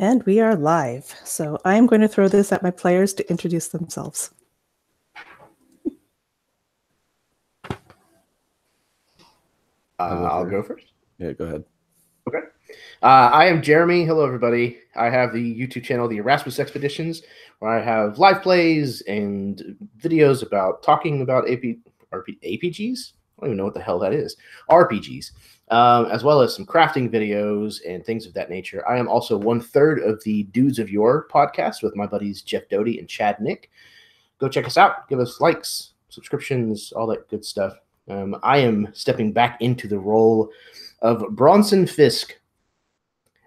And we are live. So I'm going to throw this at my players to introduce themselves. I'll go first. Yeah, go ahead. Okay. I am Jeremy. Hello, everybody. I have the YouTube channel, the Erasmus Expeditions, where I have live plays and videos about talking about APGs. I don't even know what the hell that is. RPGs, as well as some crafting videos and things of that nature. I am also 1/3 of the Dudes of Yore podcast with my buddies Jeff Doty and Chad Nick. Go check us out. Give us likes, subscriptions, all that good stuff. I am stepping back into the role of Bronson Fisk.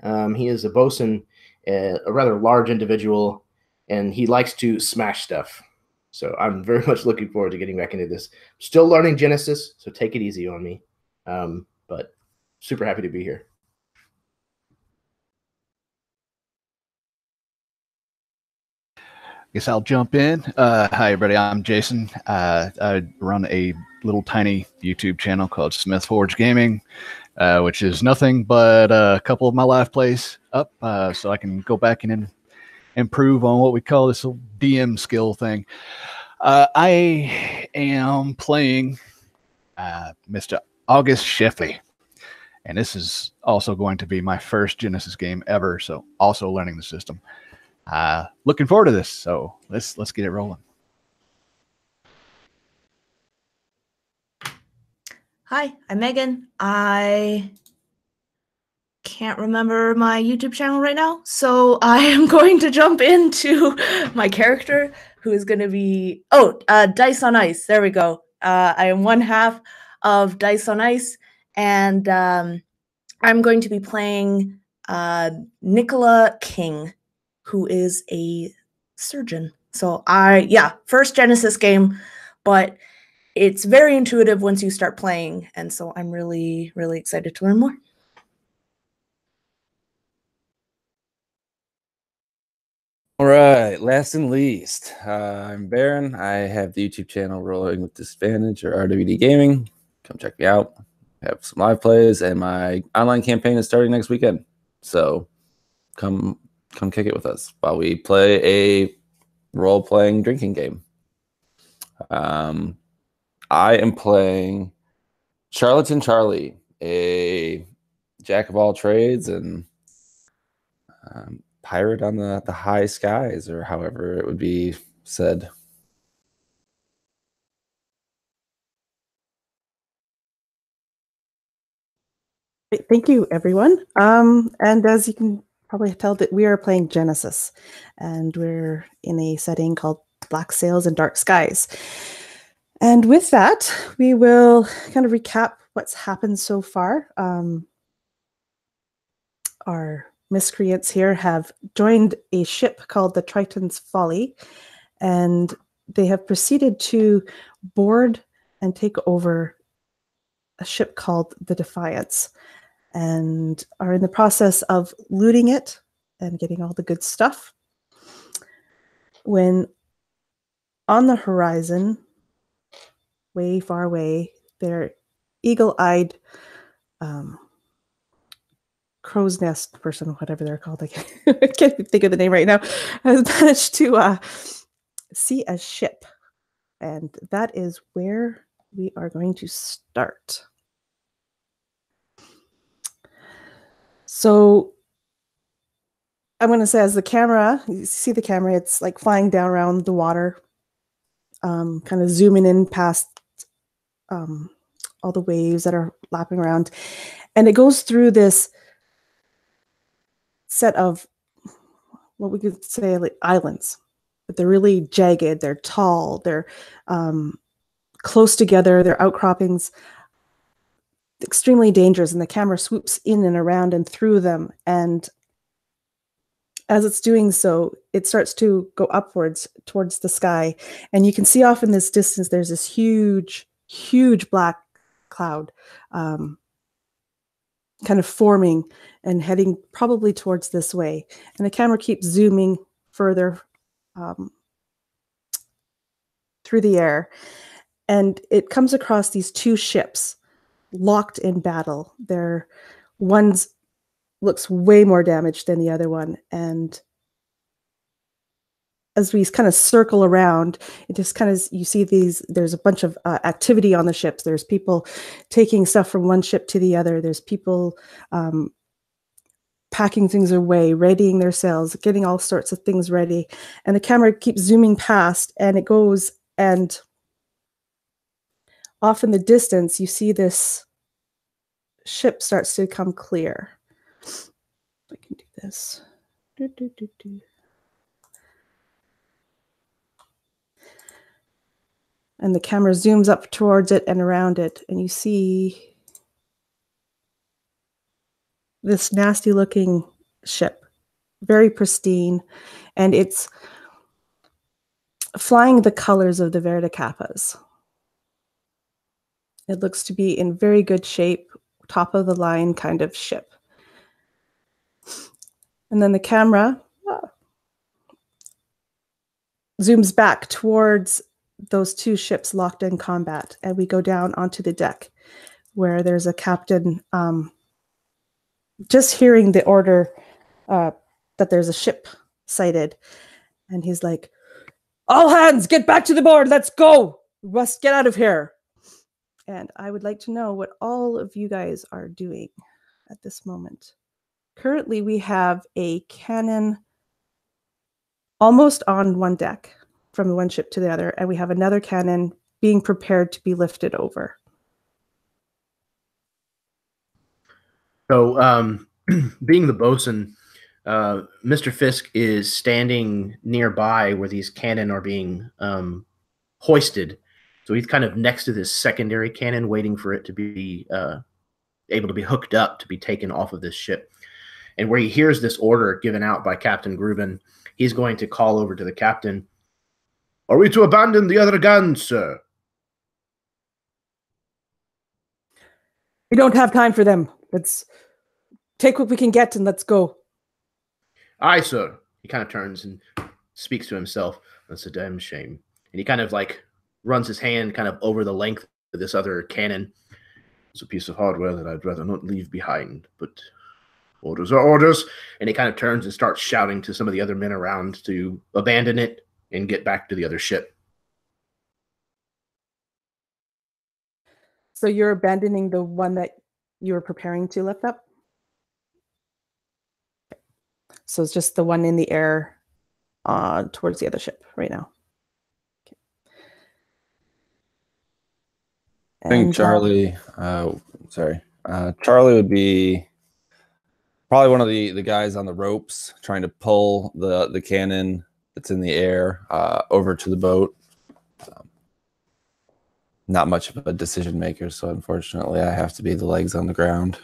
He is a bosun, a rather large individual, and he likes to smash stuff. So I'm very much looking forward to getting back into this. Still learning Genesys, so take it easy on me. But super happy to be here. Guess I'll jump in. Hi, everybody. I'm Jason. I run a little tiny YouTube channel called Smith Forge Gaming, which is nothing but a couple of my live plays up, so I can go back and improve on what we call this little DM skill thing. I am playing Mr. August Sheffley, and this is also going to be my first Genesys game ever, so also learning the system. Looking forward to this, so let's get it rolling. Hi, I'm Megan. I can't remember my YouTube channel right now, so I am going to jump into my character, who is going to be Dice on Ice. There we go. I am 1/2 of Dice on Ice, and I'm going to be playing Nicola King, who is a surgeon. So first Genesys game, but it's very intuitive once you start playing, and so I'm really, really excited to learn more. All right, last and least, I'm Baron. I have the YouTube channel Rolling with Disadvantage, or RWD Gaming. Come check me out. I have some live plays, and my online campaign is starting next weekend. So come kick it with us while we play a role-playing drinking game. I am playing Charlatan Charlie, a jack of all trades and pirate on the high skies, or however it would be said. Great. Thank you, everyone. And as you can probably tell, that we are playing Genesys, and we're in a setting called Black Sails and Dark Skies. And with that, we will kind of recap what's happened so far. Our miscreants here have joined a ship called the Triton's Folly, and they have proceeded to board and take over a ship called the Defiance, and are in the process of looting it and getting all the good stuff, when on the horizon, way far away, their eagle-eyed crow's nest person, whatever they're called, I can't think of the name right now, has managed to see a ship. And that is where we are going to start. So I'm going to say, as the camera, you see the camera, it's like flying down around the water, kind of zooming in past all the waves that are lapping around. And it goes through this set of what we could say like islands, but they're really jagged, they're tall, they're close together, they're outcroppings, extremely dangerous, and the camera swoops in and around and through them. And as it's doing so, it starts to go upwards towards the sky, and you can see off in this distance there's this huge black cloud kind of forming and heading probably towards this way. And the camera keeps zooming further through the air, and it comes across these two ships locked in battle. One's looks way more damaged than the other one. And as we kind of circle around, it just kind of, you see there's a bunch of activity on the ships. There's people taking stuff from one ship to the other. There's people packing things away, readying their sails, getting all sorts of things ready. And the camera keeps zooming past, and it goes, and off in the distance, you see this ship starts to become clear. I can do this. And the camera zooms up towards it and around it, and you see this nasty looking ship, very pristine, and it's flying the colors of the Verda Kappas. It looks to be in very good shape, top of the line kind of ship. And then the camera zooms back towards those two ships locked in combat, and we go down onto the deck where there's a captain just hearing the order that there's a ship sighted, and he's like, all hands, get back to the board, let's go, we must get out of here. And I would like to know what all of you guys are doing at this moment. Currently we have a cannon almost on one deck from one ship to the other, and we have another cannon being prepared to be lifted over. So, being the bosun, Mr. Fisk is standing nearby where these cannon are being hoisted. So he's kind of next to this secondary cannon, waiting for it to be able to be hooked up to be taken off of this ship. And where he hears this order given out by Captain Gruben, he's going to call over to the captain. Are we to abandon the other guns, sir? We don't have time for them. Let's take what we can get and let's go. Aye, sir. He kind of turns and speaks to himself. That's a damn shame. And he kind of like runs his hand kind of over the length of this other cannon. It's a piece of hardware that I'd rather not leave behind, but orders are orders. And he kind of turns and starts shouting to some of the other men around to abandon it and get back to the other ship. So you're abandoning the one that you were preparing to lift up? So it's just the one in the air towards the other ship right now. Okay. I think Charlie, Charlie would be probably one of the guys on the ropes trying to pull the cannon that's in the air over to the boat. Not much of a decision maker, so unfortunately I have to be the legs on the ground.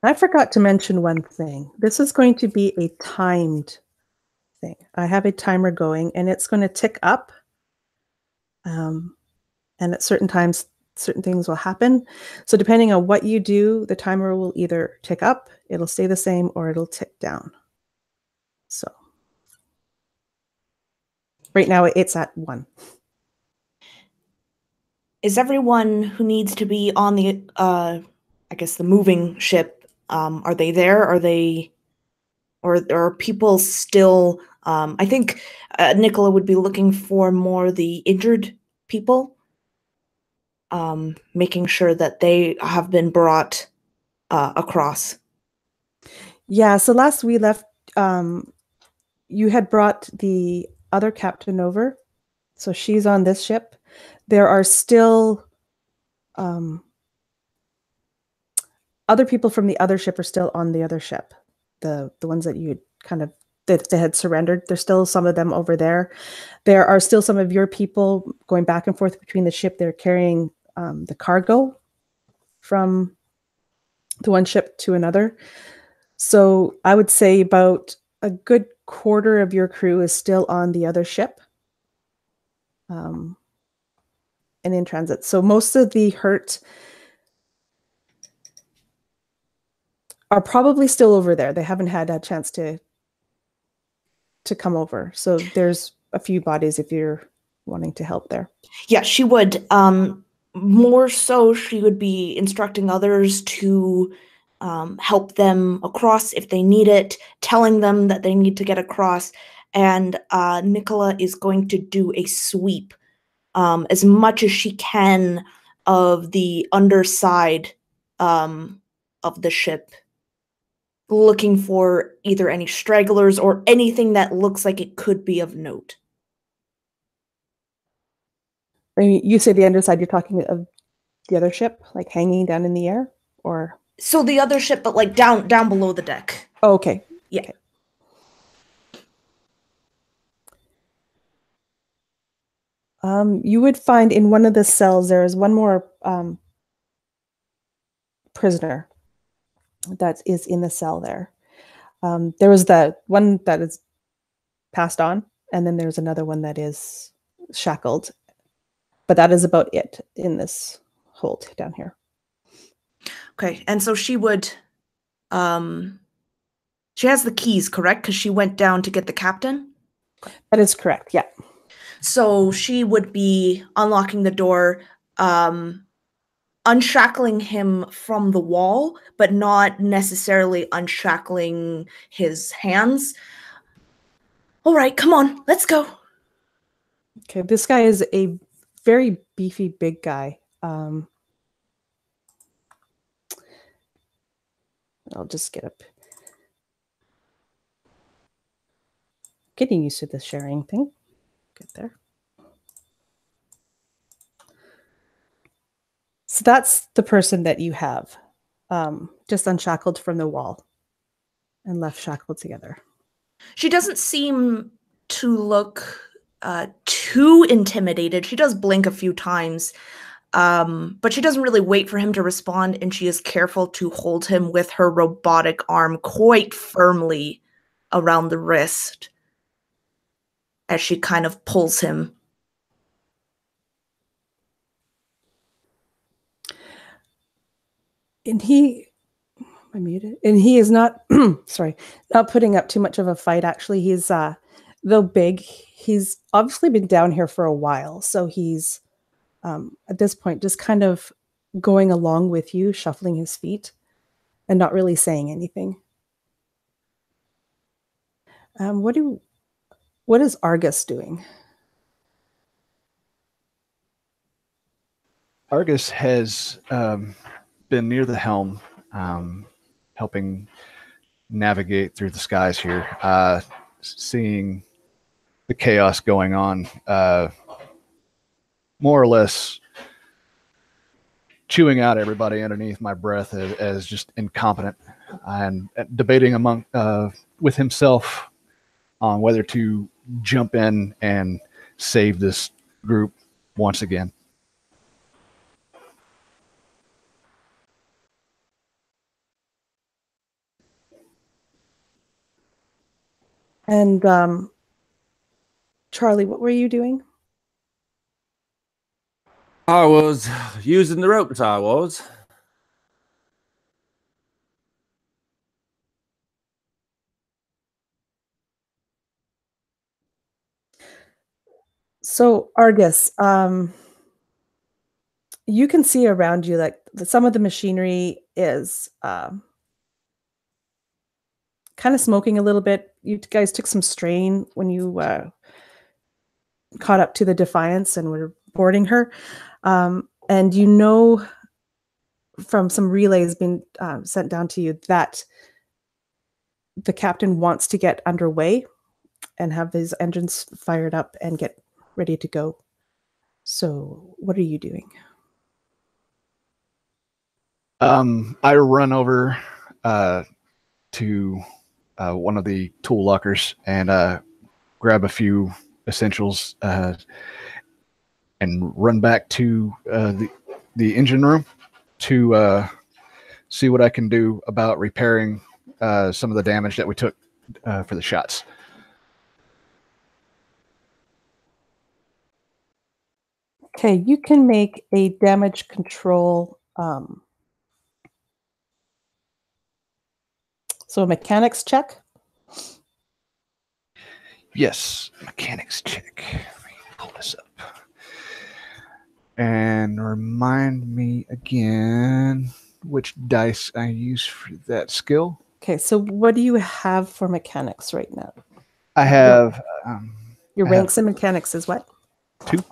I forgot to mention one thing. This is going to be a timed thing. I have a timer going, and it's going to tick up. And at certain times, certain things will happen. So depending on what you do, the timer will either tick up, it'll stay the same, or it'll tick down. So right now it's at 1. Is everyone who needs to be on the, I guess, the moving ship, are they there? Are they, or are people still, I think Nicola would be looking for more the injured people, making sure that they have been brought across. Yeah, so last we left, you had brought the other captain over. So she's on this ship. There are still other people from the other ship are still on the other ship. The ones that you kind of that had surrendered. There's still some of them over there. There are still some of your people going back and forth between the ship. They're carrying the cargo from the one ship to another. So I would say about a good quarter of your crew is still on the other ship and in transit. So most of the hurt are probably still over there. They haven't had a chance to come over. So there's a few bodies if you're wanting to help there. Yeah, she would. more so, she would be instructing others to help them across if they need it, telling them that they need to get across. And Nicola is going to do a sweep as much as she can of the underside of the ship, looking for either any stragglers or anything that looks like it could be of note. When you say the underside, you're talking of the other ship, like hanging down in the air, or? So the other ship, but like down below the deck. Oh, okay. Yeah. Okay. You would find in one of the cells there is one more prisoner that is in the cell there. There was the one that is passed on, and then there's another one that is shackled. But that is about it in this hold down here. Okay, and so she would, she has the keys, correct? Because she went down to get the captain? That is correct, yeah. So she would be unlocking the door, unshackling him from the wall, but not necessarily unshackling his hands. All right, come on, let's go. Okay, this guy is a very beefy, big guy. I'll just get up. Getting used to the sharing thing. Get there. So that's the person that you have, just unshackled from the wall and left shackled together. She doesn't seem to look too intimidated. She does blink a few times, but she doesn't really wait for him to respond, and she is careful to hold him with her robotic arm quite firmly around the wrist as she kind of pulls him. And I muted. And he is not, sorry, not putting up too much of a fight. Actually, he's, though big, he's obviously been down here for a while. So he's, at this point, just kind of going along with you, shuffling his feet and not really saying anything. What is Argus doing? Argus has been near the helm, helping navigate through the skies here, seeing the chaos going on, more or less chewing out everybody underneath my breath as just incompetent, and debating with himself on whether to jump in and save this group once again. And Charlie, what were you doing? I was using the ropes, I was. So Argus, you can see around you like some of the machinery is kind of smoking a little bit. You guys took some strain when you caught up to the Defiance and were boarding her. And you know from some relays being sent down to you that the captain wants to get underway and have his engines fired up and get ready to go. So what are you doing? I run over to one of the tool lockers and grab a few essentials and run back to the engine room to see what I can do about repairing some of the damage that we took for the shots. Okay, you can make a damage control. So a mechanics check. Yes, mechanics check. Let me pull this up. And remind me again which dice I use for that skill. Okay, so what do you have for mechanics right now? I have Your I have ranks in mechanics is what? 2.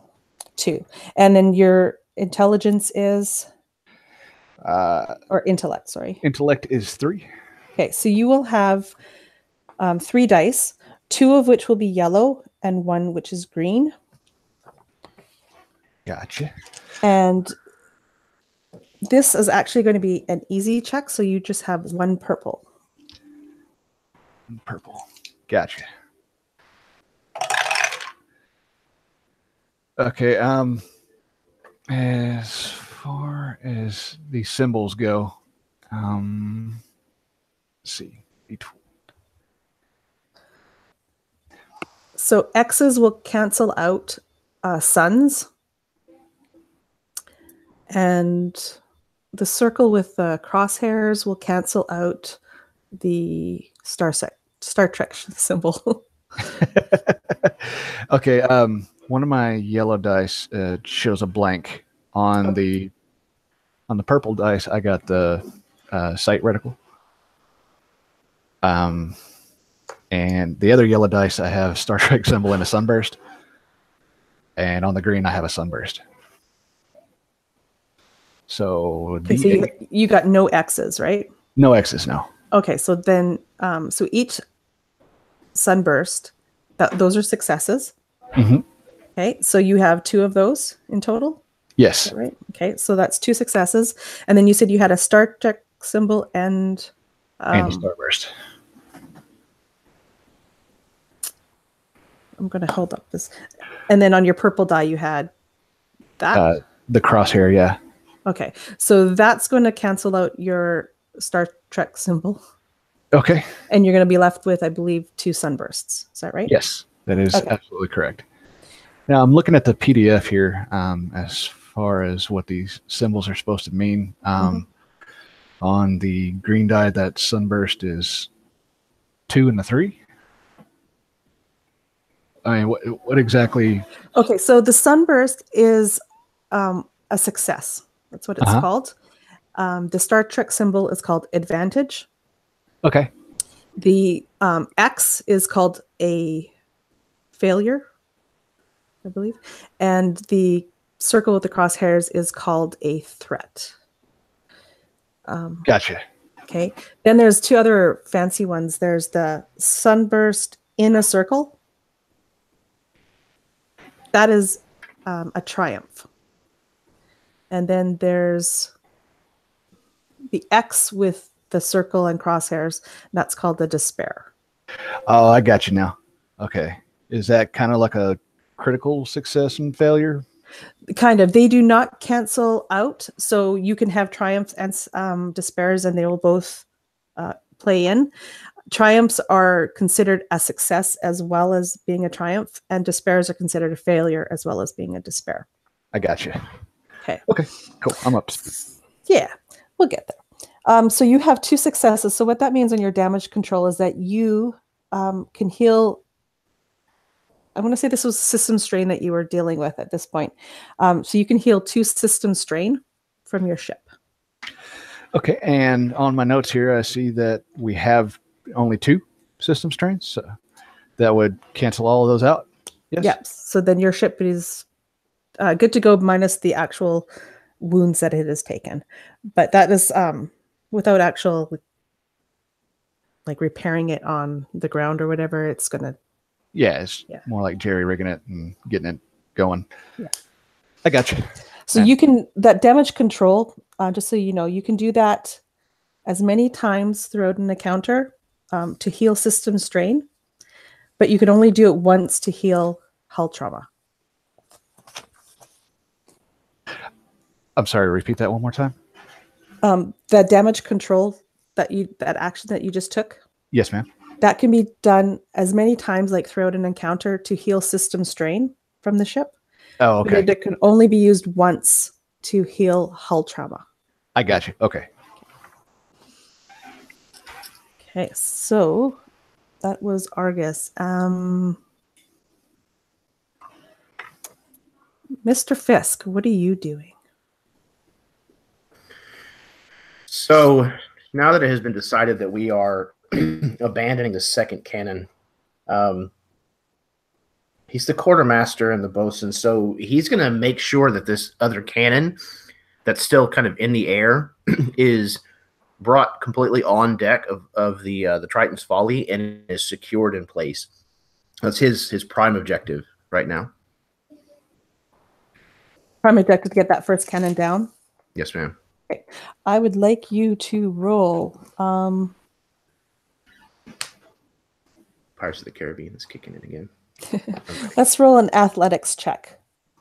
2. And then your intelligence is, or intellect, sorry. Intellect is 3. Okay, so you will have 3 dice, 2 of which will be yellow and 1 which is green. Gotcha. And this is actually going to be an easy check, so you just have 1 purple. Purple. Gotcha. Okay, as far as the symbols go, let's see. So X's will cancel out suns. And the circle with the crosshairs will cancel out the Star Trek symbol. Okay, one of my yellow dice shows a blank. On the purple dice, I got the sight reticle. And the other yellow dice, I have Star Trek symbol and a sunburst. And on the green, I have a sunburst. So, Okay, so you got no X's, right? No X's, no. Okay, so then so each sunburst, those are successes. Mm-hmm. Okay, so you have 2 of those in total? Yes. Right. Okay, so that's 2 successes. And then you said you had a Star Trek symbol and a starburst. I'm going to hold up this. And then on your purple die, you had that? The crosshair, yeah. Okay, so that's going to cancel out your Star Trek symbol. Okay. And you're going to be left with, I believe, 2 sunbursts. Is that right? Yes, that is absolutely correct. Now, I'm looking at the PDF here as far as what these symbols are supposed to mean. On the green die, that sunburst is 2 and a 3. I mean, what exactly? Okay, so the sunburst is a success. That's what it's called. The Star Trek symbol is called advantage. Okay. The X is called a failure, I believe. And the circle with the crosshairs is called a threat. Gotcha. Okay. Then there's 2 other fancy ones. There's the sunburst in a circle. That is a triumph. And then there's the X with the circle and crosshairs. That's called the despair. Oh, I got you now. Okay. Is that kind of like a critical success and failure? Kind of. They do not cancel out. So you can have triumphs and despairs, and they will both play in. Triumphs are considered a success as well as being a triumph, and despairs are considered a failure as well as being a despair. I got you. Okay. Okay, cool. I'm up. Yeah, we'll get there. So you have 2 successes. So what that means on your damage control is that you can heal. I want to say this was system strain that you were dealing with at this point. So you can heal 2 system strain from your ship. Okay, and on my notes here, I see that we have only 2 system strains. So that would cancel all of those out. Yes. Yep. So then your ship is good to go minus the actual wounds that it has taken. But that is without actual like repairing it on the ground or whatever. It's gonna. Yeah, it's more like jerry rigging it and getting it going. Yeah. I got you. So you can that damage control. Just so you know, you can do that as many times throughout an encounter to heal system strain, but you can only do it once to heal hull trauma. I'm sorry, repeat that one more time. That damage control that action that you just took. Yes, ma'am. That can be done as many times like throughout an encounter to heal system strain from the ship. Oh, okay. But it can only be used once to heal hull trauma. I got you. Okay. Okay, so that was Argus. Mr. Fisk, what are you doing? So now that it has been decided that we are abandoning the second cannon, he's the quartermaster and the bosun, so he's going to make sure that this other cannon that's still kind of in the air is brought completely on deck of the Triton's Folly and is secured in place. That's his prime objective right now. Prime objective to get that first cannon down. Yes, ma'am. Okay. I would like you to roll. Pirates of the Caribbean is kicking in again. Let's roll an athletics check.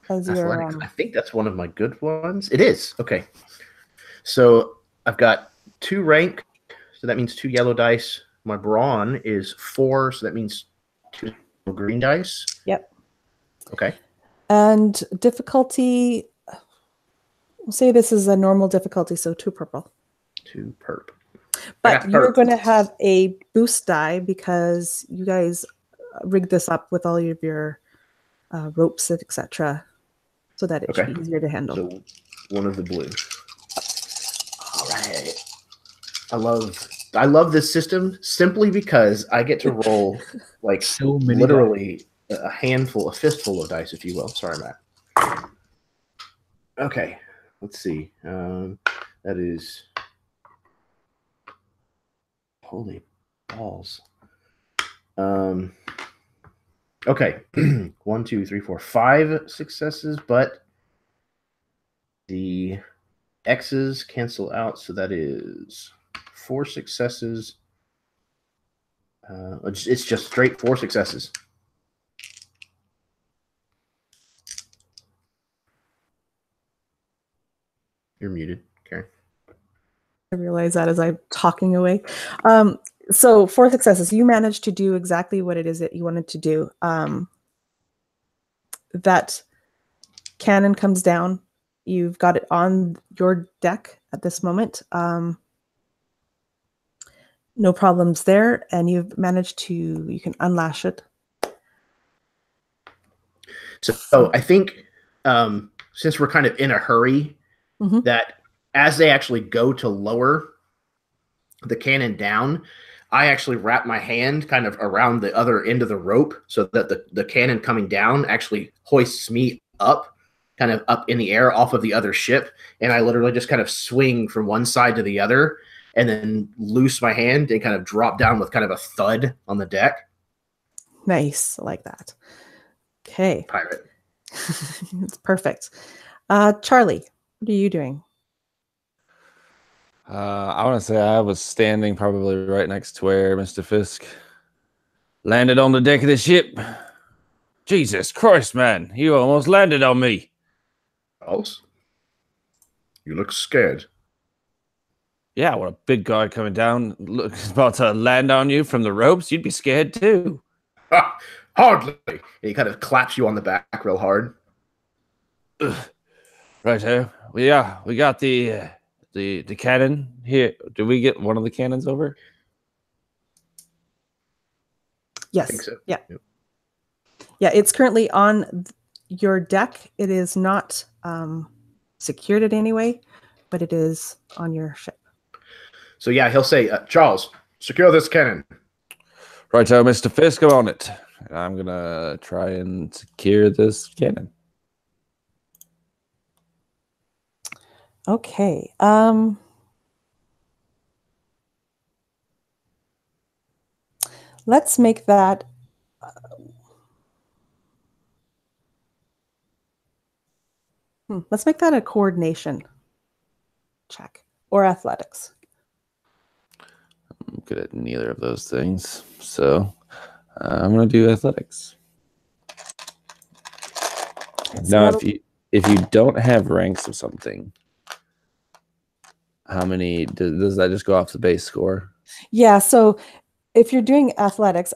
As Athletics. I think that's one of my good ones. It is. Okay. So I've got 2 rank, so that means 2 yellow dice. My brawn is 4, so that means 2 green dice. Yep. Okay. And difficulty, we'll say this is a normal difficulty, so 2 purple. 2 perp. But you're going to have a boost die because you guys rigged this up with all of your ropes, etc., so that it should be easier to handle. So 1 of the blue. All right. I love this system simply because I get to roll like So many literally a fistful of dice, if you will. Sorry, Matt. Okay, let's see. That is holy balls. Okay, 1, 2, 3, 4, 5 successes, but the X's cancel out, so that is 4 successes. It's just straight 4 successes. You're muted, Karen. I realize that as I'm talking away. So 4 successes. You managed to do exactly what it is that you wanted to do. That cannon comes down. You've got it on your deck at this moment. No problems there. And you've managed to, you can unlash it. So I think since we're kind of in a hurry, that as they actually go to lower the cannon down, I actually wrap my hand kind of around the other end of the rope so that the cannon coming down actually hoists me up, kind of up in the air off of the other ship. And I literally just kind of swing from one side to the other and then loose my hand and kind of drop down with kind of a thud on the deck. Nice. I like that. Okay. Pirate. It's perfect. Charlie, what are you doing? I want to say I was standing probably right next to where Mr. Fisk landed on the deck of the ship. Jesus Christ, man. You almost landed on me. Charles, you look scared. Yeah, what a big guy coming down, about to land on you from the ropes. You'd be scared too. Hardly. And he kind of claps you on the back real hard. Right here. We got the cannon here. Did we get one of the cannons over? Yes. I think so. Yeah. Yep. Yeah, it's currently on your deck. It is not secured in any way, but it is on your ship. So yeah, he'll say, Charles, secure this cannon. Right, so Mr. Fisk, I'm on it. I'm gonna try and secure this cannon. Okay. Let's make that. Let's make that a coordination check or athletics. I'm good at neither of those things, so I'm gonna do athletics. Now, if you don't have ranks of something, how many does that just go off the base score? Yeah, so if you're doing athletics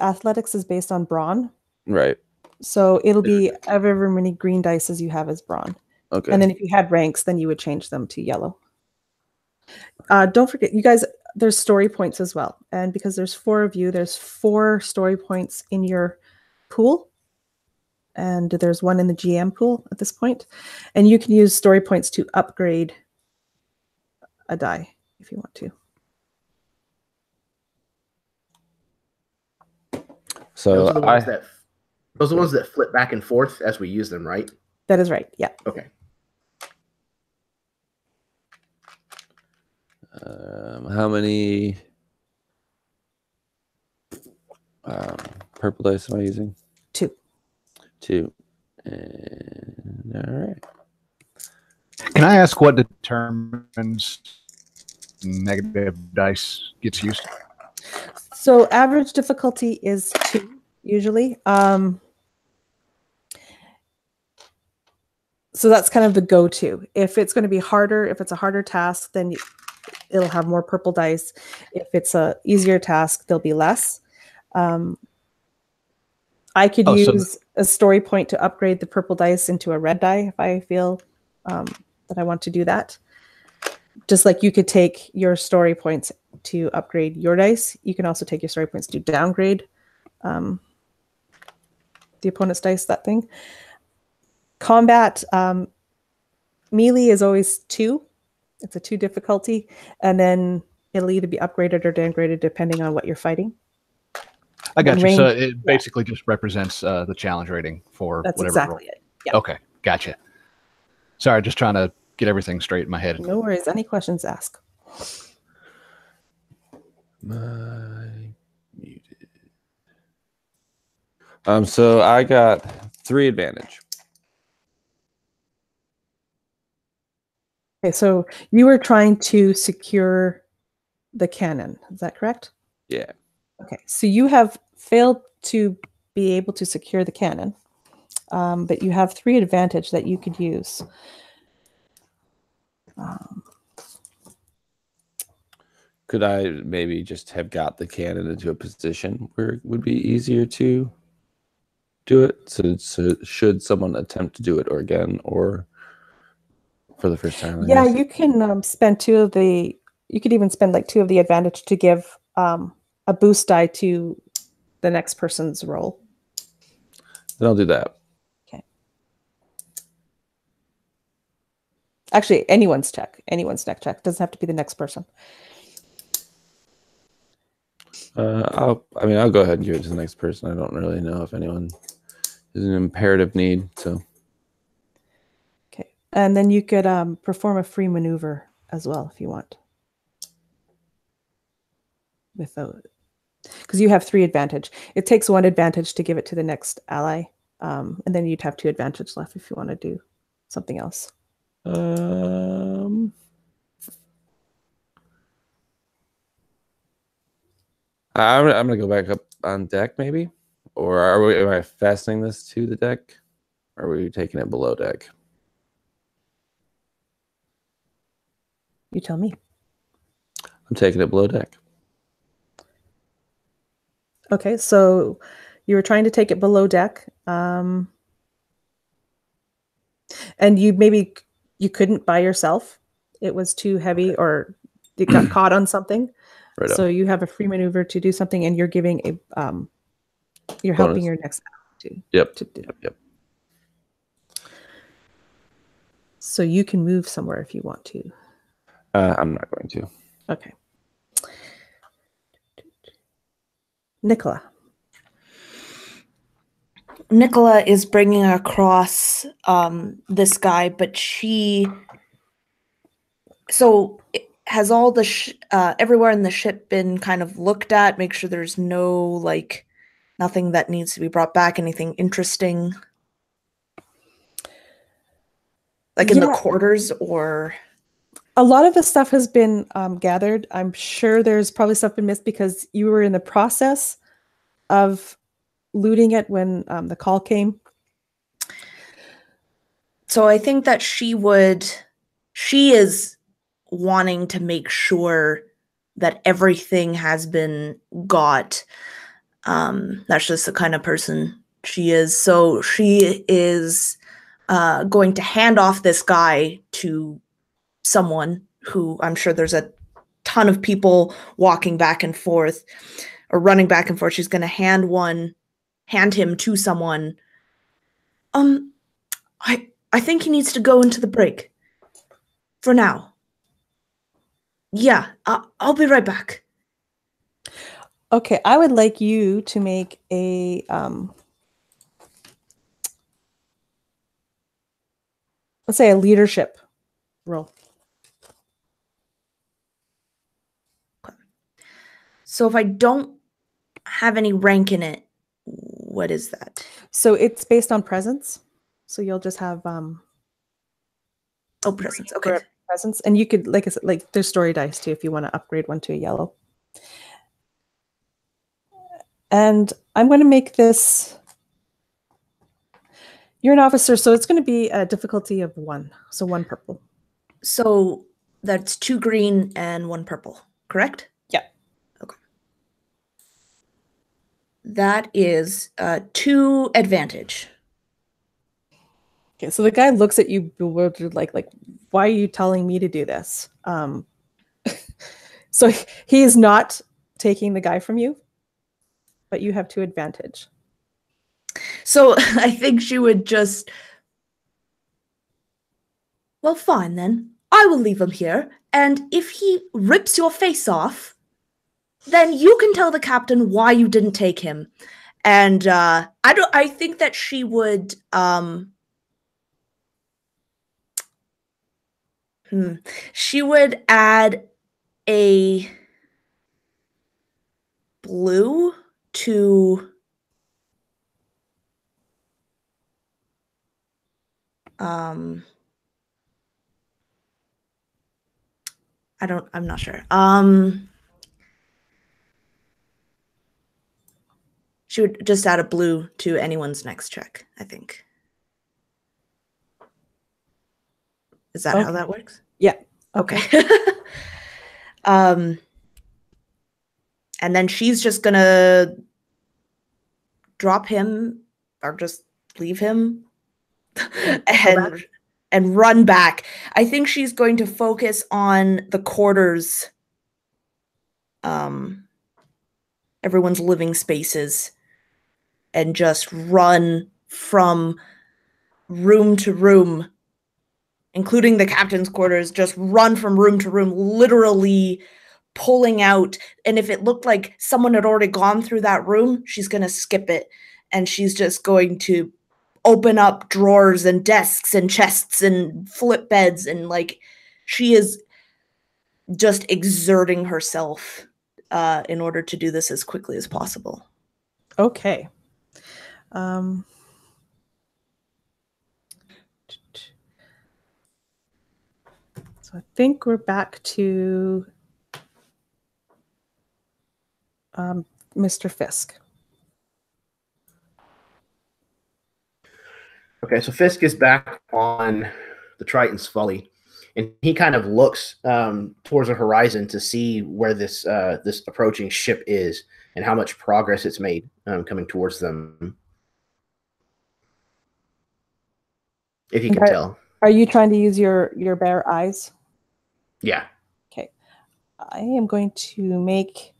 is based on brawn. Right. So it'll be however many green dice as you have as brawn. Okay. And then if you had ranks, then you would change them to yellow. Don't forget, you guys, there's story points as well. And because there's 4 of you, there's 4 story points in your pool. and there's one in the GM pool at this point. And you can use story points to upgrade a die if you want to. So those are the ones that flip back and forth as we use them, right? That is right. Yeah. Okay. How many purple dice am I using? 2. 2. And all right. Can I ask what determines negative dice gets used? So average difficulty is 2 usually. So that's kind of the go-to. If it's going to be harder, if it's a harder task, then it'll have more purple dice. If it's a easier task, there'll be less. I could use a story point to upgrade the purple dice into a red die if I feel that I want to do that. Just like you could take your story points to upgrade your dice, you can also take your story points to downgrade the opponent's dice, that thing. Combat, melee is always 2. It's a 2 difficulty, and then it'll either be upgraded or downgraded depending on what you're fighting. I got And you. range, So it basically just represents the challenge rating for that's whatever exactly role. it. Yeah. Okay, gotcha. Sorry, just trying to get everything straight in my head. No worries. Any questions, ask. My muted. So I got 3 advantage. Okay, so you were trying to secure the cannon. Is that correct? Yeah. Okay, so you have failed to be able to secure the cannon, but you have 3 advantage that you could use. Could I maybe just have got the cannon into a position where it would be easier to do it? So should someone attempt to do it or again or for the first time? Yeah, you can spend 2 of the. You could even spend like 2 of the advantage to give a boost die to the next person's roll. Then I'll do that. Okay. Actually, anyone's next check. Doesn't have to be the next person. I'll go ahead and give it to the next person. I don't really know if anyone is an imperative need. So. Okay, and then you could perform a free maneuver as well if you want. Without, because you have 3 advantage. It takes 1 advantage to give it to the next ally, and then you'd have 2 advantage left if you want to do something else. I'm gonna go back up on deck, maybe, or am I fastening this to the deck? Or are we taking it below deck? You tell me. I'm taking it below deck. Okay, so you were trying to take it below deck, and you couldn't by yourself. It was too heavy, or it got caught on something. Right. So you have a free maneuver to do something, and you're giving a you're Bonus. helping your next ally to Yep. to do. Yep. So you can move somewhere if you want to. I'm not going to. Okay. Nicola. Nicola is bringing across this guy, but has all the everywhere in the ship been kind of looked at, make sure there's nothing that needs to be brought back, anything interesting, like in the quarters, or a lot of the stuff has been gathered. I'm sure there's probably stuff been missed because you were in the process of looting it when the call came. So I think that she is wanting to make sure that everything has been got. That's just the kind of person she is. So she is going to hand off this guy to someone who, I'm sure there's a ton of people walking back and forth or running back and forth. She's going to hand him to someone I think he needs to go into the brig. For now. Yeah, I'll be right back. Okay, I would like you to make a let's say a leadership roll. So if I don't have any rank in it, what is that? So it's based on presence. So you'll just have presence. Okay. Presence, and you could, like I said, like there's story dice too if you want to upgrade one to a yellow. And I'm going to make this. You're an officer, so it's going to be a difficulty of 1, so 1 purple. So that's 2 green and 1 purple, correct? Yeah. Okay. That is 2 advantage. Okay, so the guy looks at you bewildered, like why are you telling me to do this? So he is not taking the guy from you, but you have 2 advantage. So I think she would just, well, fine then. I will leave him here, and if he rips your face off, then you can tell the captain why you didn't take him. And I think that she would she would add a blue to I'm not sure. She would just add a blue to anyone's next check, I think. Is that how that works? Yeah. Okay. And then she's just gonna drop him or just leave him and run back. I think she's going to focus on the quarters, everyone's living spaces, and just run from room to room, including the captain's quarters, just run from room to room, literally pulling out. And if it looked like someone had already gone through that room, she's going to skip it. And she's just going to open up drawers and desks and chests and flip beds. And like, she is just exerting herself in order to do this as quickly as possible. Okay. So I think we're back to Mr. Fisk. Okay, so Fisk is back on the Triton's Folly, and he kind of looks towards the horizon to see where this this approaching ship is and how much progress it's made coming towards them. If you can tell. Are you trying to use your bare eyes? Yeah. Okay. I am going to make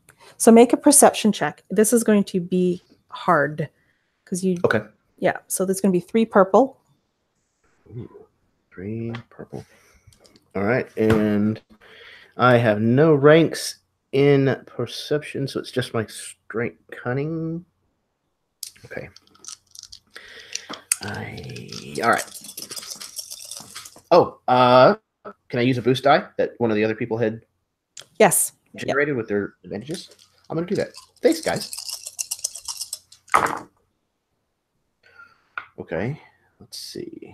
a perception check. This is going to be hard because you. Okay. Yeah. So there's going to be 3 purple. Ooh, 3 purple. All right, and I have no ranks in perception, so it's just my straight cunning. Okay. All right. Oh, can I use a boost die that one of the other people had Yes. generated with their advantages? I'm going to do that. Thanks, guys. Okay, let's see.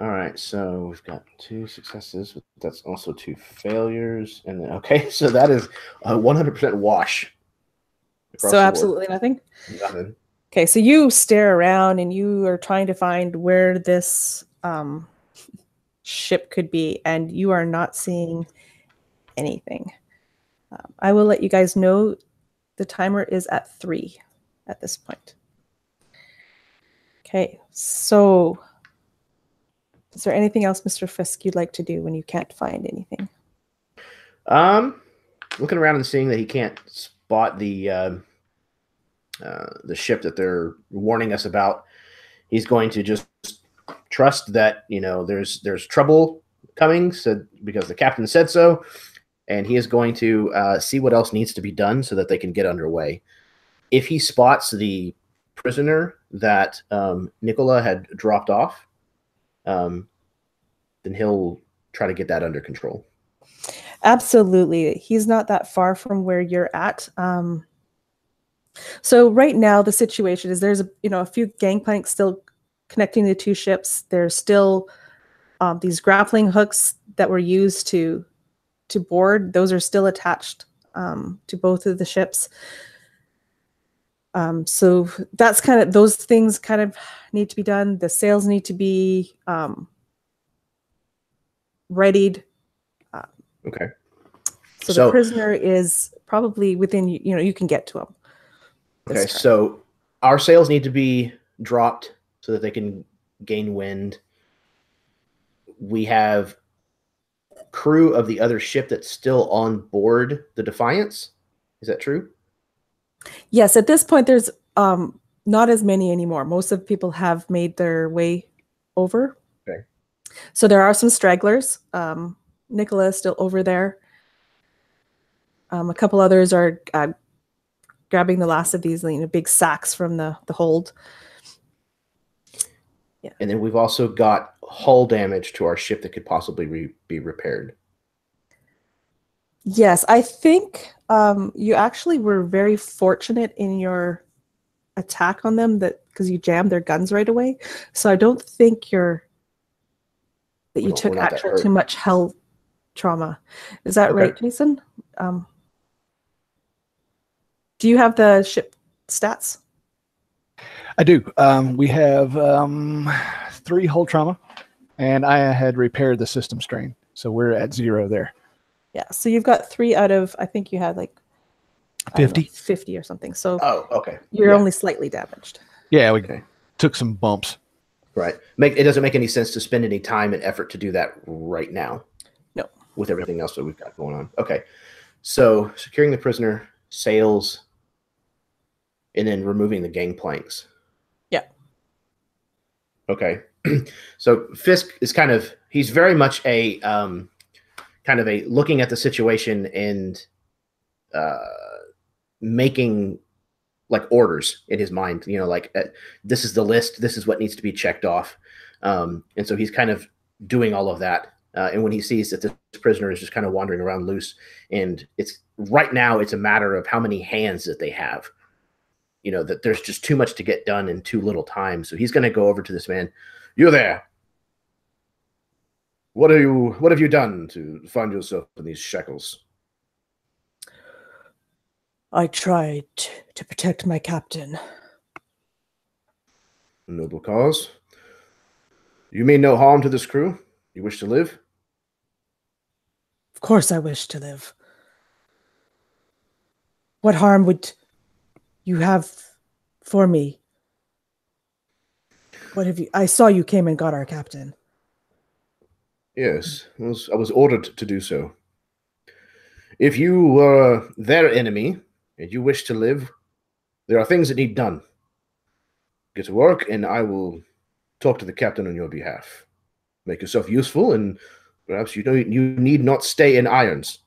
All right, so we've got 2 successes, but that's also 2 failures. And then, okay, so that is a 100% wash. So absolutely nothing? Nothing. Okay, so you stare around and you are trying to find where this ship could be, and you are not seeing anything. I will let you guys know the timer is at 3 at this point. Okay, so is there anything else, Mr. Fisk, you'd like to do when you can't find anything? Looking around and seeing that he can't spot the ship that they're warning us about, He's going to just trust that there's trouble coming, so because the captain said so, and he is going to see what else needs to be done so that they can get underway. If he spots the prisoner that Nicola had dropped off, then he'll try to get that under control. Absolutely. He's not that far from where you're at. So right now the situation is there's a few gangplanks still connecting the two ships. There's still these grappling hooks that were used to board. Those are still attached to both of the ships. So that's those things kind of need to be done. The sails need to be readied. Okay. So the prisoner is probably within, you can get to him. Okay, so our sails need to be dropped so that they can gain wind. We have crew of the other ship that's still on board the Defiance. Is that true? Yes, at this point there's not as many anymore. Most of the people have made their way over. Okay. So there are some stragglers. Nicola is still over there. A couple others are grabbing the last of these big sacks from the hold. Yeah. And then we've also got hull damage to our ship that could possibly be repaired. Yes, I think you actually were very fortunate in your attack on them because you jammed their guns right away. So I don't think you took actually too much hull trauma. Is that right, Jason? Do you have the ship stats? I do. We have 3 hull trauma, and I had repaired the system strain, so we're at 0 there. Yeah, so you've got 3 out of, I think you had like 50? 50 or something. So okay. You're only slightly damaged. Yeah, we took some bumps. Right. It doesn't make any sense to spend any time and effort to do that right now. No. With everything else that we've got going on. Okay. So securing the prisoner, sails, and then removing the gangplanks. Yeah. Okay. So Fisk is he's very much a looking at the situation and making like orders in his mind, this is the list, this is what needs to be checked off. And so he's kind of doing all of that. And when he sees that this prisoner is just kind of wandering around loose, and right now it's a matter of how many hands that they have, that there's just too much to get done in too little time. So he's going to go over to this man. You there. What have you done to find yourself in these shackles? I tried to protect my captain. A noble cause. You mean no harm to this crew? You wish to live? Of course I wish to live. What harm would you have for me? What have you... I saw you came and got our captain. Yes, I was ordered to do so. If you were their enemy and you wish to live, there are things that need done. Get to work, and I will talk to the captain on your behalf. Make yourself useful, and perhaps you need not stay in irons.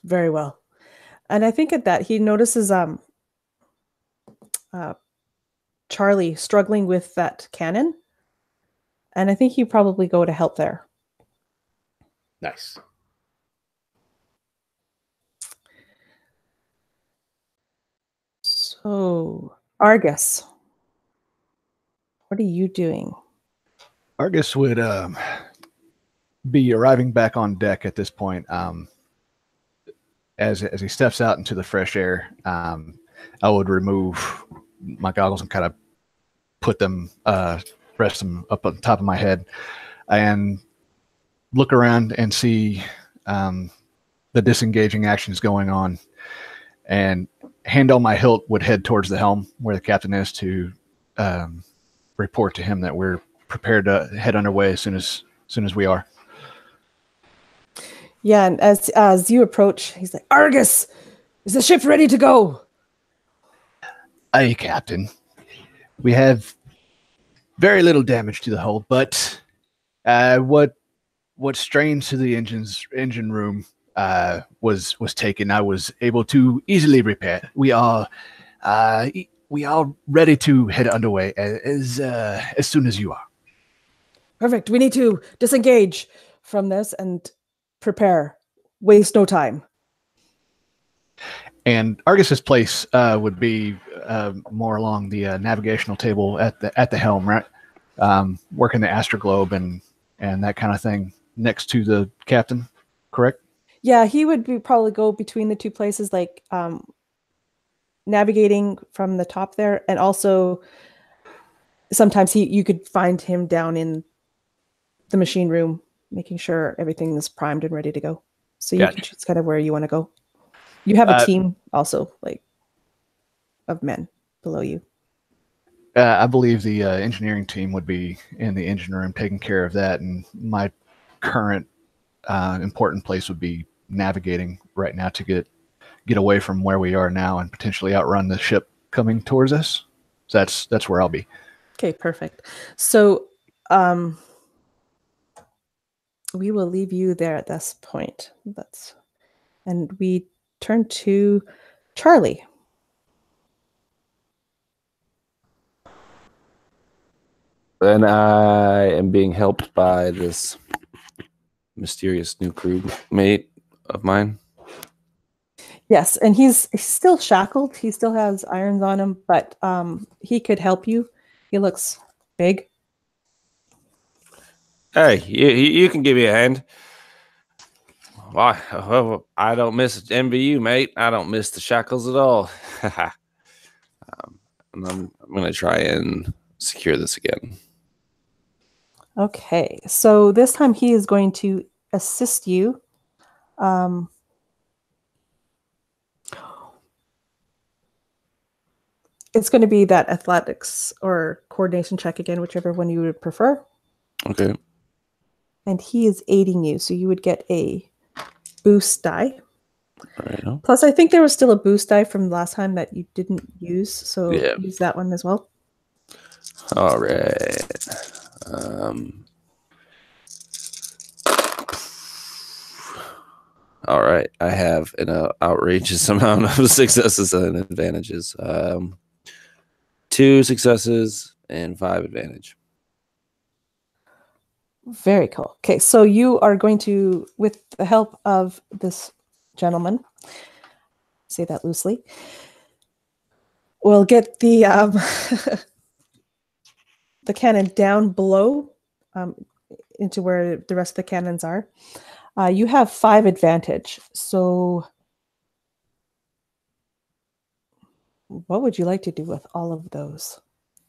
Very well. And I think at that he notices Charlie struggling with that cannon. And I think you probably go to help there. Nice. So, Argus, what are you doing? Argus would be arriving back on deck at this point. As he steps out into the fresh air, I would remove my goggles and kind of put them, rest them up on top of my head, and look around and see the disengaging actions going on. And hand on my hilt would head towards the helm where the captain is to report to him that we're prepared to head underway as soon as we are. Yeah, and as you approach, he's like, Argus, is the ship ready to go? Aye, Captain. We have very little damage to the hull, but what strains to the engine room was taken, I was able to easily repair. We are ready to head underway as soon as you are. Perfect. We need to disengage from this and prepare. Waste no time. And Argus's place would be more along the navigational table at the helm, right? Working the astroglobe and that kind of thing next to the captain, correct? Yeah, he would probably go between the two places, like navigating from the top there, and also sometimes you could find him down in the machine room, making sure everything is primed and ready to go. So you can choose kind of where you want to go. You have a team also, like, of men below you. I believe the engineering team would be in the engine room taking care of that, and my current important place would be navigating right now to get away from where we are now and potentially outrun the ship coming towards us. So that's where I'll be. Okay, perfect. So we will leave you there at this point. And we turn to Charlie. Then I am being helped by this mysterious new crewmate of mine. Yes, and he's still shackled. He still has irons on him, but he could help you. He looks big. Hey, you can give me a hand. Well, I don't miss MVU, mate. I don't miss the shackles at all. And I'm going to try and secure this again. Okay, so this time he is going to assist you. It's going to be that athletics or coordination check again, whichever one you would prefer. Okay. And he is aiding you, so you would get a boost die. Right. Plus, I think there was still a boost die from last time that you didn't use, so use that one as well. All right. All right. I have an outrageous amount of successes and advantages. 2 successes and 5 advantage. Very cool. Okay, so you are going to, with the help of this gentleman, say that loosely, we'll get the the cannon down below into where the rest of the cannons are. You have 5 advantage. So what would you like to do with all of those?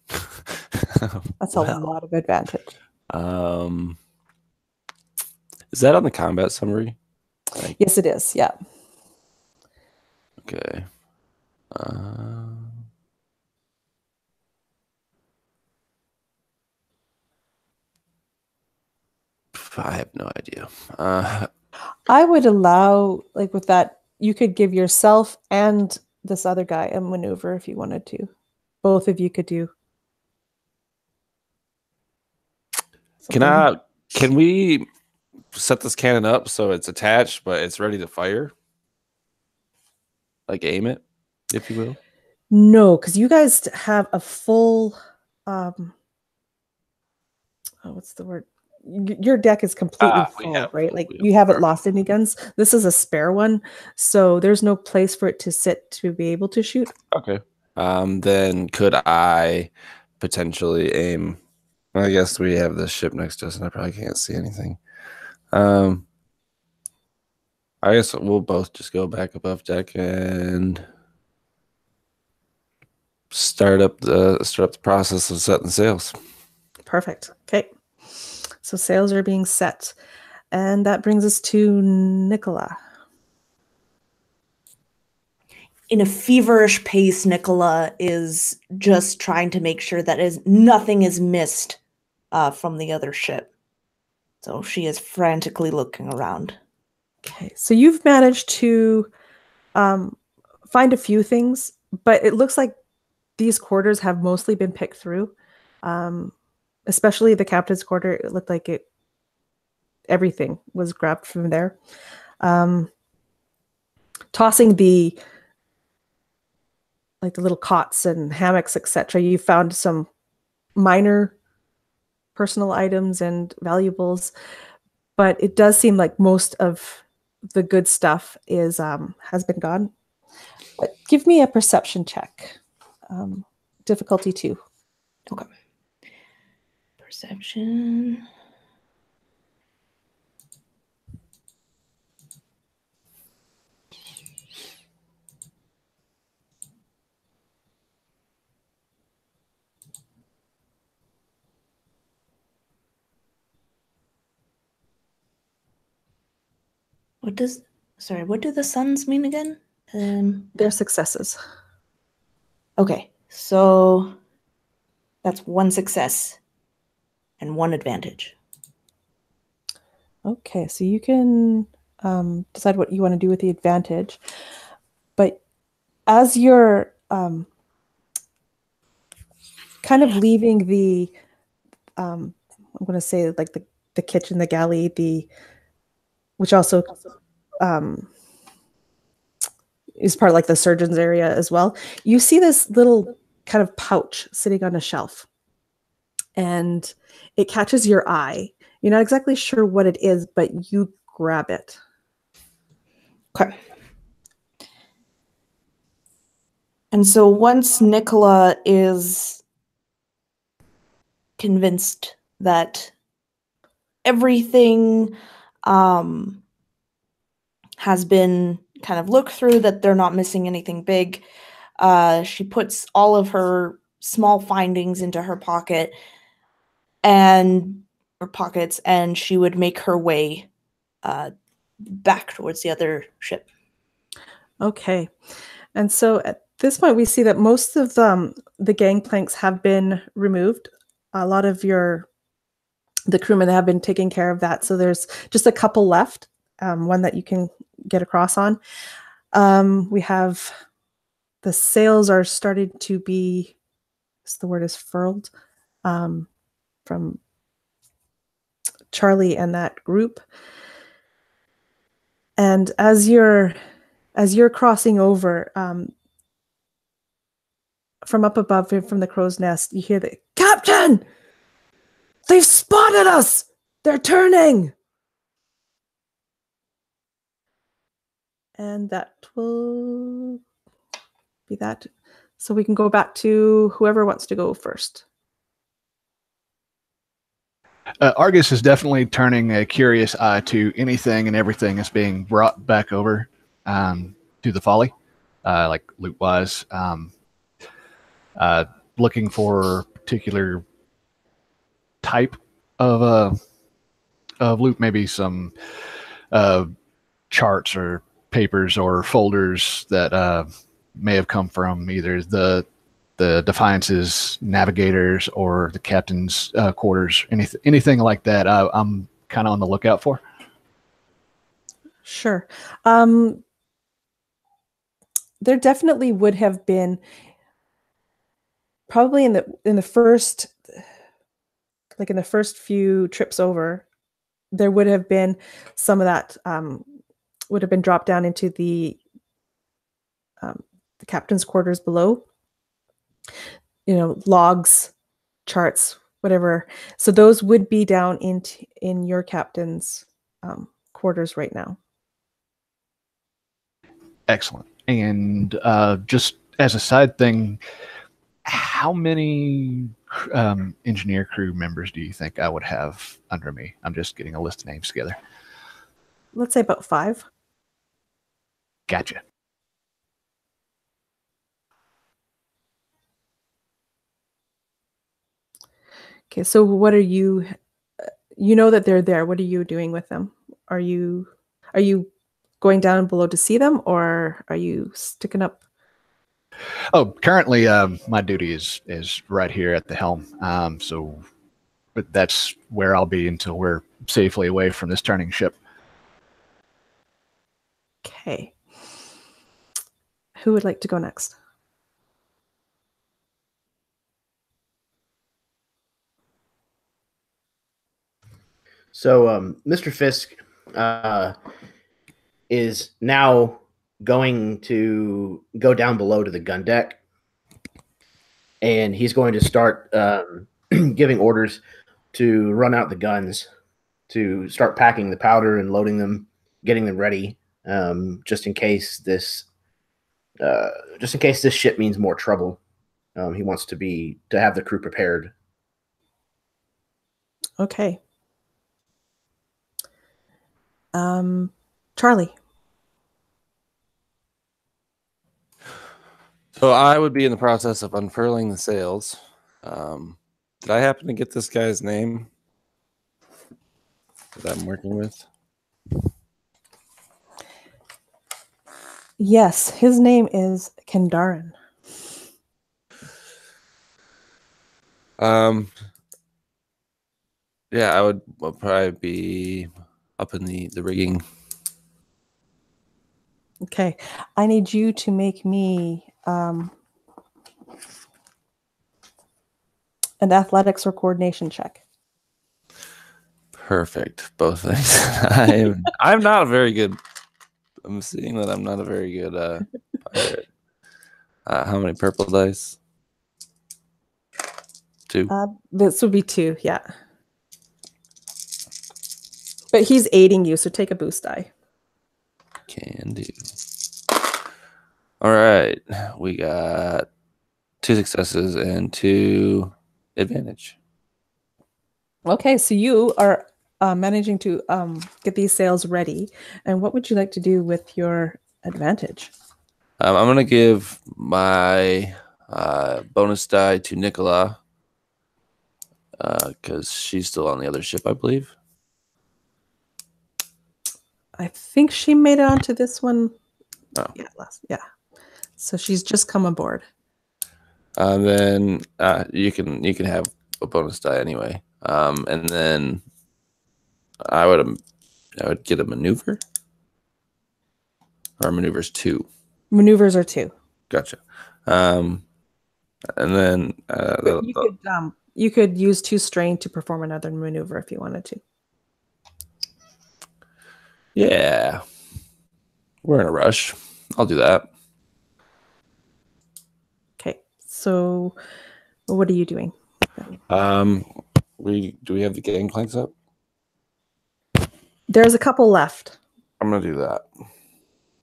That's a lot of advantage. Is that on the combat summary? Yes, it is. Yeah. Okay. I have no idea. I would allow, like with that, you could give yourself and this other guy a maneuver if you wanted to. Both of you could do. Can we set this cannon up so it's attached, but it's ready to fire? Like aim it, if you will? No, because you guys have a full, what's the word? Your deck is completely full, right? Like you haven't lost any guns. This is a spare one, so there's no place for it to sit to be able to shoot. Okay. Then could I potentially aim? I guess we have the ship next to us, and I probably can't see anything. I guess we'll both just go back above deck and start up the process of setting sails. Perfect. Okay. So sails are being set. And that brings us to Nicola. In a feverish pace, Nicola is just trying to make sure that nothing is missed from the other ship. So she is frantically looking around. Okay. So you've managed to find a few things, but it looks like these quarters have mostly been picked through, especially the captain's quarter. It looked like everything was grabbed from there. Tossing the little cots and hammocks, etc. You found some minor personal items and valuables, but it does seem like most of the good stuff is has been gone. But give me a perception check. Difficulty 2. Okay. Perception. What do the suns mean again? They're successes. Okay, so that's 1 success and 1 advantage. Okay, so you can decide what you want to do with the advantage. But as you're kind of leaving the, I'm going to say like the kitchen, the galley, which also is part of like the surgeon's area as well. You see this little kind of pouch sitting on a shelf, and it catches your eye. You're not exactly sure what it is, but you grab it. Okay. And so once Nicola is convinced that everything has been kind of looked through, that they're not missing anything big, she puts all of her small findings into her pockets, and she would make her way back towards the other ship. Okay. And so at this point, we see that most of the gangplanks have been removed. A lot of the crewmen have been taking care of that. So there's just a couple left, one that you can get across on. We have the sails are starting to be, the word is furled, from Charlie and that group. And as you're crossing over, from up above, from the crow's nest, you hear the "Captain! They've spotted us! They're turning!" And that will be that. So we can go back to whoever wants to go first. Argus is definitely turning a curious eye to anything and everything that's being brought back over to the Folly, like loot-wise. Looking for a particular type of loot, maybe some charts or papers or folders that may have come from either the Defiance's navigators or the captain's quarters, anything like that. I'm kind of on the lookout for. Sure. There definitely would have been, probably in the first, like in the first few trips over, there would have been some of that would have been dropped down into the captain's quarters below. Logs, charts, whatever. So those would be down in your captain's quarters right now. Excellent. And just as a side thing, how many engineer crew members do you think I would have under me? I'm just getting a list of names together. Let's say about 5. Gotcha. Okay, so what are you? You know that they're there. What are you doing with them? Are you going down below to see them, or are you sticking up? Oh, currently my duty is right here at the helm. But that's where I'll be until we're safely away from this turning ship. Okay. Who would like to go next? So, Mr. Fisk is now going to go down below to the gun deck, and he's going to start giving orders to run out the guns, to start packing the powder and loading them, getting them ready, just in case this ship means more trouble. He wants to have the crew prepared. Okay. Charlie. So I would be in the process of unfurling the sails. Did I happen to get this guy's name that I'm working with? Yes, his name is Kendarin. Yeah, I would probably be up in the rigging. Okay, I need you to make me an athletics or coordination check. Perfect. Both things. I'm not a very good. I'm seeing that I'm not a very good pirate. How many purple dice? 2. This would be 2, yeah. But he's aiding you, so take a boost die. Can do. All right, we got 2 successes and 2 advantage. Okay, so you are managing to get these sails ready. And what would you like to do with your advantage? I'm going to give my bonus die to Nicola because she's still on the other ship, I believe. I think she made it onto this one. Oh. Yeah. So she's just come aboard. Then you can have a bonus die anyway. And then I would get a maneuver. Or maneuvers 2. Maneuvers are 2. Gotcha. And then you could use 2 strain to perform another maneuver if you wanted to. Yeah, we're in a rush. I'll do that. Okay, so what are you doing? Do we have the gangplanks up? There's a couple left. I'm gonna do that.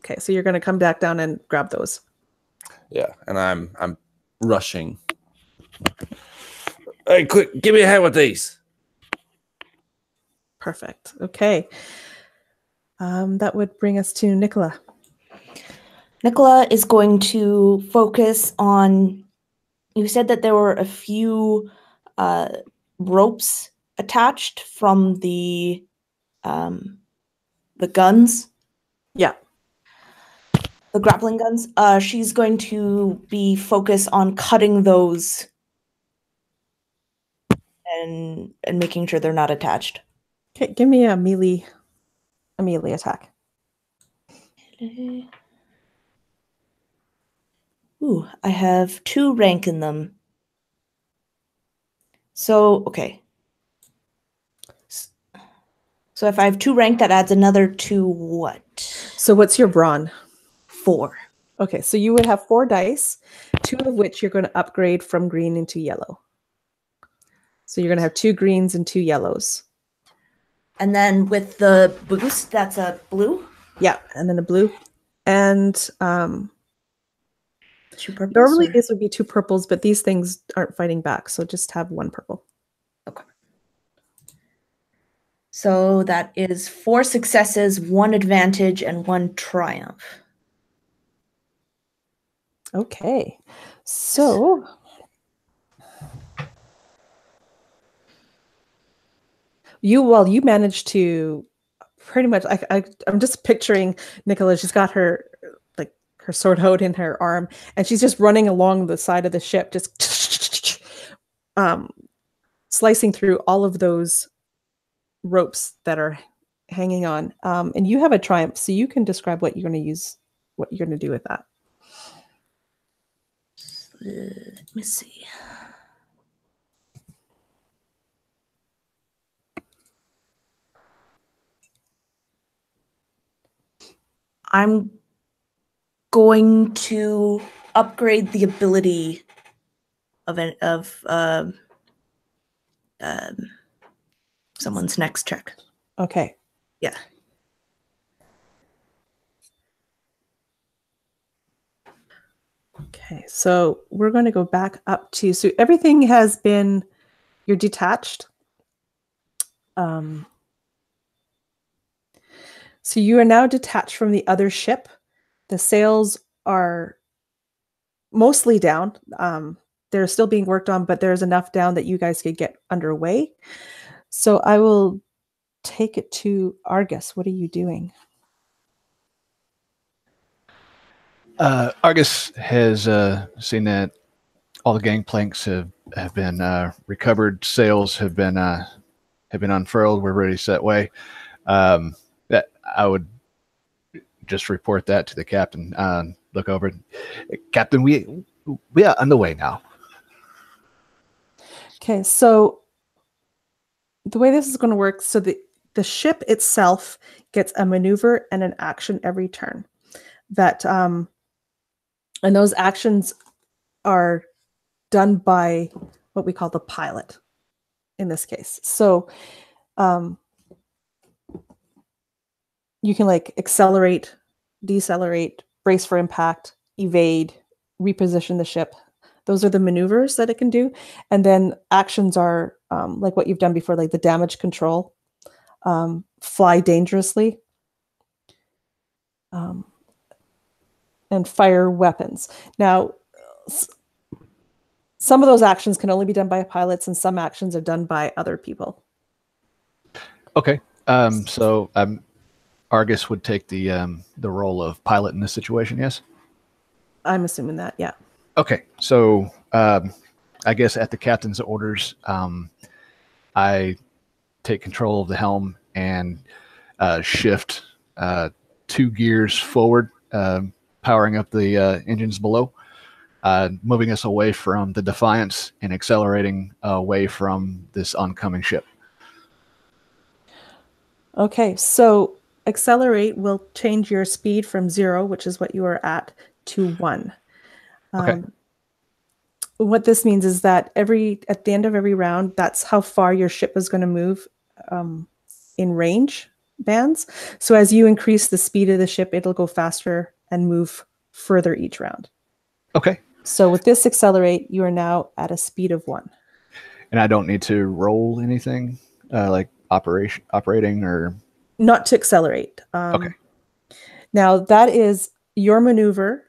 Okay, so you're gonna come back down and grab those. Yeah, and I'm rushing. Hey, quick, give me a hand with these. Perfect. Okay. That would bring us to Nicola. Nicola is going to focus on. You said that there were a few ropes attached from the guns. Yeah. The grappling guns. She's going to be focused on cutting those and making sure they're not attached. Okay, give me a melee attack. Ooh, I have 2 rank in them. So, okay. So if I have 2 rank, that adds another 2 what? So what's your brawn? 4. Okay, so you would have 4 dice, 2 of which you're going to upgrade from green into yellow. So you're going to have 2 greens and 2 yellows. And then with the boost, that's a blue? Yeah, and then a blue. And 2 purples? normally these would be 2 purples, but these things aren't fighting back, so just have 1 purple. Okay. So that is 4 successes, 1 advantage, and 1 triumph. Okay, so you managed to pretty much. I'm just picturing Nicola. She's got her sword out in her arm, and she's just running along the side of the ship, just slicing through all of those ropes that are hanging on. And you have a triumph, so you can describe what you're going to use, what you're going to do with that. Let me see. I'm going to upgrade the ability of someone's next check. Okay. Yeah. Okay, so we're going to go back up to, so everything has been, you're detached. So you are now detached from the other ship. The sails are mostly down. They're still being worked on, but there's enough down that you guys could get underway. So I will take it to Argus. What are you doing? Argus has seen that all the gangplanks have been recovered. Sails have been unfurled. We're ready to set way. That I would just report that to the captain. Look over, Captain. We are underway now. Okay, so the way this is going to work, so the ship itself gets a maneuver and an action every turn. That and those actions are done by what we call the pilot in this case. So you can like accelerate, decelerate, brace for impact, evade, reposition the ship. Those are the maneuvers that it can do. And then actions are like what you've done before, like the damage control, fly dangerously, and fire weapons. Now, some of those actions can only be done by pilots, and some actions are done by other people. Okay. So Argus would take the role of pilot in this situation. Yes. I'm assuming that. Yeah. Okay. So I guess at the captain's orders, I take control of the helm and shift 2 gears forward, powering up the engines below, moving us away from the Defiance and accelerating away from this oncoming ship. Okay, so accelerate will change your speed from 0, which is what you are at, to 1. Okay. What this means is that at the end of every round, that's how far your ship is going to move in range bands. So as you increase the speed of the ship, it'll go faster and move further each round. Okay. So with this accelerate, you are now at a speed of 1. And I don't need to roll anything like operating or not to accelerate. Okay. Now that is your maneuver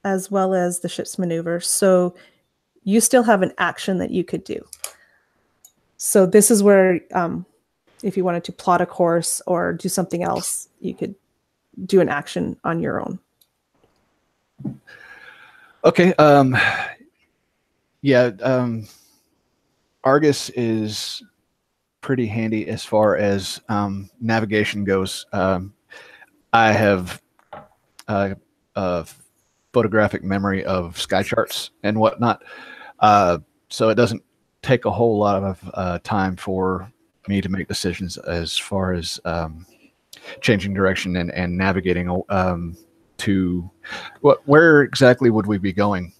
as well as the ship's maneuver. So you still have an action that you could do. So this is where if you wanted to plot a course or do something else, you could do an action on your own. Okay. Argus is pretty handy as far as navigation goes. I have a photographic memory of sky charts and whatnot, so it doesn't take a whole lot of time for me to make decisions as far as changing direction and navigating to where exactly would we be going?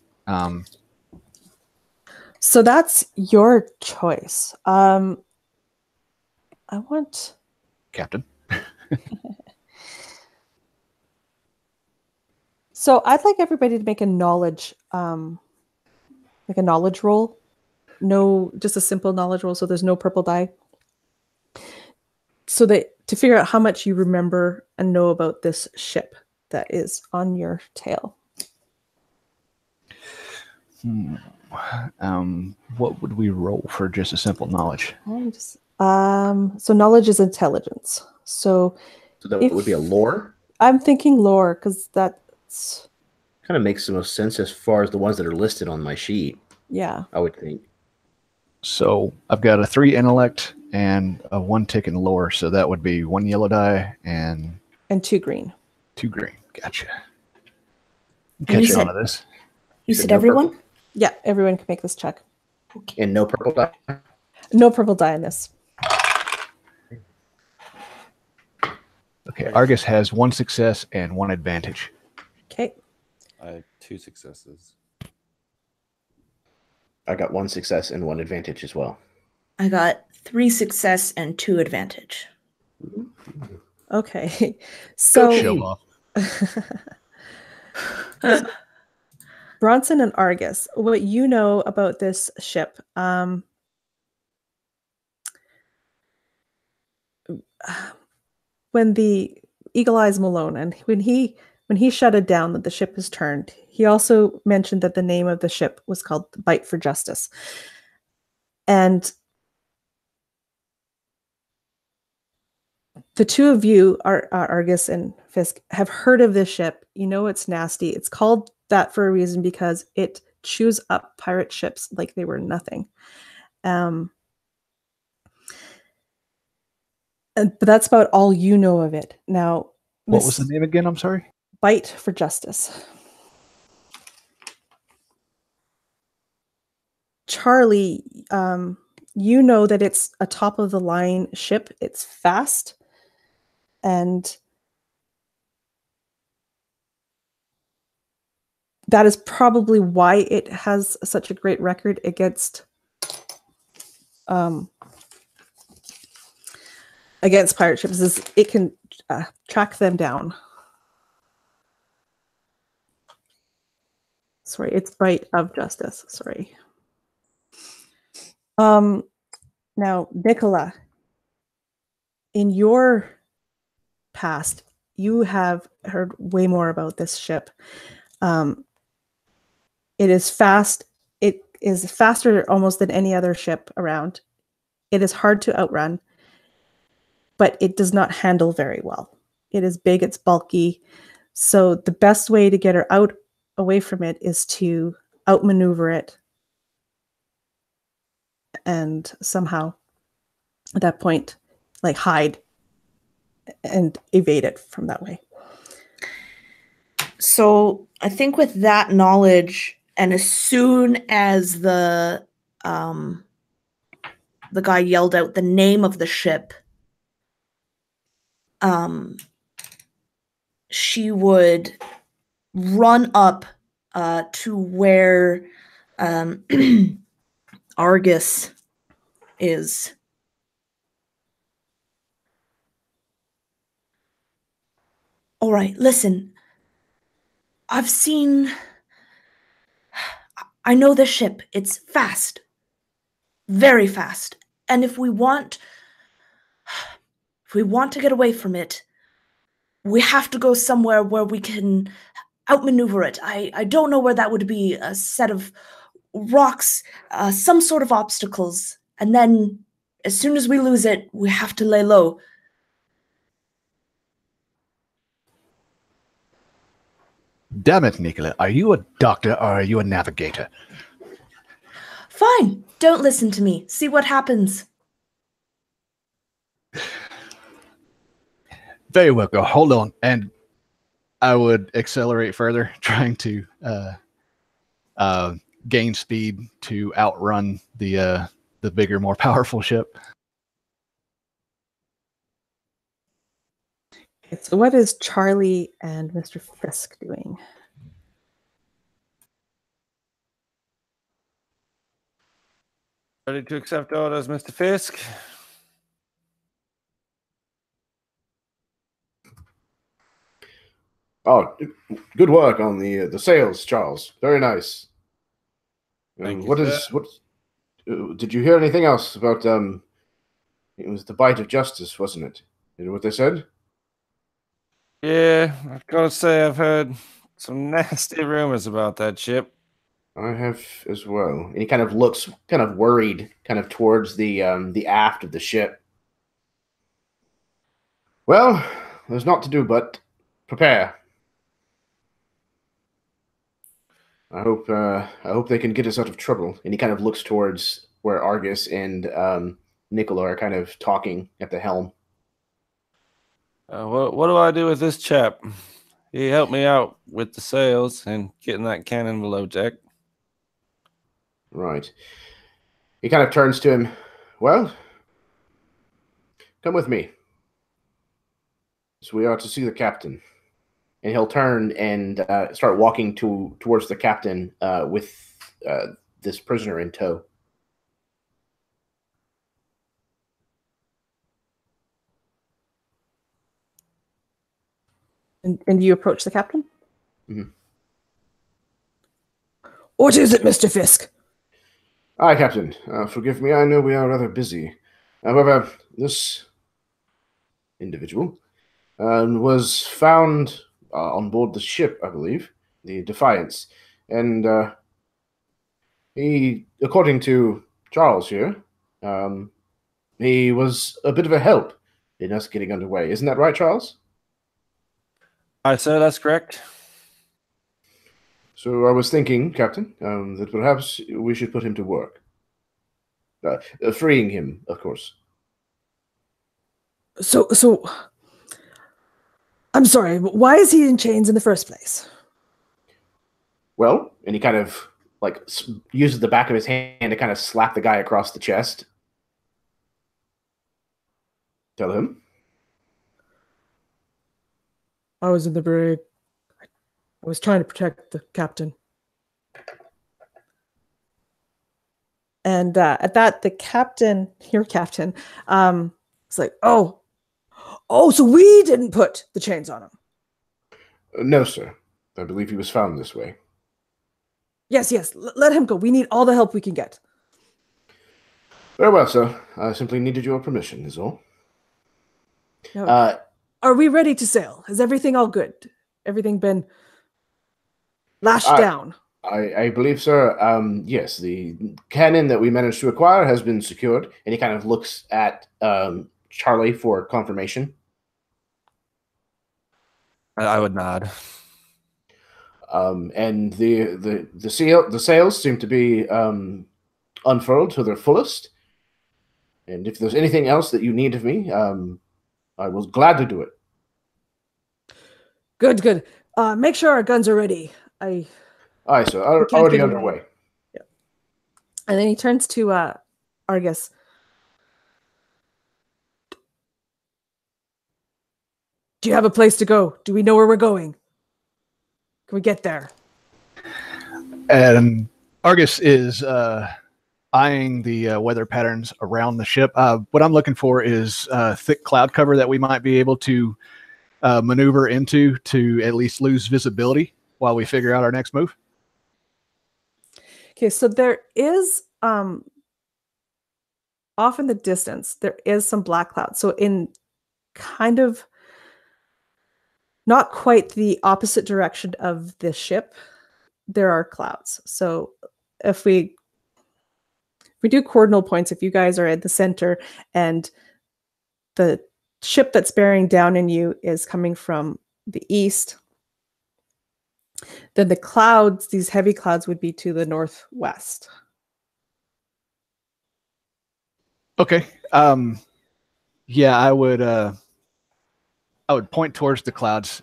So that's your choice. I want Captain. So I'd like everybody to make a knowledge, like a knowledge roll. No, just a simple knowledge roll. So there's no purple die. So that to figure out how much you remember and know about this ship that is on your tail. What would we roll for just a simple knowledge? So knowledge is intelligence. So that would be a lore? I'm thinking lore because that's kind of makes the most sense as far as the ones that are listed on my sheet. Yeah. I would think. So I've got a 3 intellect and a 1 tick in lore. So that would be 1 yellow die and 2 green. 2 green. Gotcha. Catch on to this. You said everyone? Purple? Yeah, everyone can make this check. Okay. And no purple die? No purple die in this. Okay, Argus has 1 success and 1 advantage. Okay. I have 2 successes. I got 1 success and 1 advantage as well. I got 3 success and 2 advantage. Okay. So Show off. Bronson and Argus, what you know about this ship? When the Eagle Eyes Malone and when he shouted down that the ship is turned, he also mentioned that the name of the ship was called the Bite for Justice. And the two of you, Argus and Fisk, have heard of this ship. You know it's nasty. It's called that for a reason because it chews up pirate ships like they were nothing. But that's about all you know of it. Now, What was the name again? I'm sorry. Bite for Justice. Charlie, you know that it's a top of the line ship. It's fast. And that is probably why it has such a great record against pirate ships, is it can track them down. Sorry, it's Bite of Justice. Sorry. Now, Nicola, in your past, you have heard way more about this ship. It is fast. It is faster almost than any other ship around. It is hard to outrun, but it does not handle very well. It is big, it's bulky. So the best way to get her away from it is to outmaneuver it and somehow at that point, like hide and evade it from that way. So I think with that knowledge, and as soon as the guy yelled out the name of the ship, she would run up to where Argus is. All right, listen. I know this ship. It's fast. Very fast. And if we want to get away from it, we have to go somewhere where we can outmaneuver it. I don't know where that would be. A set of rocks, some sort of obstacles. And then as soon as we lose it, we have to lay low. Damn it, Nicola. Are you a doctor or are you a navigator? Fine. Don't listen to me. See what happens. Very well, girl. Hold on. And I would accelerate further, trying to gain speed to outrun the bigger, more powerful ship. So what is Charlie and Mr. Fisk doing? Ready to accept orders, Mr. Fisk? Oh, good work on the sails, Charles. Very nice. Thank you, What did you hear anything else about it was the Bite of Justice, wasn't it? You know what they said? Yeah, I've got to say I've heard some nasty rumors about that ship. I have as well. And he kind of looks kind of worried, kind of towards the aft of the ship. Well, there's not to do but prepare. I hope they can get us out of trouble. And he kind of looks towards where Argus and Nicola are kind of talking at the helm. What do I do with this chap? He helped me out with the sails and getting that cannon below deck. Right. He kind of turns to him. Well, come with me. So we are to see the captain. And he'll turn and start walking towards the captain with this prisoner in tow. And you approach the captain? Mm-hmm. What is it, Mr. Fisk? Aye, Captain. Forgive me, I know we are rather busy. However, this individual was found on board the ship, I believe, the Defiance. And he, according to Charles here, he was a bit of a help in us getting underway. Isn't that right, Charles? Hi, sir. That's correct. So I was thinking, Captain, that perhaps we should put him to work. Freeing him, of course. So, I'm sorry, but why is he in chains in the first place? Well, and he kind of uses the back of his hand to kind of slap the guy across the chest. Tell him. I was in the brig. I was trying to protect the captain. And at that, the captain, your captain, was like, oh, so we didn't put the chains on him. No, sir. I believe he was found this way. Yes, let him go. We need all the help we can get. Very well, sir. I simply needed your permission, is all. Now, are we ready to sail? Is everything all good? Everything been lashed down? I believe, sir, yes, the cannon that we managed to acquire has been secured, and he kind of looks at Charlie for confirmation. I would nod. And the sails seem to be unfurled to their fullest. And if there's anything else that you need of me, I will gladly do it. Good. Make sure our guns are ready. Aye, sir. Already underway. Yeah. And then he turns to Argus. Do you have a place to go? Do we know where we're going? Can we get there? And Argus is eyeing the weather patterns around the ship. What I'm looking for is thick cloud cover that we might be able to maneuver into to at least lose visibility while we figure out our next move. Okay, so there is off in the distance, there is some black clouds. So in kind of not quite the opposite direction of the ship, there are clouds. So if we do cardinal points, if you guys are at the center and the ship that's bearing down on you is coming from the east, then the clouds, these heavy clouds, would be to the northwest. Okay. Yeah, I would point towards the clouds.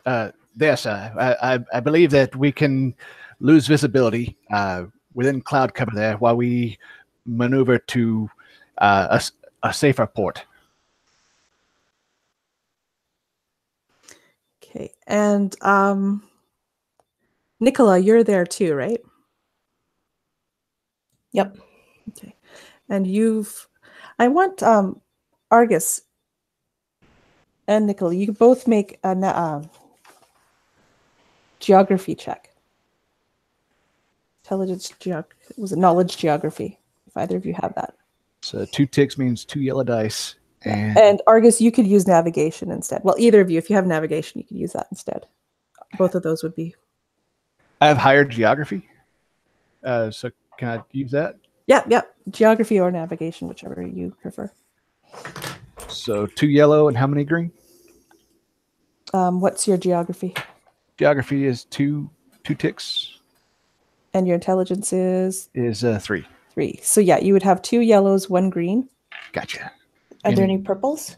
Yes, I believe that we can lose visibility within cloud cover there while we maneuver to a safer port. Okay, and Nicola, you're there too, right? Yep. Okay, and I want Argus and Nicola, you both make a geography check. Was it knowledge geography? If either of you have that. So 2 ticks means 2 yellow dice. And Argus, you could use navigation instead. Well, either of you, if you have navigation, you could use that instead. Both of those would be. I have higher geography. So can I use that? Yeah. Geography or navigation, whichever you prefer. So 2 yellow and how many green? What's your geography? Geography is 2 ticks. And your intelligence is? Is 3. 3. So yeah, you would have 2 yellows, 1 green. Gotcha. Are there any purples?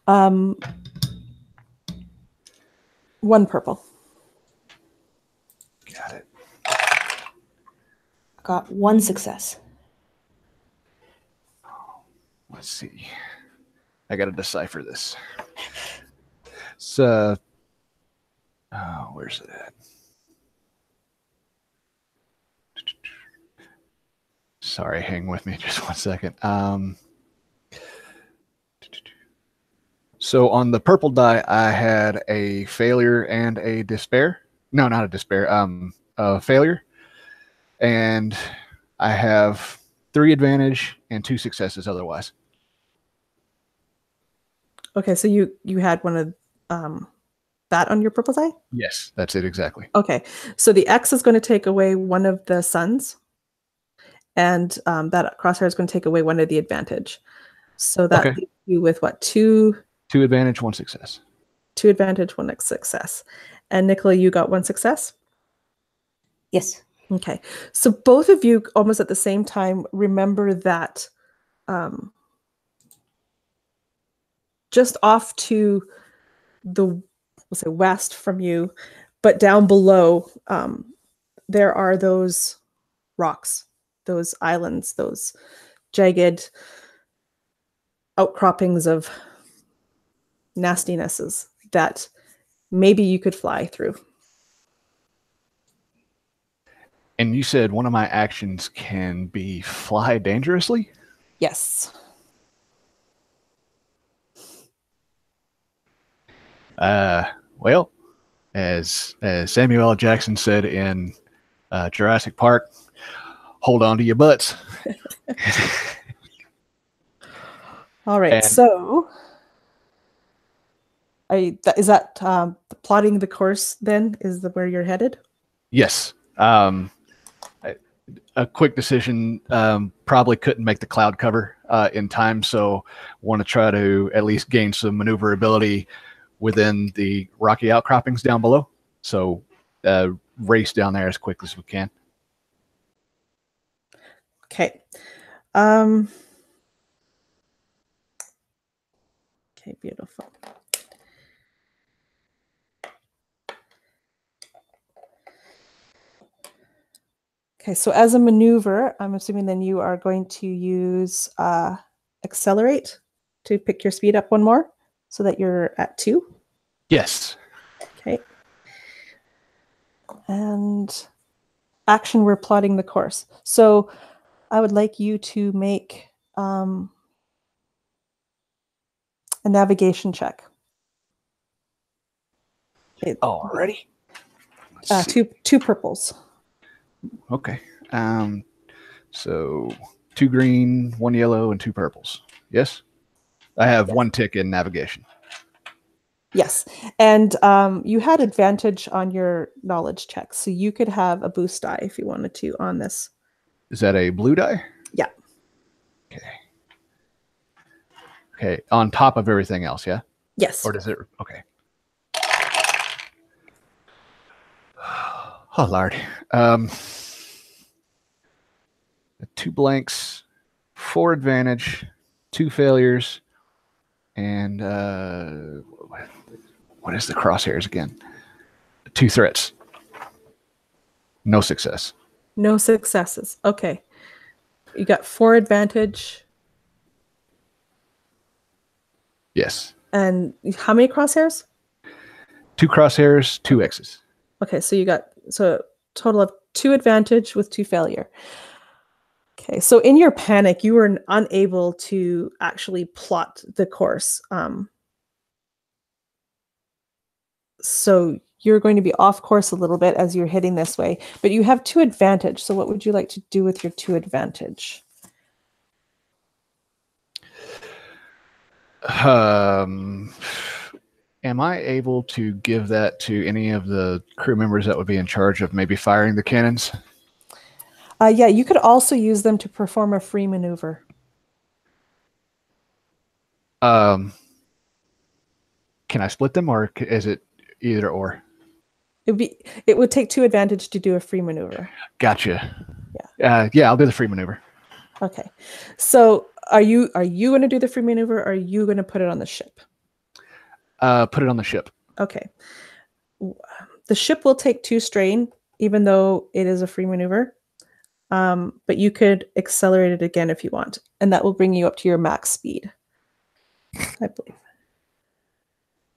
1 purple. Got it. Got 1 success. Let's see. I got to decipher this. So, oh, where's it at? Sorry, hang with me just 1 second. So on the purple die, I had a failure and a despair. No, not a despair. A failure, and I have 3 advantage and 2 successes otherwise. Okay, so you had one of that on your purple die? Yes, that's it exactly. Okay, so the X is going to take away one of the suns, and that crosshair is going to take away one of the advantage. So that Okay. leaves you with what, 2 advantage, 1 success. 2 advantage, 1 success. And Nicola, you got 1 success? Yes. Okay, so both of you almost at the same time remember that just off to the, we'll say, west from you, but down below, there are those rocks, those islands, those jagged outcroppings of nastinesses that maybe you could fly through. And you said one of my actions can be fly dangerously? Yes. Well, as Samuel L. Jackson said in Jurassic Park, hold on to your butts. All right. And- so, is that plotting the course? Then is where you're headed? Yes. A quick decision. Probably couldn't make the cloud cover in time, so want to try to at least gain some maneuverability within the rocky outcroppings down below. So race down there as quick as we can. Okay. Okay, beautiful. Okay, so as a maneuver, I'm assuming then you are going to use accelerate to pick your speed up 1 more so that you're at 2. Yes. Okay. And action, we're plotting the course. So I would like you to make a navigation check. Alrighty. Two purples. Okay. So 2 green, 1 yellow, and 2 purples. Yes? I have 1 tick in navigation. Yes. And you had advantage on your knowledge check. So you could have a boost die if you wanted to on this. Is that a blue die? Yeah. Okay. Okay. On top of everything else, yeah? Yes. Or does it? Okay. Oh, Lord. 2 blanks, 4 advantage, 2 failures, and what is the crosshairs again? 2 threats. No success. No successes. Okay. You got 4 advantage. Yes. And how many crosshairs? 2 crosshairs, 2 X's. Okay, so you got total of 2 advantage with 2 failure. Okay, so in your panic, you were unable to actually plot the course. So you're going to be off course a little bit as you're heading this way, but you have 2 advantage. So what would you like to do with your 2 advantage? Am I able to give that to any of the crew members that would be in charge of maybe firing the cannons? Yeah, you could also use them to perform a free maneuver. Can I split them, or is it either or? It would take 2 advantage to do a free maneuver. Gotcha. Yeah. Yeah, I'll do the free maneuver. Okay. So are you going to do the free maneuver, or are you going to put it on the ship? Put it on the ship. Okay. The ship will take 2 strain, even though it is a free maneuver. But you could accelerate it again if you want, and that will bring you up to your max speed, I believe.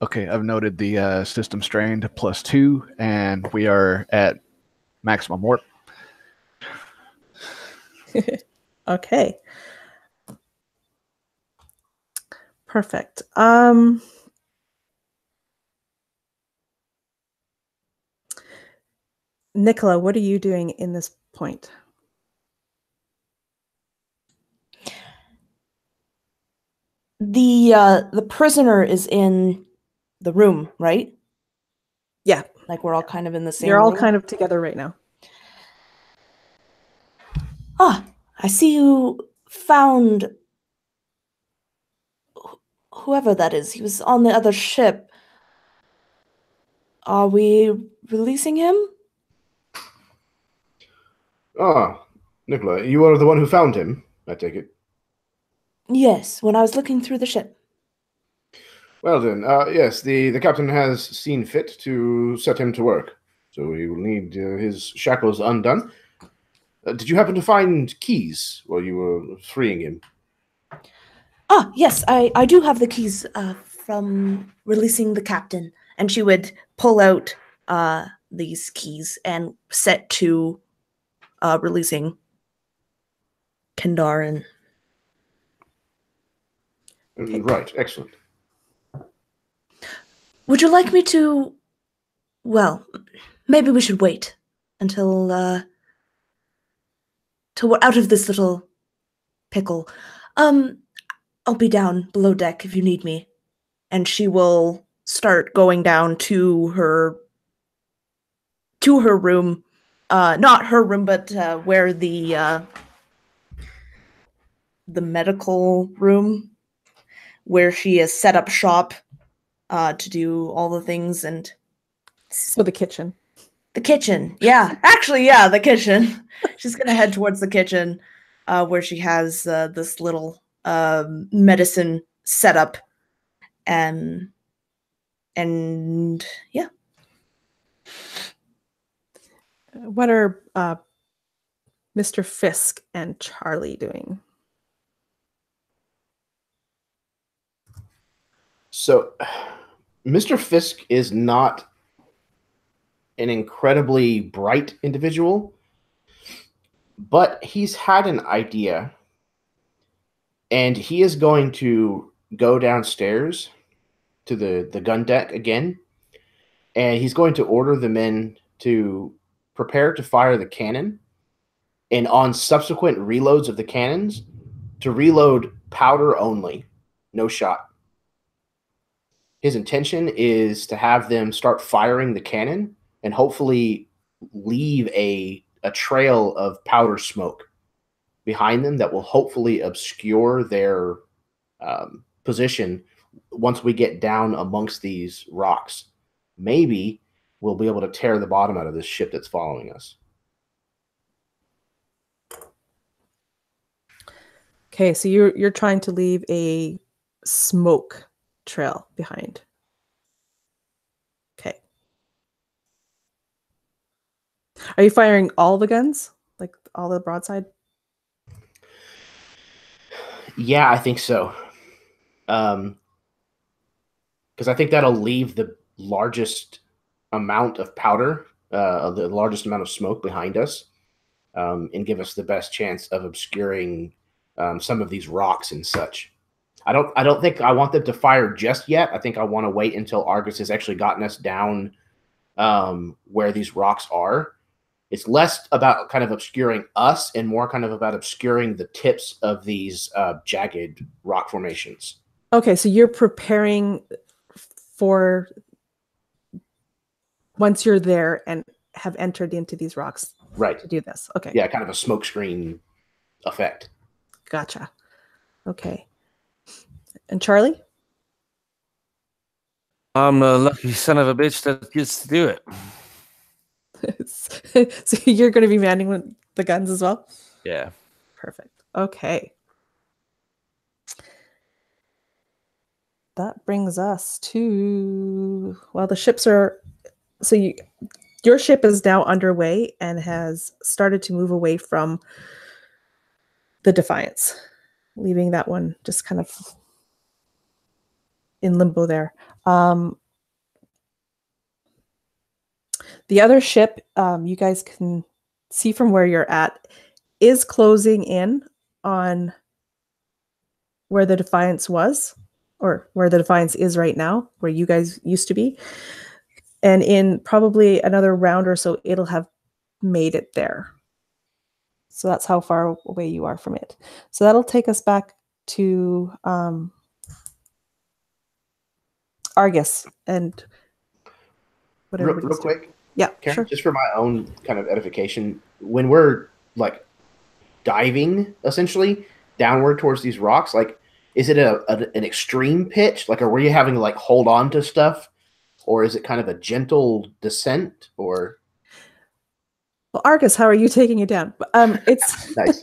Okay, I've noted the system strain to +2, and we are at maximum warp. Okay. Perfect. Nicola, what are you doing in this point? The prisoner is in the room, right? Yeah. Like we're all kind of in the same You're all room? kind of together right now. Ah, I see you found whoever that is. He was on the other ship. Are we releasing him? Ah, Nicola, you are the one who found him, I take it. Yes, when I was looking through the ship. Well then, yes, the captain has seen fit to set him to work, so he will need his shackles undone. Did you happen to find keys while you were freeing him? Ah, yes, I do have the keys from releasing the captain. And she would pull out these keys and set to releasing Kendar. Right, excellent. Would you like me to... Well, maybe we should wait until till we're out of this little pickle. I'll be down below deck if you need me. And she will start going down to her room. Not her room, but where the medical room, where she has set up shop to do all the things. And So the kitchen. the kitchen, yeah, actually, yeah, the kitchen. She's gonna head towards the kitchen, where she has this little medicine setup, and yeah. What are Mr. Fisk and Charlie doing? So, Mr. Fisk is not an incredibly bright individual, but he's had an idea, and he is going to go downstairs to the gun deck again, and he's going to order the men to prepare to fire the cannon, and on subsequent reloads of the cannons, to reload powder only, no shot. His intention is to have them start firing the cannon and hopefully leave a trail of powder smoke behind them that will hopefully obscure their position once we get down amongst these rocks. Maybe we'll be able to tear the bottom out of this ship that's following us. Okay, so you're trying to leave a smoke trail behind. Okay. Are you firing all the guns? Like all the broadside? Yeah, I think so. Because I think that'll leave the largest amount of powder, the largest amount of smoke behind us, and give us the best chance of obscuring some of these rocks and such. I don't think I want them to fire just yet. I think I want to wait until Argus has actually gotten us down where these rocks are. It's less about kind of obscuring us and more kind of about obscuring the tips of these jagged rock formations. Okay, so you're preparing for once you're there and have entered into these rocks, right, to do this. Okay. Yeah, kind of a smoke screen effect. Gotcha. Okay. And Charlie? I'm a lucky son of a bitch that gets to do it. So you're going to be manning the guns as well? Yeah. Perfect. Okay. That brings us to, well, the ships are, so your ship is now underway and has started to move away from the Defiance, leaving that one just kind of in limbo there. The other ship, you guys can see from where you're at, is closing in on where the Defiance was, or where the Defiance is right now, where you guys used to be. And in probably another round or so, it'll have made it there. So that's how far away you are from it. So that'll take us back to Argus and whatever. Real quick. Yeah, Karen, sure. just for my own kind of edification, when we're like diving essentially downward towards these rocks, like, is it an extreme pitch? Like, are we having to like hold on to stuff, or is it kind of a gentle descent? Or well, Argus, how are you taking it down? It's nice.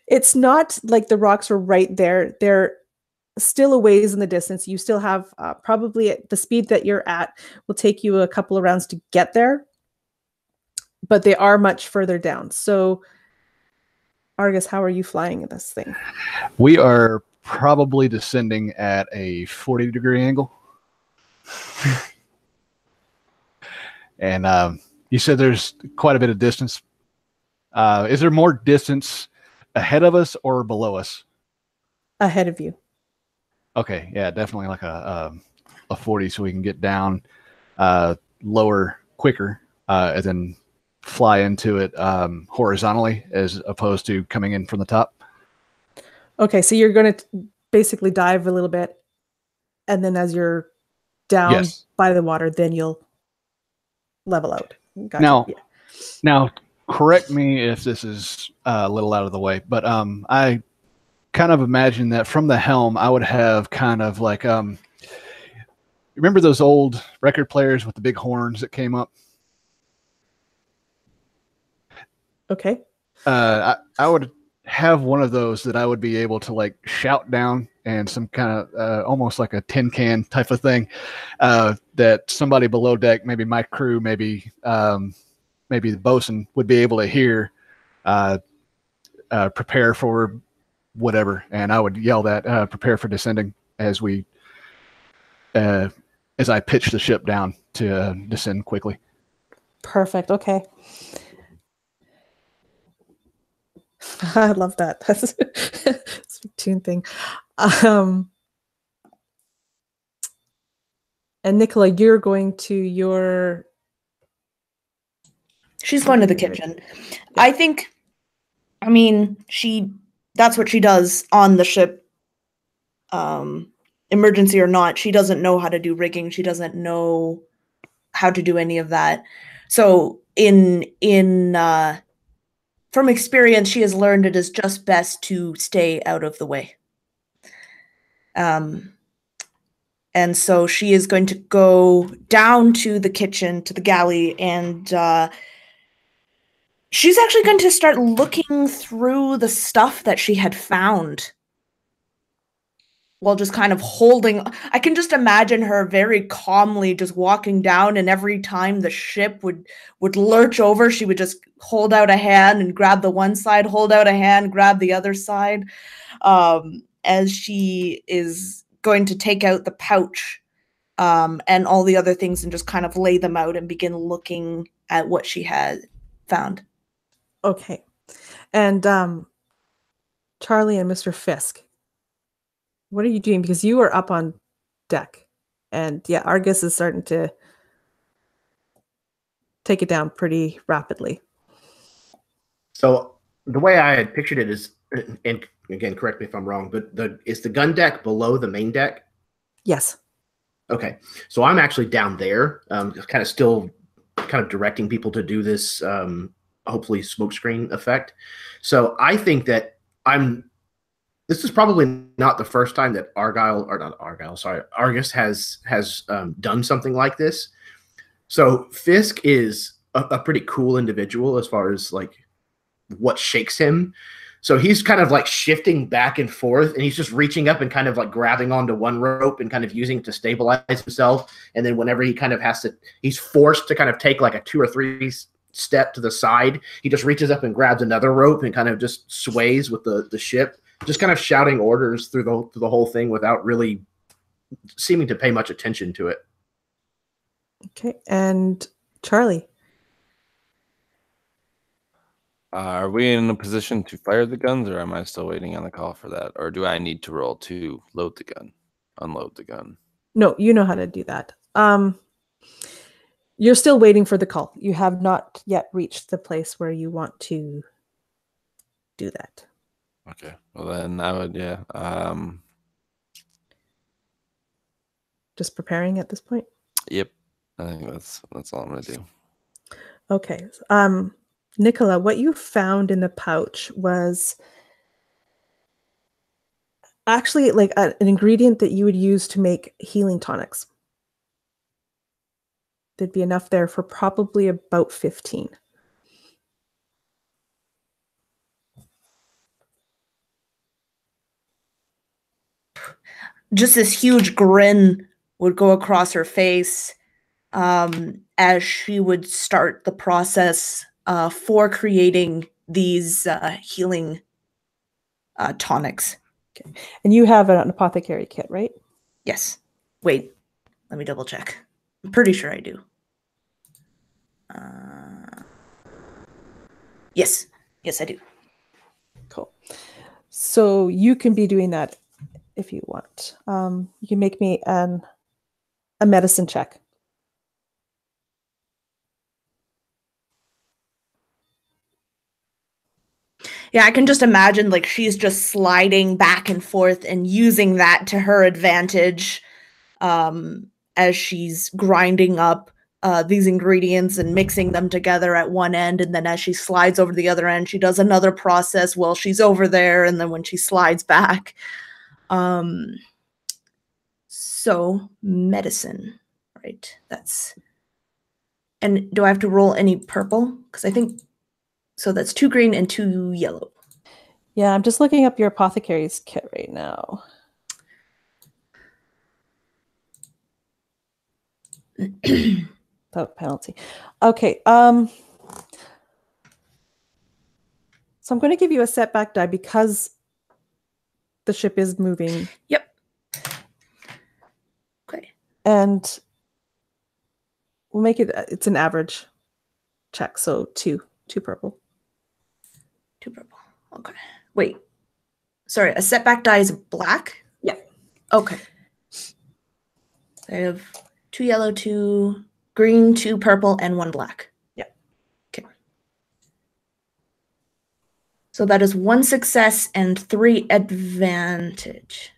It's not like the rocks are right there. They're still a ways in the distance. You still have probably at the speed that you're at will take you a couple of rounds to get there, but they are much further down. So Argus, how are you flying this thing? We are probably descending at a 40-degree angle. And you said there's quite a bit of distance. Is there more distance ahead of us or below us? Ahead of you. Okay, yeah, definitely like a 40, so we can get down lower quicker, and then fly into it horizontally as opposed to coming in from the top. Okay, so you're going to basically dive a little bit, and then as you're down by the water, then you'll level out. Gotcha. Now, correct me if this is a little out of the way, but I kind of imagine that from the helm, I would have kind of like, remember those old record players with the big horns that came up? Okay. I would have one of those that I would be able to like shout down, and some kind of almost like a tin can type of thing that somebody below deck, maybe my crew, maybe the bosun would be able to hear, prepare for whatever, and I would yell that prepare for descending as I pitch the ship down to descend quickly. Perfect. Okay. I love that. That's a tune thing. And Nicola, you're going to your... She's going to the kitchen. I think, I mean, that's what she does on the ship. Emergency or not, she doesn't know how to do rigging. She doesn't know how to do any of that. So from experience, she has learned it is just best to stay out of the way. And so she is going to go down to the kitchen, to the galley, and she's actually going to start looking through the stuff that she had found while just kind of holding. I can just imagine her very calmly just walking down, and every time the ship would lurch over, she would just hold out a hand and grab the one side, hold out a hand, grab the other side, as she is going to take out the pouch and all the other things and just kind of lay them out and begin looking at what she had found. Okay. And Charlie and Mr. Fisk, what are you doing? Because you are up on deck. And yeah, Argus is starting to take it down pretty rapidly. So the way I had pictured it is, and again, correct me if I'm wrong, but is the gun deck below the main deck? Yes. Okay. So I'm actually down there, kind of still kind of directing people to do this, hopefully smokescreen effect. So I think that this is probably not the first time that Argus has done something like this. So Fisk is a pretty cool individual as far as like what shakes him. So he's kind of like shifting back and forth, and he's just reaching up and kind of like grabbing onto one rope and kind of using it to stabilize himself. And then whenever he kind of he's forced to kind of take like a 2 or 3 step to the side, he just reaches up and grabs another rope and kind of just sways with the ship just kind of shouting orders through the whole thing without really seeming to pay much attention to it. Okay, and Charlie. Are we in a position to fire the guns, or am I still waiting on the call for that? Or do I need to roll to load the gun, unload the gun? No, you know how to do that. You're still waiting for the call. You have not yet reached the place where you want to do that. Okay. Well, then I would, yeah. Just preparing at this point? Yep. I think that's all I'm going to do. Okay. Nicola, what you found in the pouch was actually like an ingredient that you would use to make healing tonics. There'd be enough there for probably about 15. Just this huge grin would go across her face as she would start the process for creating these healing tonics. Okay. And you have an apothecary kit, right? Yes. Wait, let me double check. I'm pretty sure I do. Yes. Yes, I do. Cool. So you can be doing that if you want. You can make me a medicine check. Yeah, I can just imagine like she's just sliding back and forth and using that to her advantage as she's grinding up these ingredients and mixing them together at one end. And then as she slides over to the other end, she does another process while she's over there. And then when she slides back. So medicine, right? And do I have to roll any purple? Because I think, so that's 2 green and 2 yellow. Yeah, I'm just looking up your apothecary's kit right now. Without penalty. Okay. So I'm going to give you a setback die because the ship is moving. Yep. Okay. And we'll make it's an average check. So 2 purple. 2 purple. Okay. Wait. Sorry, a setback die is black? Yeah. Okay. I have 2 yellow, 2 green, 2 purple, and 1 black. Yeah. Okay. So that is 1 success and 3 advantage.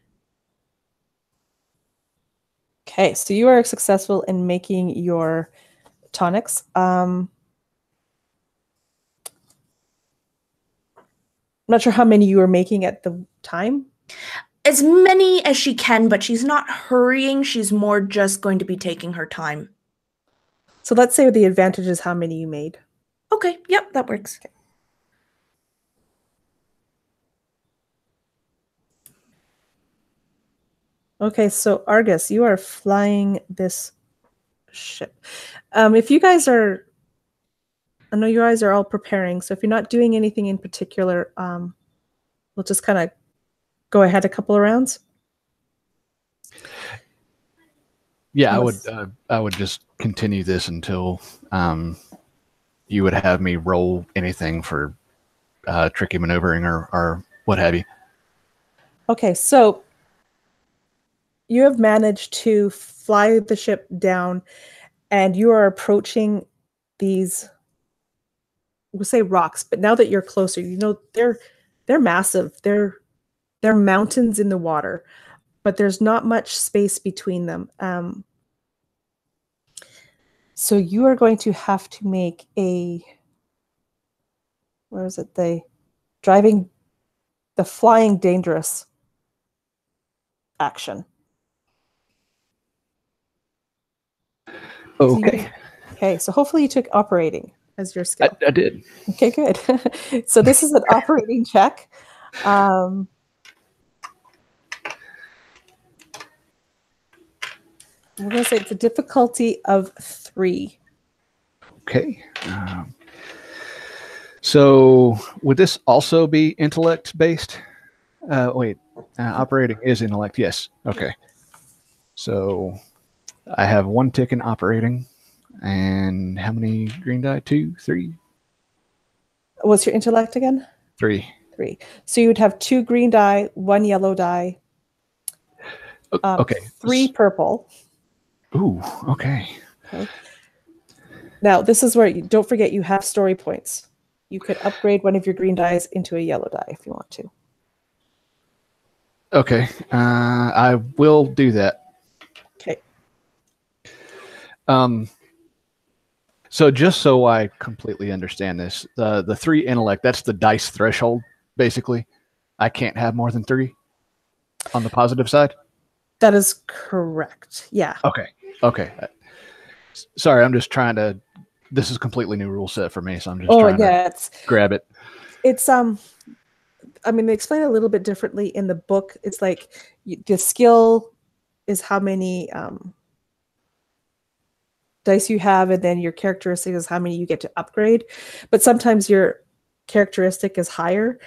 Okay, so you are successful in making your tonics. I'm not sure how many you were making at the time. As many as she can, but she's not hurrying. She's more just going to be taking her time. So let's say the advantage is how many you made. Okay, yep, that works. Okay. Okay, so Argus, you are flying this ship. If you guys are, I know you guys are all preparing, so if you're not doing anything in particular, we'll just kind of go ahead a couple of rounds. Yeah, I would just continue this until you would have me roll anything for tricky maneuvering or what have you. Okay, so you have managed to fly the ship down, and you are approaching these, we'll say rocks, but now that you're closer, you know they're massive. They're mountains in the water, but there's not much space between them. So you are going to have to make a, where is it? The flying dangerous action. Okay. Okay, so hopefully you took operating as your skill. I did. Okay, good. So this is an operating check. I'm going to say it's a difficulty of 3. Okay. So would this also be intellect based? Wait. Operating is intellect. Yes. Okay. So I have 1 tick in operating. And how many green die? 2, 3? What's your intellect again? 3. 3. So you would have 2 green die, 1 yellow die, Okay. 3 purple. Ooh, okay. Okay. Now, this is where don't forget you have story points. You could upgrade one of your green dies into a yellow die if you want to. Okay. I will do that. Okay. So just so I completely understand this, the 3 intellect, that's the dice threshold, basically. I can't have more than 3 on the positive side? That is correct. Yeah. Okay. Okay. Sorry, I'm just trying to. This is a completely new rule set for me, so I'm just trying to grab it. It's I mean, they explain it a little bit differently in the book. It's like the skill is how many dice you have, and then your characteristic is how many you get to upgrade. But sometimes your characteristic is higher.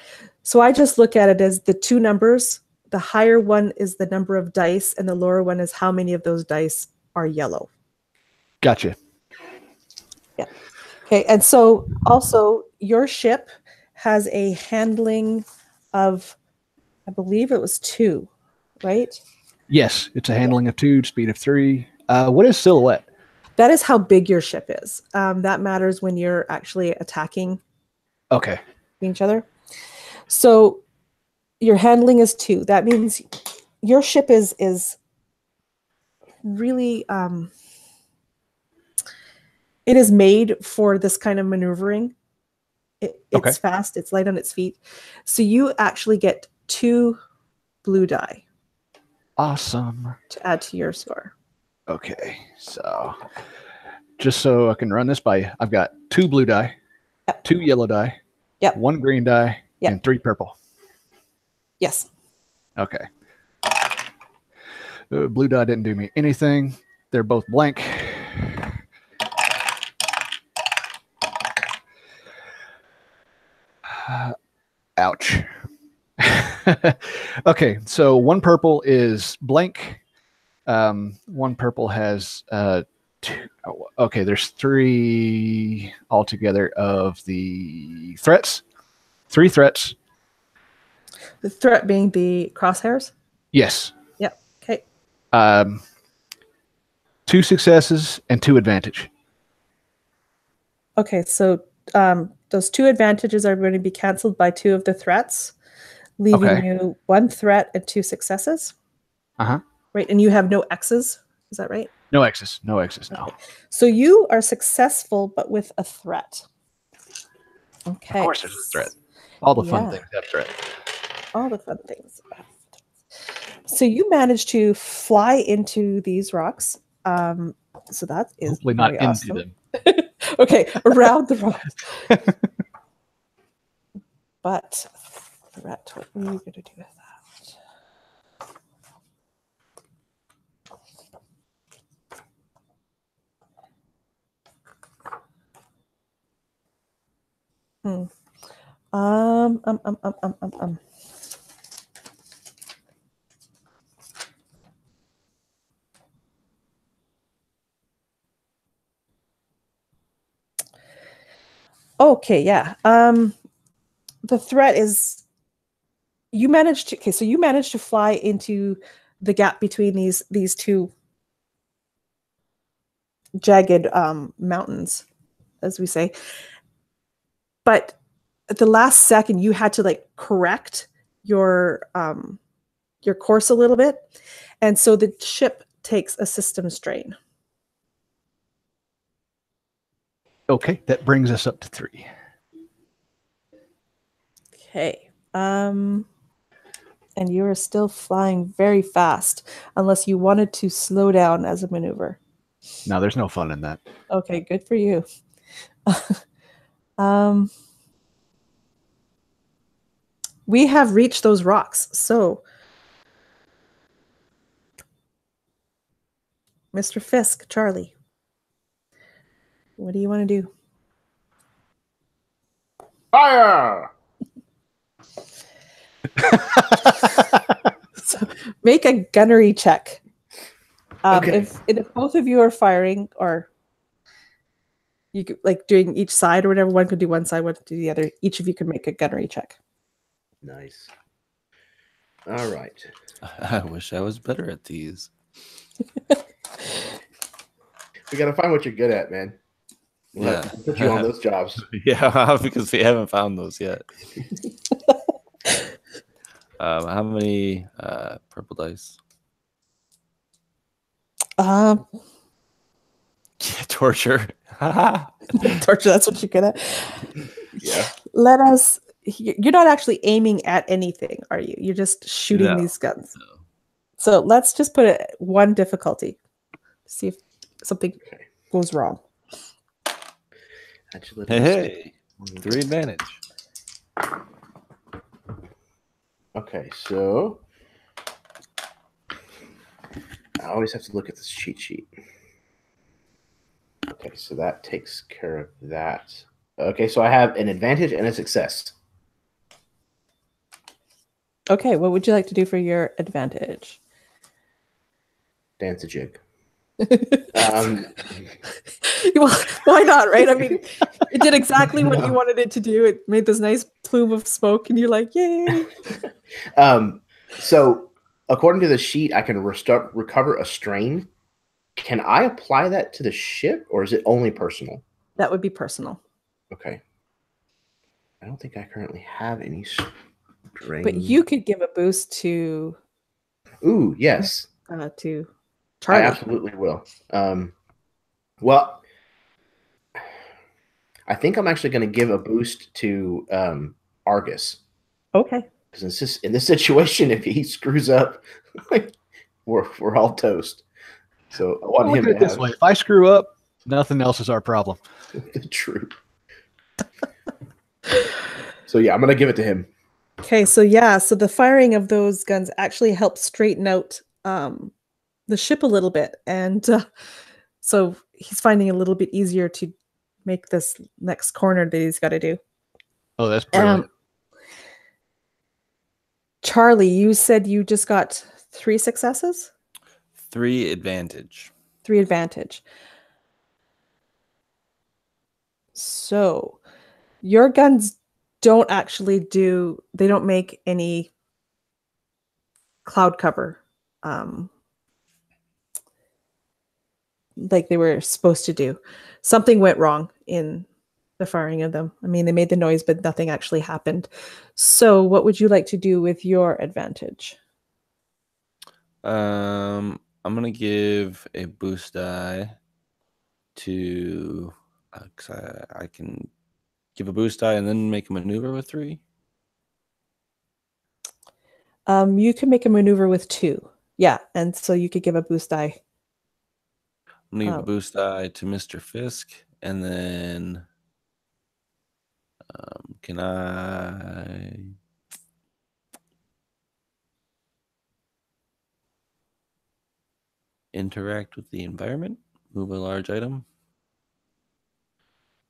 So I just look at it as the 2 numbers. The higher one is the number of dice, and the lower one is how many of those dice are yellow. Gotcha. Yeah. Okay. And so also your ship has a handling of, I believe it was 2, right? Yes, it's a handling of 2, speed of 3. What is silhouette? That is how big your ship is. That matters when you're actually attacking Okay. each other. So your handling is 2. That means your ship is really it is made for this kind of maneuvering. It's fast. It's light on its feet. So you actually get 2 blue die. Awesome. To add to your score. Okay. So just so I can run this by you, I've got 2 blue die, 2 yellow die, 1 green die, and 3 purple. Yes. Okay. Blue die didn't do me anything. They're both blank. Ouch. Okay, so 1 purple is blank. 1 purple has 2. Okay, there's 3 altogether of the threats. 3 threats. The threat being the crosshairs? Yes. Yep. Okay. 2 successes and 2 advantage. Okay, so those 2 advantages are going to be canceled by 2 of the threats, leaving you 1 threat and 2 successes. Right, and you have no X's. Is that right? No X's. No X's. No. Okay. So you are successful, but with a threat. Okay. Of course, there's a threat. All the fun things have threat. All the fun things. So you managed to fly into these rocks. So that is hopefully not awesome. into them. Okay, around the rocks. But threat, what are you going to do with that? Okay, yeah. The threat is you managed to fly into the gap between these 2 jagged mountains, as we say. But at the last second, you had to correct your course a little bit, and so the ship takes a system strain. Okay, that brings us up to 3. Okay. And you are still flying very fast, unless you wanted to slow down as a maneuver. No, there's no fun in that. Okay, good for you. We have reached those rocks, so Mr. Fisk, Charlie, what do you want to do? Fire! So make a gunnery check. Okay. If both of you are firing, or you could, like doing each side or whatever, one could do one side, one could do the other. Each of you could make a gunnery check. Nice. All right. I wish I was better at these. We got to find what you're good at, man. We'll put you on those jobs. Yeah, because we haven't found those yet. How many purple dice? Torture. Torture, that's what you're good at. Yeah. Let us. You're not actually aiming at anything, are you? You're just shooting these guns. No. So let's just put it at 1 difficulty. See if something goes wrong. Hey, 3 advantage. Okay, so I always have to look at this cheat sheet. Okay, so that takes care of that. Okay, so I have an advantage and a success. Okay, what would you like to do for your advantage? Dance a jig. Well, why not, right? I mean, it did exactly what you wanted it to do. It made this nice plume of smoke, and you're like, yay! So, according to the sheet, I can recover a strain. Can I apply that to the ship, or is it only personal? That would be personal. Okay. I don't think I currently have any strain. But you could give a boost to... Ooh, yes. To Charlie. I absolutely will. Well, I think I'm actually going to give a boost to Argus. Okay. Because in this situation, if he screws up, we're all toast. So I want him to this way. If I screw up, nothing else is our problem. True. So yeah, I'm going to give it to him. Okay, so yeah, so the firing of those guns actually helps straighten out the ship a little bit, and so he's finding it a little bit easier to make this next corner that he's got to do. Oh, that's brilliant. Charlie, you said you just got 3 successes? 3 advantage. 3 advantage. So your guns don't actually they don't make any cloud cover like they were supposed to do. Something went wrong in the firing of them. I mean, they made the noise, but nothing actually happened. So what would you like to do with your advantage? I'm going to give a boost die to... I can give a boost die and then make a maneuver with 3? You can make a maneuver with 2. Yeah, and so you could give a boost die. I'm going to give a boost die to Mr. Fisk, and then can I... interact with the environment? Move a large item?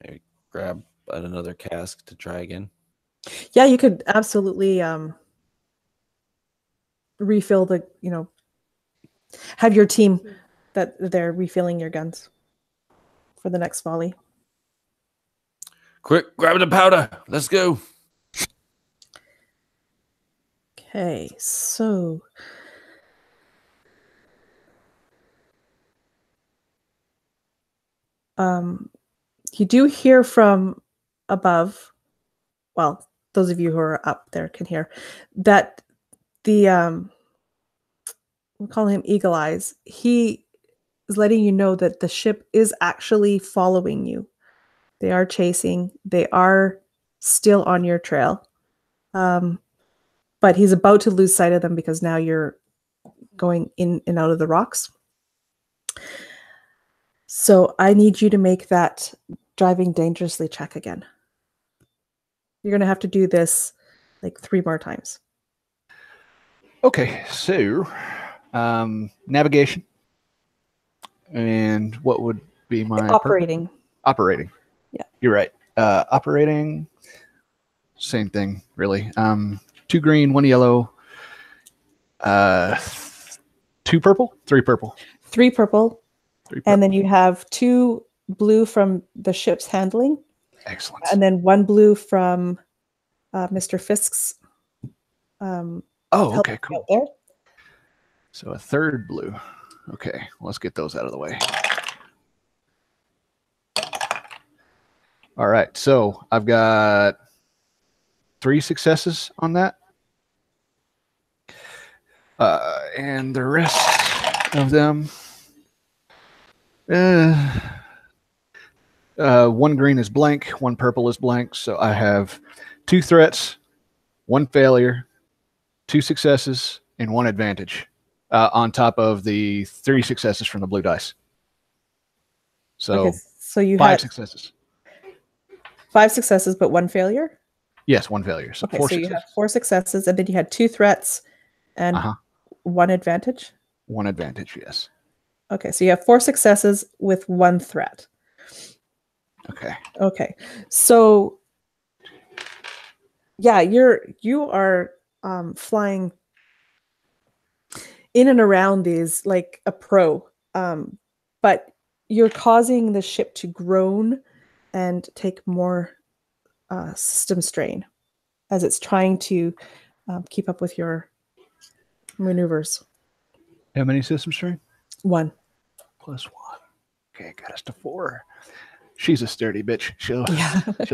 Maybe grab another cask to try again? Yeah, you could absolutely refill the, have your team that they're refilling your guns for the next volley. Quick, grab the powder. Let's go. Okay, so you do hear from above, well, those of you who are up there can hear, that the, we'll call him Eagle Eyes, he is letting you know that the ship is actually following you. They are chasing. They are still on your trail. But he's about to lose sight of them because now you're going in and out of the rocks. So I need you to make that driving dangerously check again. You're going to have to do this like 3 more times. Okay, so navigation. And what would be my... Operating. Operating. Yeah. You're right. Operating, same thing, really. 2 green, 1 yellow, 2 purple, 3 purple. 3 purple. 3 purple. And then you have 2 blue from the ship's handling. Excellent. And then 1 blue from Mr. Fisk's. Oh, okay, cool. Out there. So a 3rd blue. Okay, let's get those out of the way. All right, so I've got 3 successes on that. And the rest of them, 1 green is blank, 1 purple is blank. So I have 2 threats, 1 failure, 2 successes, and 1 advantage on top of the 3 successes from the blue dice. So, okay, so you 5 had successes. 5 successes, but 1 failure? Yes, 1 failure. So Okay, 4 so successes. you have 4 successes, and then you had 2 threats and 1 advantage? 1 advantage, yes. Okay, so you have 4 successes with 1 threat. Okay. Okay, so yeah, you are flying in and around these like a pro, but you're causing the ship to groan and take more system strain as it's trying to keep up with your maneuvers. How many system strain? 1. +1. Okay, got us to 4. She's a sturdy bitch. She'll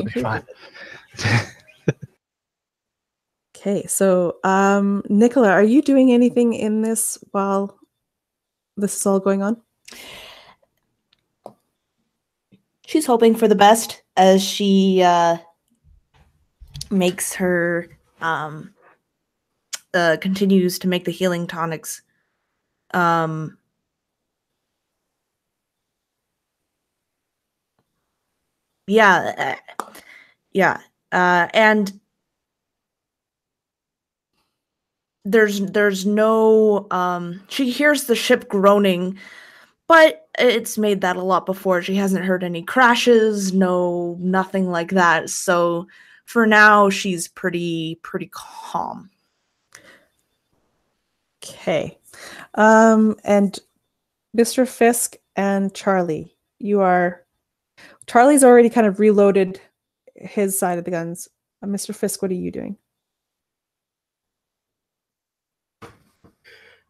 be fine. Okay, so Nicola, are you doing anything in this while this is all going on? She's hoping for the best as she makes her continues to make the healing tonics. And there's no she hears the ship groaning, but it's made that a lot before. She hasn't heard any crashes, nothing like that. So for now she's pretty calm. Okay. And Mr. Fisk and Charlie, Charlie's already kind of reloaded his side of the guns. Mr. Fisk, what are you doing?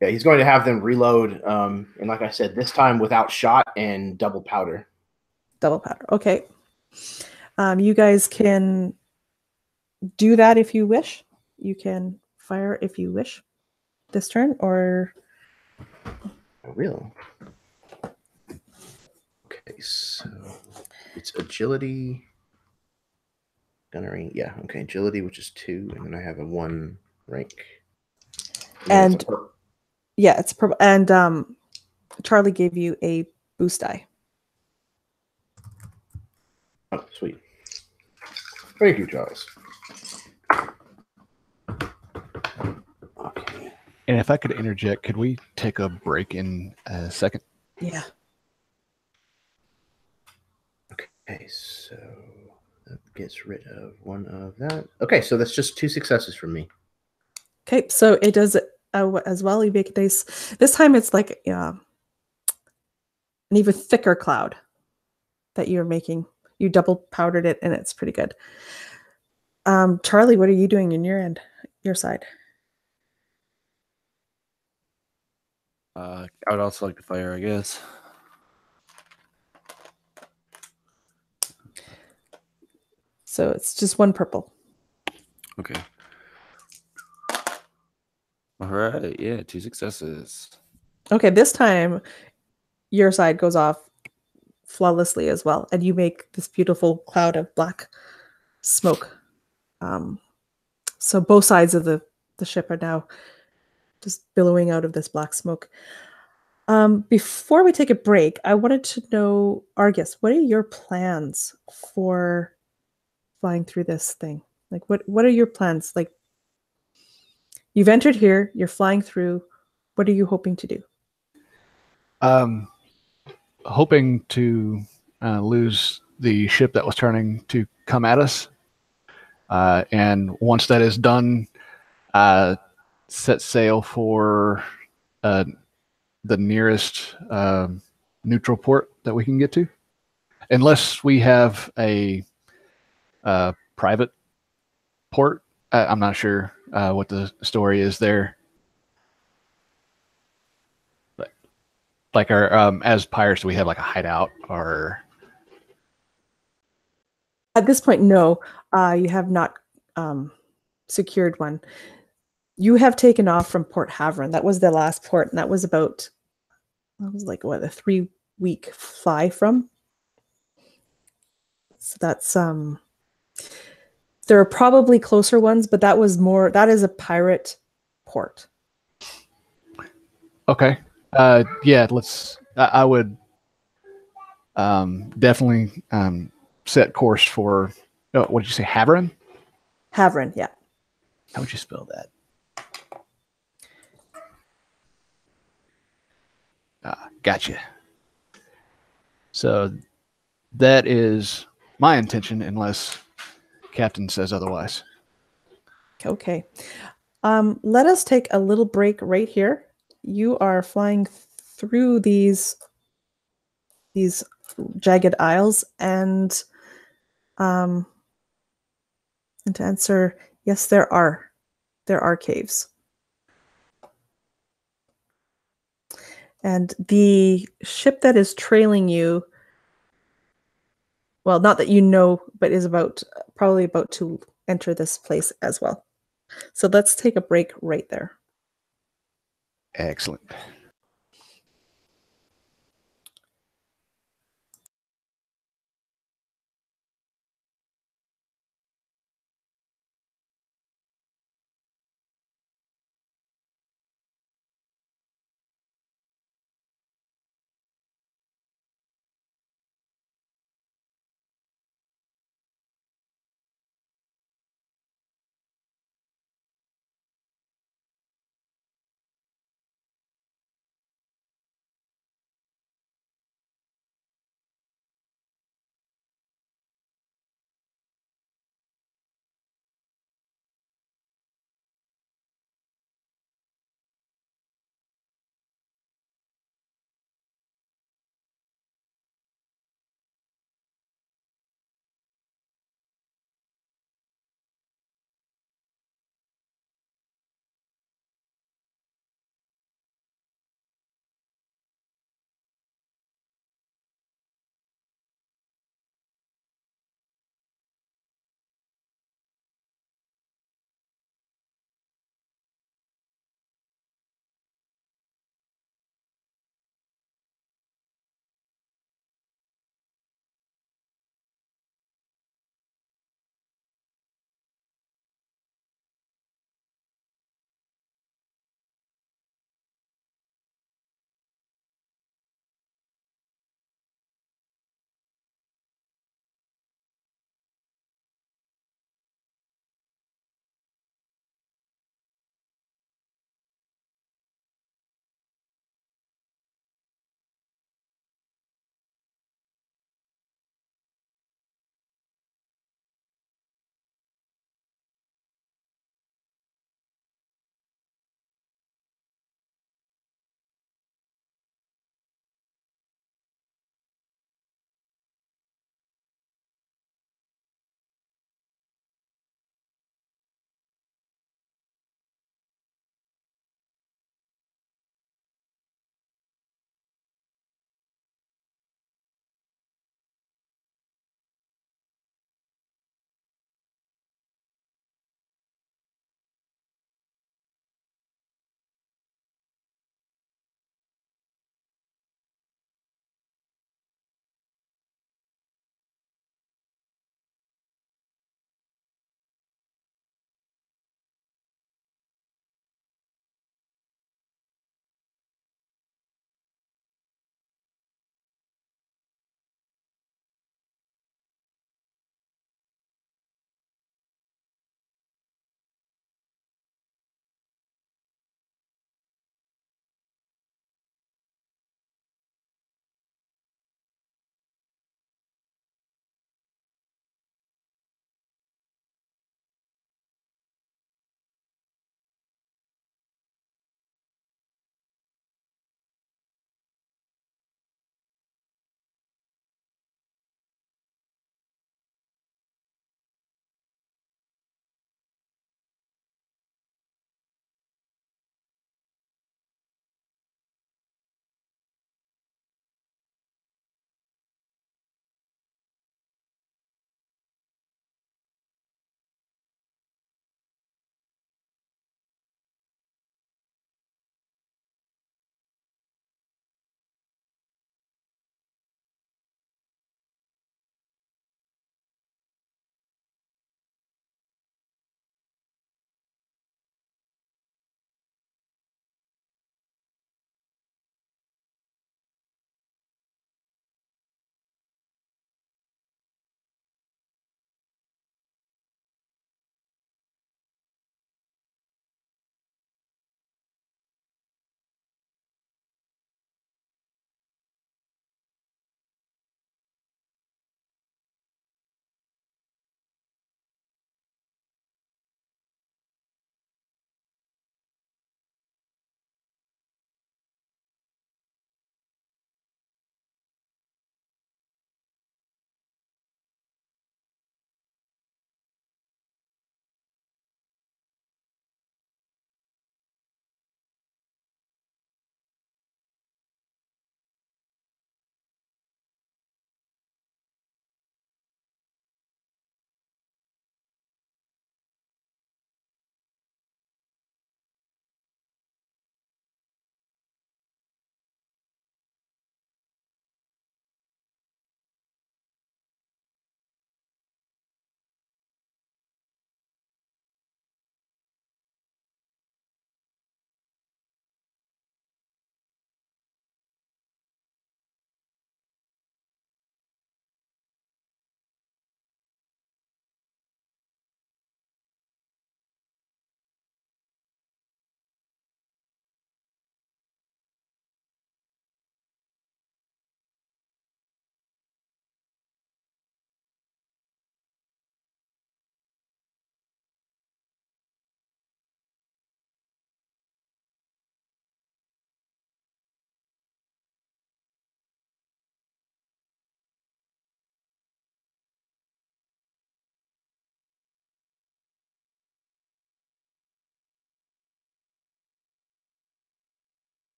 Yeah, he's going to have them reload, and like I said, this time without shot and double powder. Double powder. Okay. You guys can do that if you wish. You can fire if you wish this turn, or... Oh, really? Okay, so it's agility, gunnery. Yeah, okay, agility, which is 2, and then I have a 1 rank. And yeah, it's purple. And Charlie gave you a boost die. Oh, sweet. Thank you, Charles. Okay. And if I could interject, could we take a break in a second? Yeah. Okay, so that gets rid of 1 of that. Okay, so that's just 2 successes from me. Okay, so it does as well. You make a nice. This time it's like an even thicker cloud that you're making. You double powdered it, and it's pretty good. Charlie, what are you doing in your side? I would also like to fire, I guess. So it's just 1 purple. Okay. All right. Yeah, 2 successes. Okay, this time your side goes off flawlessly as well, and you make this beautiful cloud of black smoke. So both sides of the ship are now just billowing out of this black smoke. Before we take a break, I wanted to know, Argus, what are your plans for flying through this thing? Like, what are your plans? Like, you've entered here, you're flying through. What are you hoping to do? Hoping to lose the ship that was turning to come at us. And once that is done, set sail for the nearest neutral port that we can get to, unless we have a private port. I'm not sure what the story is there. But, like our as pirates, do we have like a hideout or? At this point, no, you have not secured one. You have taken off from Port Havren. That was the last port, and that was like what, a 3-week fly from. So that's there are probably closer ones, but that is a pirate port. Okay. Yeah, I would definitely set course for, what did you say, Havren? Havren, yeah. How would you spell that? Gotcha. So that is my intention, unless Captain says otherwise. Okay. Let us take a little break right here. You are flying through these jagged aisles, and to answer, yes, there are caves. And the ship that is trailing you, well, not that you know, but is probably about to enter this place as well. So let's take a break right there. Excellent.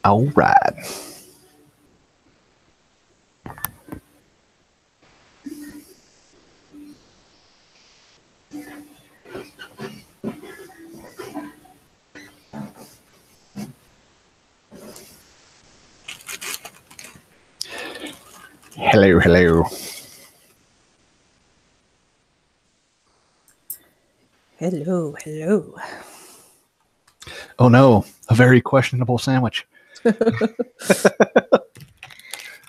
All right. Hello, hello. Hello, hello. Oh no, a very questionable sandwich.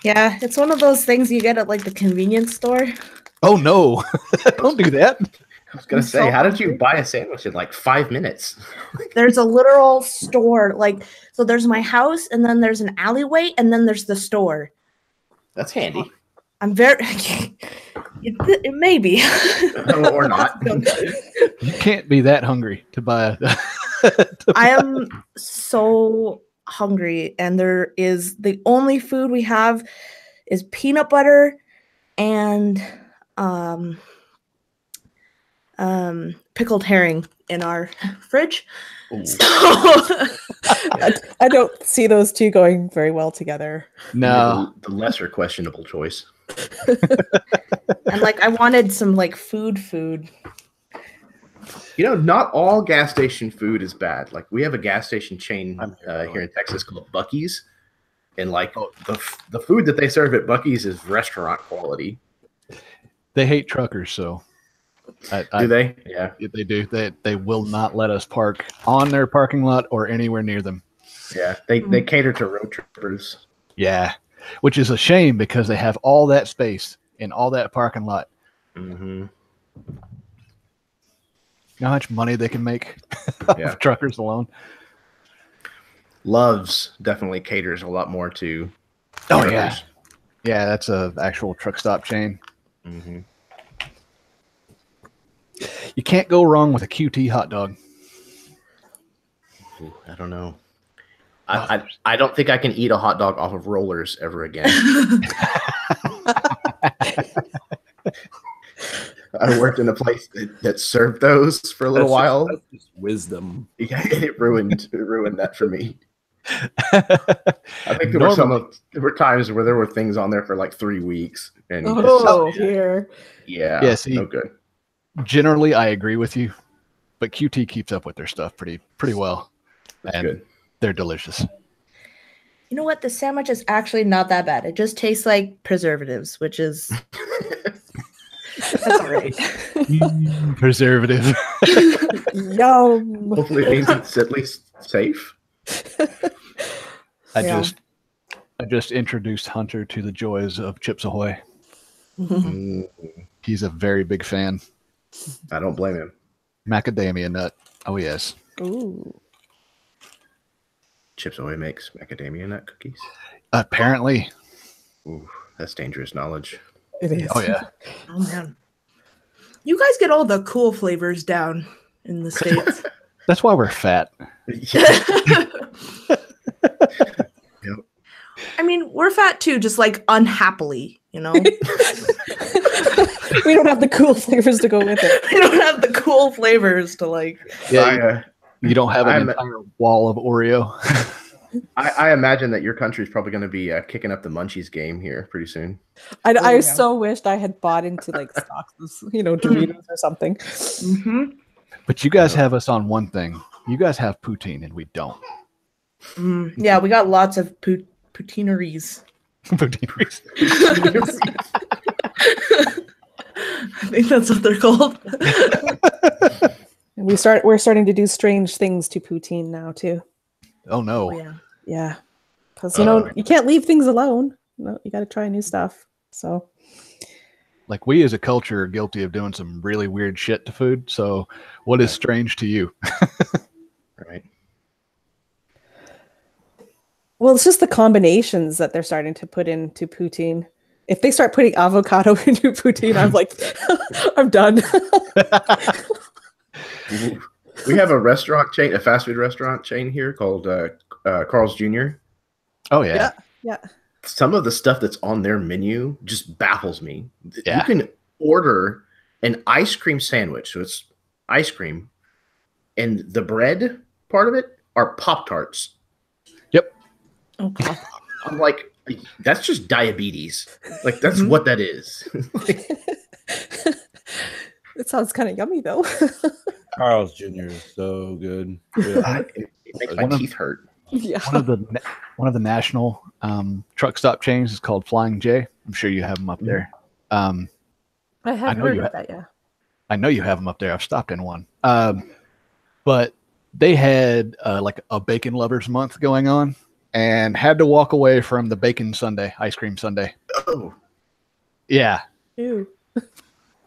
Yeah, it's one of those things you get at like the convenience store. Oh no, don't do that. I was gonna I'm say, so how did you hungry. buy a sandwich in like 5 minutes? There's a literal store, like, so there's my house, and then there's an alleyway, and then there's the store. That's handy. I'm very, it may be. Or not. You can't be that hungry to buy I am so hungry, and there is the only food we have is peanut butter and pickled herring in our fridge. Ooh. So I don't see those two going very well together. No. The lesser questionable choice. and like I wanted some like food. You know, not all gas station food is bad. Like we have a gas station chain here in Texas called Buc-ee's, and like the food that they serve at Buc-ee's is restaurant quality. They hate truckers, so Do they? Yeah, they do. They will not let us park on their parking lot or anywhere near them. yeah. They cater to road trippers. Yeah, which is a shame because they have all that space in all that parking lot. Mm-hmm. You know how much money they can make off Yeah. of truckers alone? Loves definitely caters a lot more to. Oh, truckers. yeah. Yeah, that's a actual truck stop chain. Mm-hmm. You can't go wrong with a QT hot dog. Ooh, I don't know. I don't think I can eat a hot dog off of rollers ever again. I worked in a place that served those for a little while. That's just wisdom. Yeah, it ruined that for me. I think there were times where there were things on there for like 3 weeks, and Oh, dear. yeah, see, no good. Generally, I agree with you, but QT keeps up with their stuff pretty well. That's and good. They're delicious. You know what? The sandwich is actually not that bad. It just tastes like preservatives, which is that's all right. Preservative. Yum. Hopefully, it means it's at least safe. I just introduced Hunter to the joys of Chips Ahoy. Mm, He's a very big fan. I don't blame him. Macadamia nut. Oh yes. Ooh. Chips Ahoy makes macadamia nut cookies. Apparently. Ooh, that's dangerous knowledge. It is. Oh yeah. Oh man, you guys get all the cool flavors down in the States. That's why we're fat. Yep. I mean, we're fat too, just like unhappily, you know. We don't have the cool flavors to go with it. We don't have the cool flavors to like. Yeah, you don't have an I'm- entire wall of Oreo. I imagine that your country's probably going to be kicking up the Munchies game here pretty soon. I yeah. so wished I had bought into like stocks, Doritos or something. Mm-hmm. But you guys have us on one thing. You guys have poutine and we don't. Yeah, we got lots of poutineries. Poutine. I think that's what they're called. And we're starting to do strange things to poutine now too. Oh no. Oh, yeah. Yeah, because you can't leave things alone. No, you got to try new stuff. So Like we as a culture are guilty of doing some really weird shit to food. So what is strange to you? Right. well, it's just the combinations that they're starting to put into poutine. If they start putting avocado into poutine, I'm like, I'm done. We have a restaurant chain, a fast food restaurant chain here called Carl's Jr. Oh yeah. Yeah. Some of the stuff that's on their menu just baffles me. Yeah. You can order an ice cream sandwich, so it's ice cream, and the bread part of it are Pop-Tarts. Yep. Oh god. I'm like, that's just diabetes. Like, that's what that is. It sounds kind of yummy though. Carl's Jr. is so good. It makes my One of- teeth hurt. Yeah. One of the national truck stop chains is called Flying J. I'm sure you have them up there. I have know heard you of that, yeah. I know you have them up there. I've stopped in one. But they had like a bacon lovers month going on, and had to walk away from the bacon sundae, ice cream sundae. Oh, Yeah, Ew.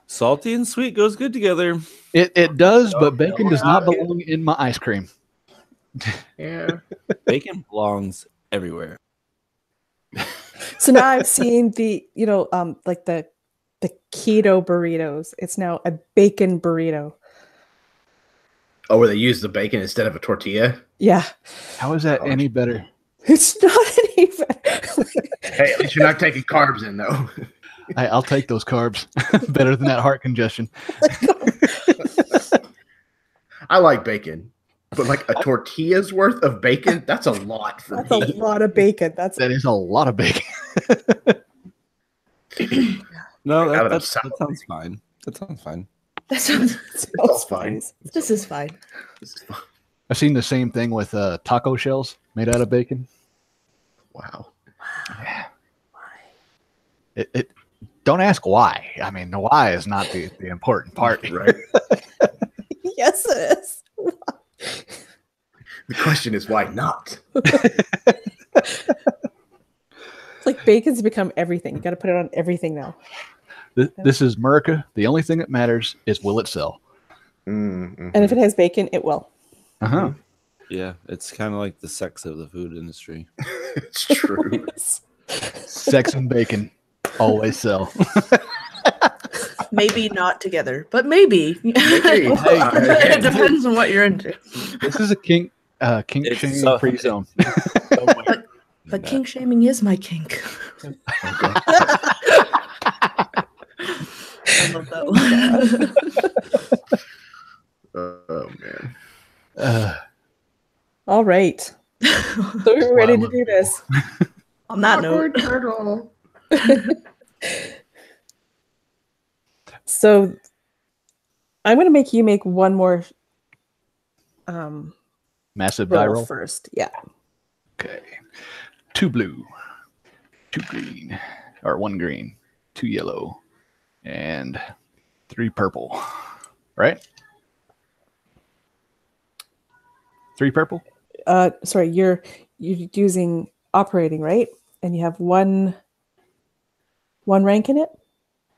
Salty and sweet goes good together. it does, but bacon does not belong in my ice cream. yeah. Bacon belongs everywhere. So now I've seen the, like the keto burritos. It's now a bacon burrito. Oh, where they use the bacon instead of a tortilla? Yeah. How is that any better? It's not even. Hey, at least you're not taking carbs in, though. I'll take those carbs. Better than that heart congestion. I like bacon, but like a tortilla's worth of bacon, that's a lot for That's me. a lot of bacon. That That is a lot of bacon. No, Out of that salad. sounds fine. That sounds fine. That sounds. smells fine. This is fine. This is fun. I've seen the same thing with taco shells made out of bacon. Wow. It don't ask why. I mean, the why is not the important part. Right? Yes, it is. The question is, why not? It's like bacon's become everything. You got to put it on everything now. This is America. The only thing that matters is will it sell? Mm-hmm. And if it has bacon, it will. Uh-huh. Yeah, it's kind of like the sex of the food industry. It's true. Yes. Sex and bacon always sell. Maybe not together, but maybe. Maybe. It depends on what you're into. This is a kink It's shaming so- free zone. But kink shaming is my kink. I love that one. Oh, man. All right. So we're ready to do this. On that note, Turtle. So I'm going to make you make one more Massive die roll roll. first. Yeah. Okay. 2 blue, 2 green, or 1 green, 2 yellow, and 3 purple. Right? 3 purple? Sorry, you're using operating, right? And you have one rank in it?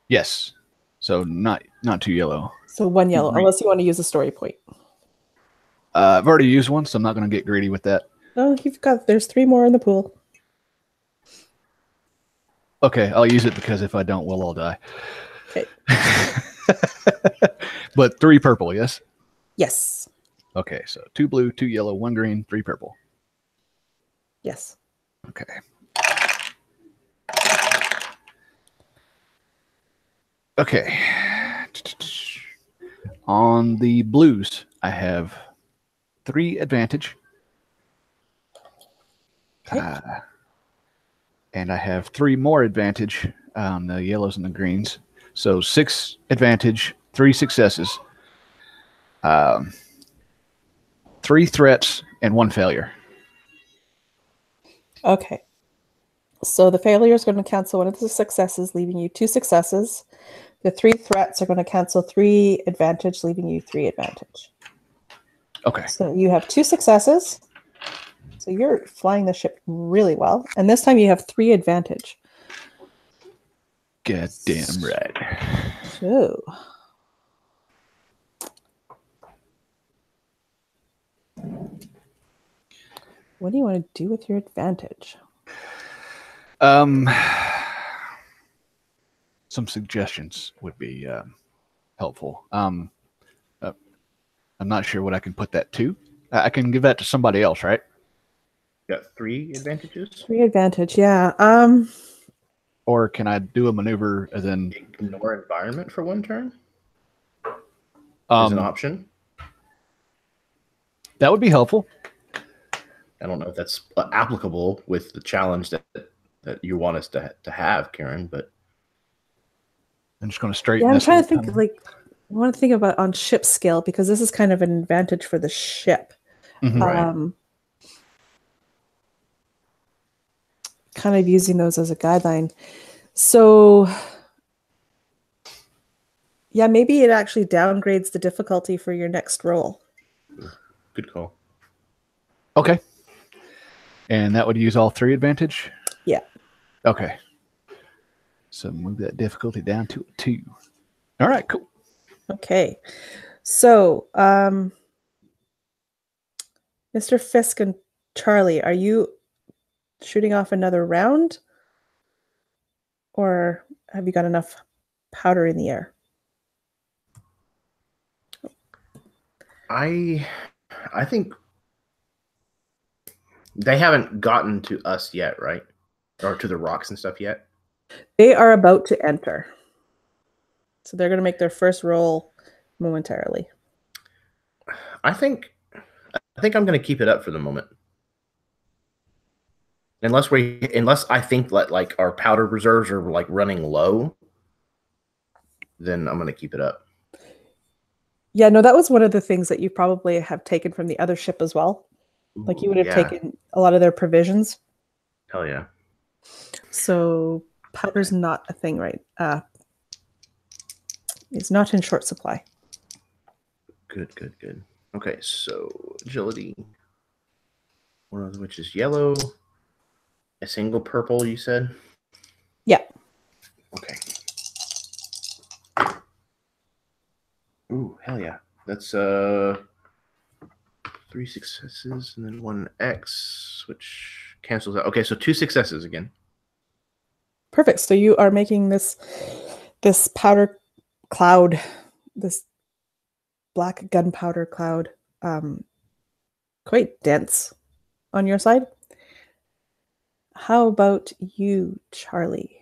Yes. So not 2 yellow. So 1 yellow, Green. unless you want to use a story point. I've already used one, so I'm not going to get greedy with that. Oh, there's 3 more in the pool. Okay, I'll use it because if I don't, we'll all die. Okay. But 3 purple, yes? Yes. Okay, so 2 blue, 2 yellow, 1 green, 3 purple. Yes. Okay. Okay. On the blues, I have 3 advantage. Okay. And I have 3 more advantage on the yellows and the greens. So 6 advantage, 3 successes, 3 threats, and 1 failure. Okay. So the failure is going to cancel one of the successes, leaving you 2 successes. The 3 threats are going to cancel 3 advantage, leaving you 3 advantage. Okay. So you have 2 successes. So you're flying the ship really well. And this time you have 3 advantage. Goddamn right. So what do you want to do with your advantage? Some suggestions would be helpful. I'm not sure what I can put that to. I can give that to somebody else, right? Got 3 advantages? 3 advantage, yeah. Or can I do a maneuver and then Ignore environment for 1 turn? Is an option. that would be helpful. I don't know if that's applicable with the challenge that you want us to have, Karen, but I'm just going to straighten Yeah, I'm this. trying to little think, tunnel. I want to think about on ship scale, because this is kind of an advantage for the ship. Mhm. Kind of using those as a guideline. So, yeah, maybe it actually downgrades the difficulty for your next roll. good call. Okay. And that would use all 3 advantage? Yeah. Okay. So move that difficulty down to a 2. All right, cool. Okay. So, Mr. Fisk and Charlie, are you shooting off another round? Or have you got enough powder in the air? I think they haven't gotten to us yet, right? Or to the rocks and stuff yet. They are about to enter. So they're going to make their first roll momentarily. I think I'm going to keep it up for the moment. Unless I think that like our powder reserves are like running low, then I'm going to keep it up. Yeah, no, that was one of the things that you probably have taken from the other ship as well. Like you would have taken a lot of their provisions. Hell yeah. So powder's not a thing, right? It's not in short supply. Good. Okay, so agility. One of which is yellow. A single purple, you said? Yeah. Okay. Ooh, hell yeah. That's 3 successes and then 1 X, which cancels out. Okay, so 2 successes again. Perfect. So you are making this powder cloud, this black gunpowder cloud, quite dense on your side. How about you, Charlie?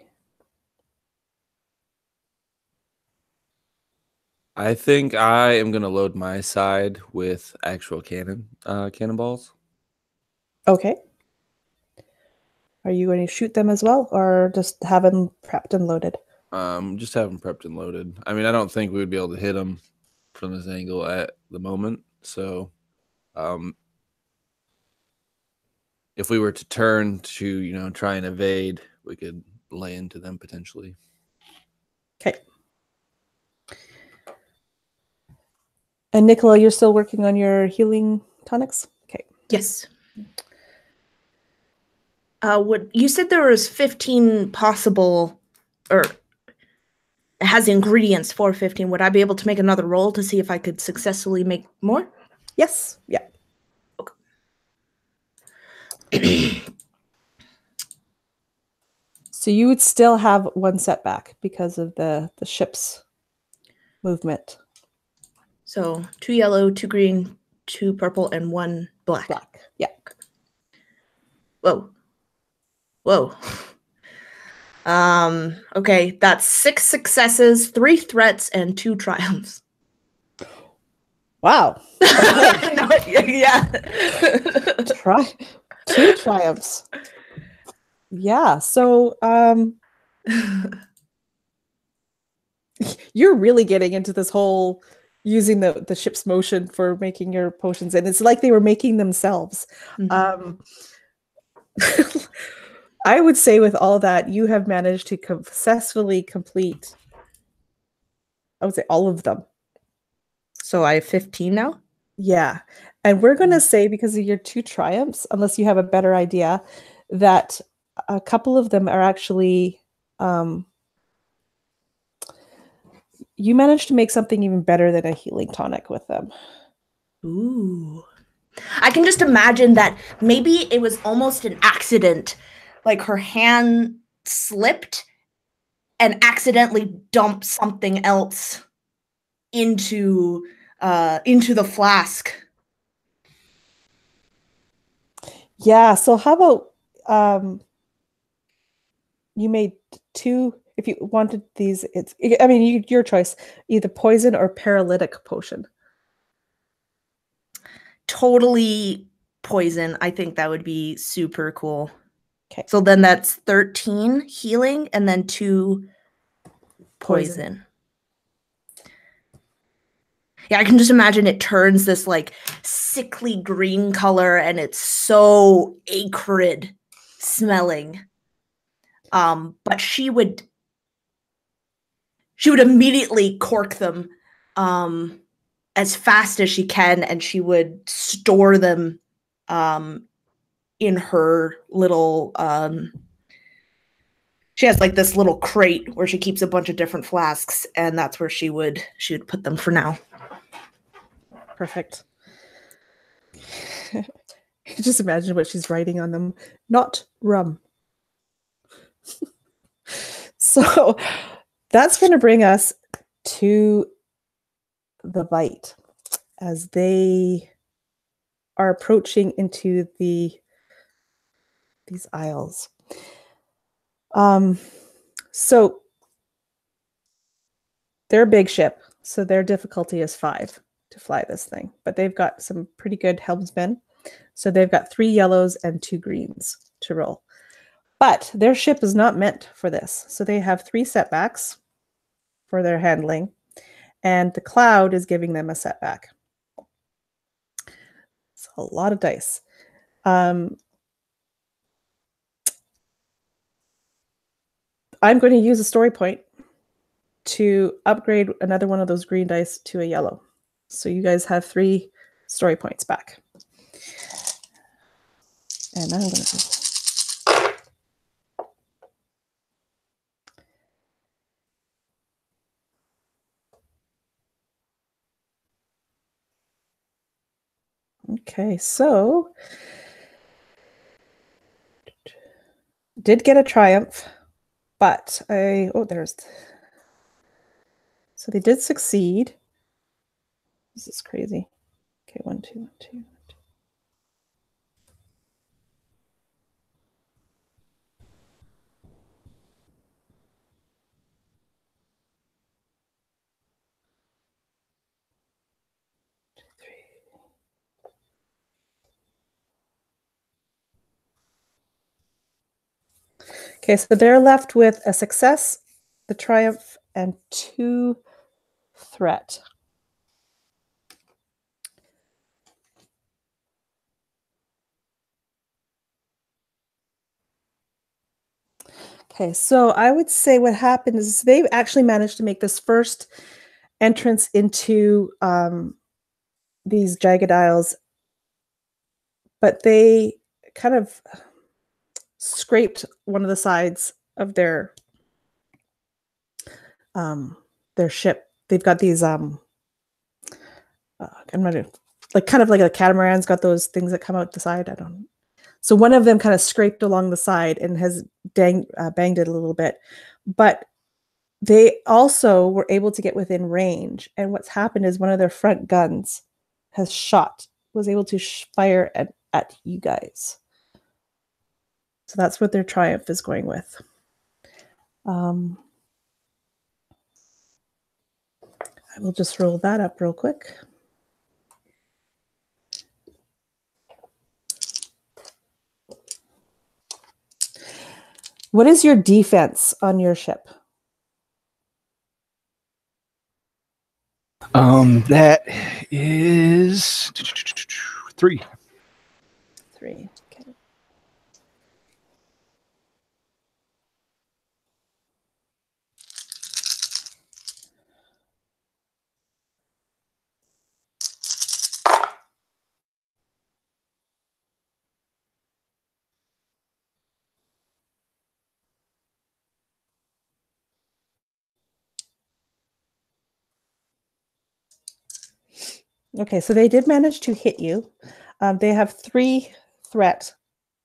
I think I am going to load my side with actual cannonballs. Okay. Are you going to shoot them as well, or just have them prepped and loaded? Just have them prepped and loaded. I mean, I don't think we would be able to hit them from this angle at the moment. So, if we were to turn to, try and evade, we could lay into them potentially. Okay. And Nicola, you're still working on your healing tonics? Okay. Yes. You said there was 15 possible, or it has ingredients for 15. Would I be able to make another roll to see if I could successfully make more? Yes. Yeah. Okay. So you would still have 1 setback because of the ship's movement. So 2 yellow, 2 green, 2 purple, and 1 black. Black. Yeah. Whoa. Okay, that's 6 successes, 3 threats, and 2 triumphs. Wow. Okay. No, yeah. 2 triumphs. Yeah. So you're really getting into this whole using the ship's motion for making your potions, and it's like they were making themselves. Mm-hmm. I would say with all that, you have managed to successfully complete, I would say, all of them. So I have 15 now? Yeah. And we're going to say, because of your 2 triumphs, unless you have a better idea, that a couple of them are actually, you managed to make something even better than a healing tonic with them. Ooh. I can just imagine that maybe it was almost an accident. Like her hand slipped and accidentally dumped something else into the flask. Yeah. So how about you made 2? If you wanted these, your choice, either poison or paralytic potion. Totally poison. I think that would be super cool. Okay. So then that's 13 healing and then 2 poison. Yeah, I can just imagine it turns this like sickly green color and it's so acrid smelling. But she would immediately cork them as fast as she can, and she would store them in her little she has like this little crate where she keeps a bunch of different flasks, and that's where she would put them for now. Perfect. Just imagine what she's writing on them. Not rum. So that's going to bring us to the bite as they are approaching into these aisles. So they're a big ship, so their difficulty is 5 to fly this thing, but they've got some pretty good helmsmen. So they've got 3 yellows and 2 greens to roll. But their ship is not meant for this. So they have 3 setbacks for their handling, and the cloud is giving them a setback. It's a lot of dice. I'm going to use a story point to upgrade another one of those green dice to a yellow. So you guys have 3 story points back. And I'm going to... Okay, so did get a triumph, but so they did succeed. This is crazy. Okay, 1, 2, 1, 2, 1, 2. Okay, so they're left with a success, the triumph, and 2 threat. Okay, so I would say what happened is they actually managed to make this first entrance into these jagged aisles, but they kind of scraped one of the sides of their ship. They've got these I'm not like kind of like a catamaran's got those things that come out the side. I don't know. So one of them kind of scraped along the side and has banged it a little bit, but they also were able to get within range. And what's happened is one of their front guns was able to fire at you guys. So that's what their triumph is going with. I will just roll that up real quick. What is your defense on your ship? That is 3. 3. Okay. Okay, so they did manage to hit you. They have 3 threat,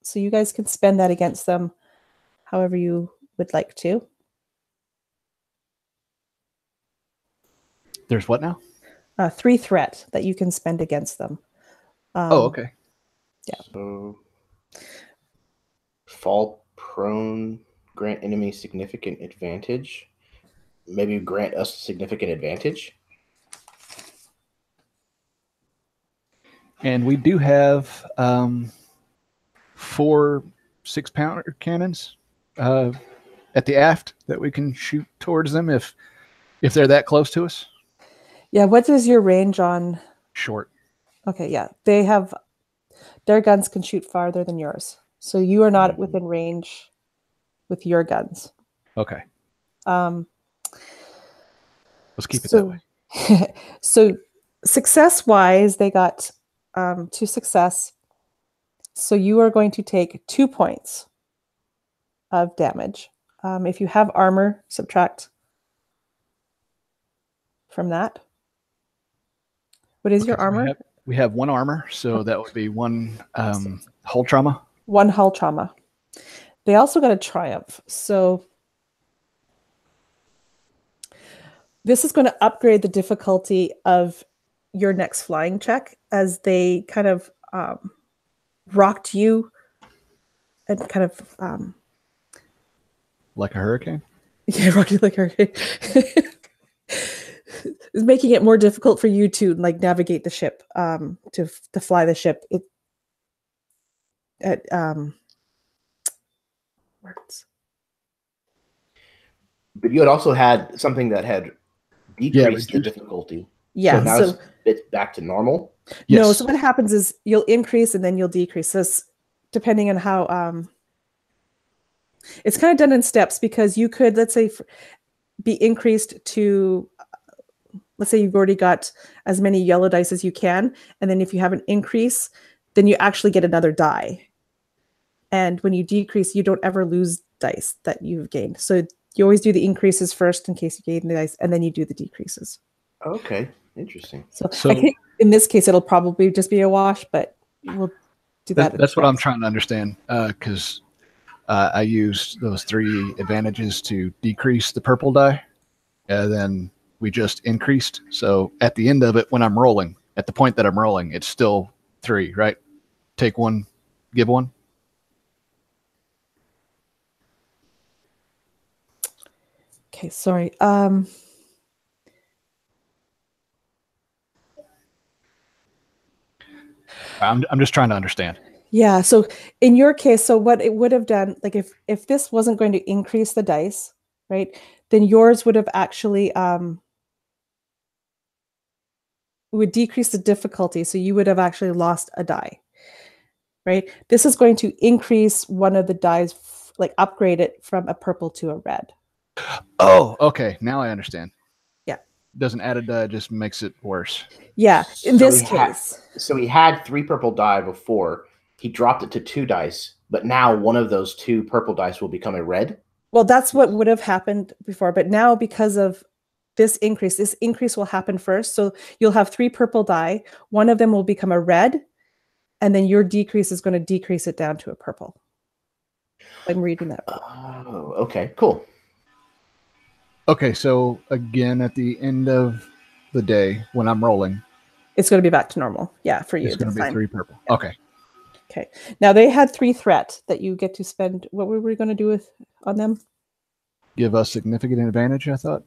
so you guys can spend that against them however you would like to. There's what now? 3 threat that you can spend against them. Okay. Yeah. So, fall prone, grant enemy significant advantage. Maybe grant us significant advantage. And we do have 4 6-pounder cannons at the aft that we can shoot towards them if they're that close to us. Yeah, what is your range on? Short. Okay, yeah. Their guns can shoot farther than yours. So you are not within range with your guns. Okay. Let's keep it that way. So success-wise, they got 2 success. So you are going to take 2 points of damage. If you have armor, subtract from that. What is your armor? We have 1 armor, so that would be 1 hull trauma. 1 hull trauma. They also got a triumph. So this is going to upgrade the difficulty of your next flying check as they kind of rocked you and kind of like a hurricane? Yeah, rocked you like a hurricane. It's making it more difficult for you to like navigate the ship, to fly the ship. Words. But you had also had something that had decreased the difficulty. Yeah. So now it's back to normal? Yes. No, so what happens is you'll increase and then you'll decrease. This depending on how it's kind of done in steps, because you could, let's say, be increased to, let's say you've already got as many yellow dice as you can, and then if you have an increase, then you actually get another die. And when you decrease, you don't ever lose dice that you've gained. So you always do the increases first in case you gain the dice, and then you do the decreases. Okay, interesting. So I think in this case, it'll probably just be a wash, but we'll do that. That's what I'm trying to understand, because I used those 3 advantages to decrease the purple die, and then we just increased. So at the end of it, when I'm rolling, at the point that I'm rolling, it's still 3, right? Take 1, give 1. Okay, sorry. I'm just trying to understand. Yeah. So in your case, so what it would have done, like if this wasn't going to increase the dice, right, then yours would have actually would decrease the difficulty. So you would have actually lost a die, right? This is going to increase one of the dies, like upgrade it from a purple to a red. Oh, okay. Now I understand. Yeah. Doesn't add a die, just makes it worse. Yeah. In this case. So he had 3 purple die before. He dropped it to 2 dice, but now one of those 2 purple dice will become a red? Well, that's what would have happened before. But now because of this increase will happen first. So you'll have 3 purple die. One of them will become a red. And then your decrease is going to decrease it down to a purple. I'm reading that. Oh, okay, cool. Okay, so again, at the end of the day, when I'm rolling, it's going to be back to normal. Yeah, for you. It's going to be 3 purple. Yeah. Okay. Okay. Now they had 3 threat that you get to spend. What were we going to do on them? Give us significant advantage, I thought.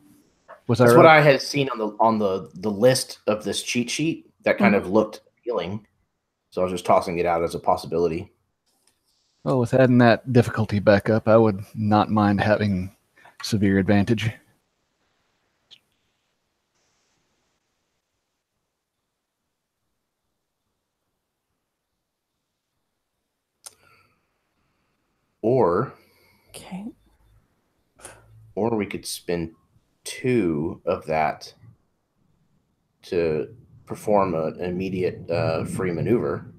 That's right? What I had seen on the list of this cheat sheet that kind of looked appealing. So I was just tossing it out as a possibility. Well, with adding that difficulty back up, I would not mind having severe advantage. Or okay. Or we could spend 2 of that to perform an immediate free maneuver,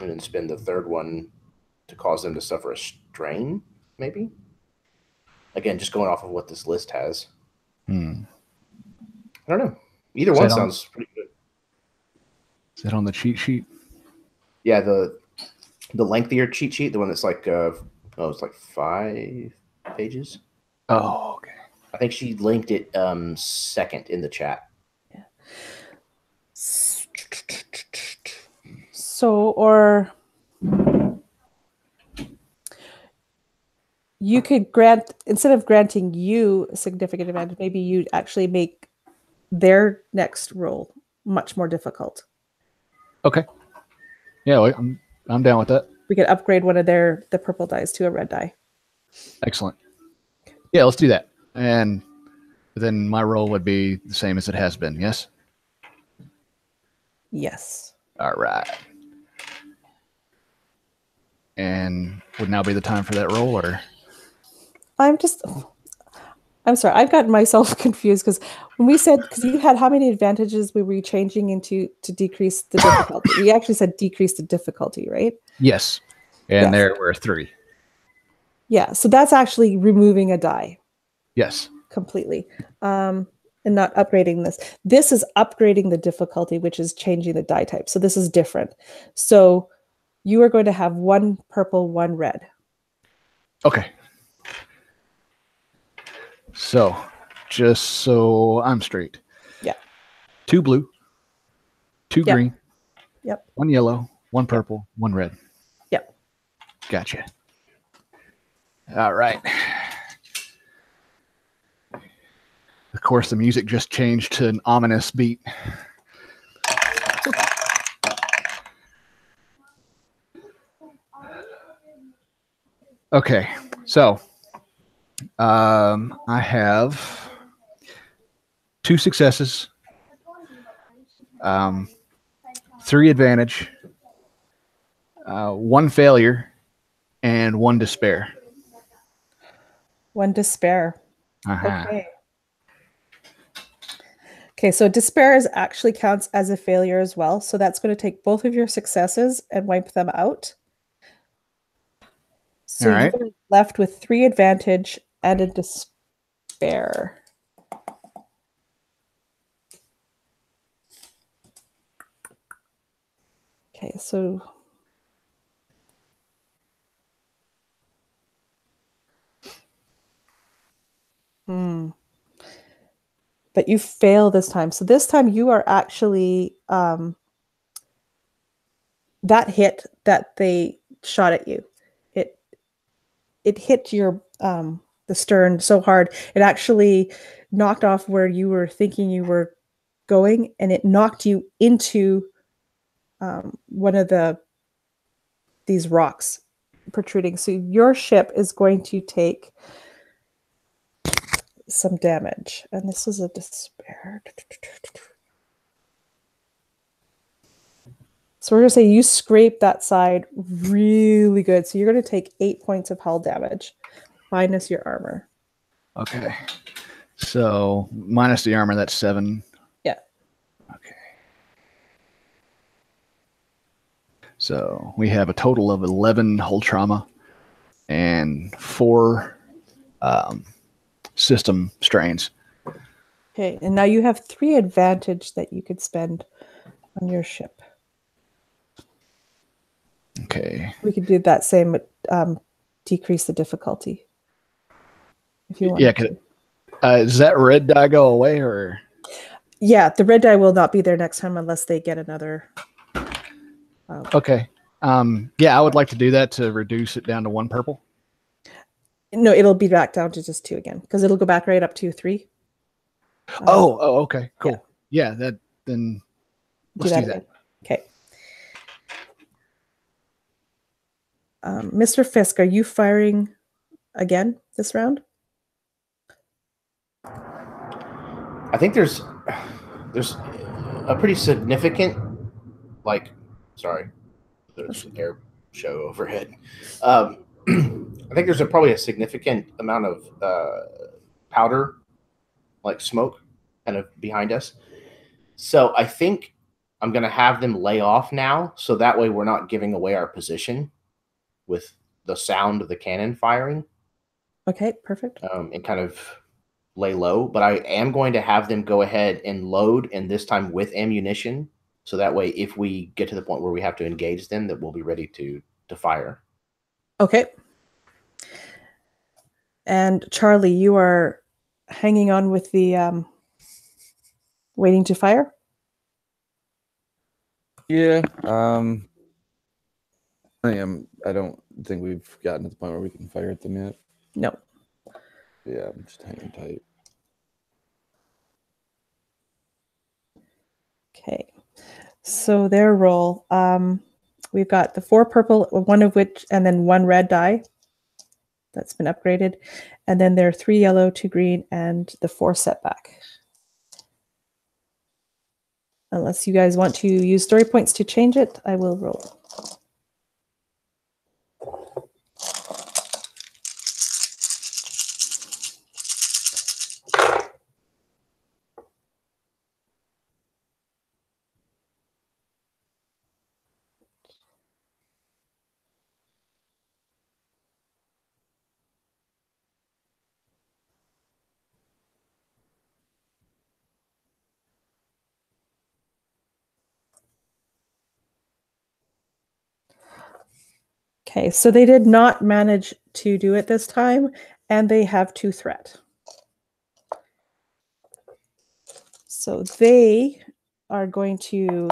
and then spend the 3rd one to cause them to suffer a strain, maybe? Again, just going off of what this list has. I don't know. Either one sounds pretty good. Is that on the cheat sheet? Yeah, the lengthier cheat sheet, the one that's like it's like 5 pages. Oh, okay. I think she linked it second in the chat. Yeah. So, or you could grant, instead of granting you a significant advantage, maybe you'd actually make their next roll much more difficult. Okay. Yeah, I'm down with that. We could upgrade one of the purple dice to a red die. Excellent. Yeah, let's do that. And then my roll would be the same as it has been. Yes. Yes. All right. And would now be the time for that roll, or? I'm sorry, I've gotten myself confused because when we said, because you had how many advantages we were changing into to decrease the difficulty? We actually said decrease the difficulty, right? Yes. And Yes. there were 3. Yeah, so that's actually removing a die Yes. completely, and not upgrading this. This is upgrading the difficulty, which is changing the die type. So this is different. So you are going to have 1 purple, 1 red. Okay. So, just so I'm straight. Yeah. 2 blue, 2 Yep. green, Yep. 1 yellow, 1 purple, 1 red. Yep. Gotcha. All right. Of course, the music just changed to an ominous beat. Okay, so I have 2 successes, 3 advantage, 1 failure, and 1 despair. 1 despair. Uh-huh. Okay, so despair actually counts as a failure as well. So that's going to take both of your successes and wipe them out. So All right. you're left with 3 advantage and a despair. Okay, so but you fail this time. So this time you are actually that hit that they shot at you. It hit your the stern so hard it actually knocked off where you were thinking you were going, and it knocked you into one of these rocks protruding. So your ship is going to take some damage, and this is a despair. So we're going to say you scrape that side really good. So you're going to take 8 points of hull damage minus your armor. Okay. So minus the armor, that's 7. Yeah. Okay. So we have a total of 11 hull trauma and 4 system strains. Okay, and now you have 3 advantage that you could spend on your ship. Okay. We could do that same, decrease the difficulty. If you want. Yeah. Does that red die go away, or? Yeah, the red die will not be there next time unless they get another. Okay. Yeah, I would like to do that to reduce it down to 1 purple. No, it'll be back down to just 2 again because it'll go back right up to 3. Okay, cool. Yeah, then let's do that. Again. Okay. Mr. Fisk, are you firing again this round? I think there's a pretty significant, there's an air show overhead. I think there's probably a significant amount of powder, like smoke, kind of behind us. So I think I'm going to have them lay off now, so that way we're not giving away our position with the sound of the cannon firing. Okay, perfect. And kind of lay low. But I am going to have them go ahead and load, and this time with ammunition, so that way if we get to the point where we have to engage them, that we'll be ready to fire. Okay. And Charlie, you are hanging on with the waiting to fire? Yeah. I don't think we've gotten to the point where we can fire at them yet. No. Yeah, I'm just hanging tight. Okay. So their roll. We've got the 4 purple, one of which, and then 1 red die. That's been upgraded. And then there are 3 yellow, 2 green, and the 4 setback. Unless you guys want to use story points to change it, I will roll. Okay, so they did not manage to do it this time, and they have 2 threat. So they are going to,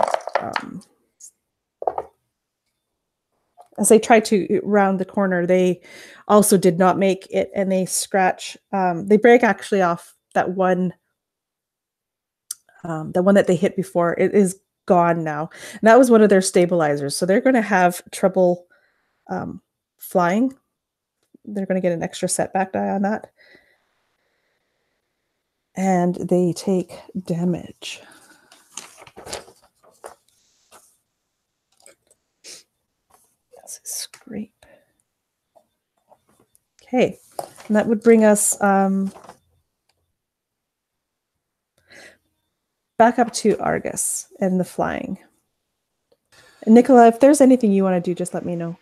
as they try to round the corner, they also did not make it, and they scratch. They break actually off that one, the one that they hit before. It is gone now, and that was one of their stabilizers. So they're going to have trouble flying. They're going to get an extra setback die on that. And they take damage. That's a scrape. Okay, and that would bring us back up to Argus and the flying. And Nicola, if there's anything you want to do, just let me know.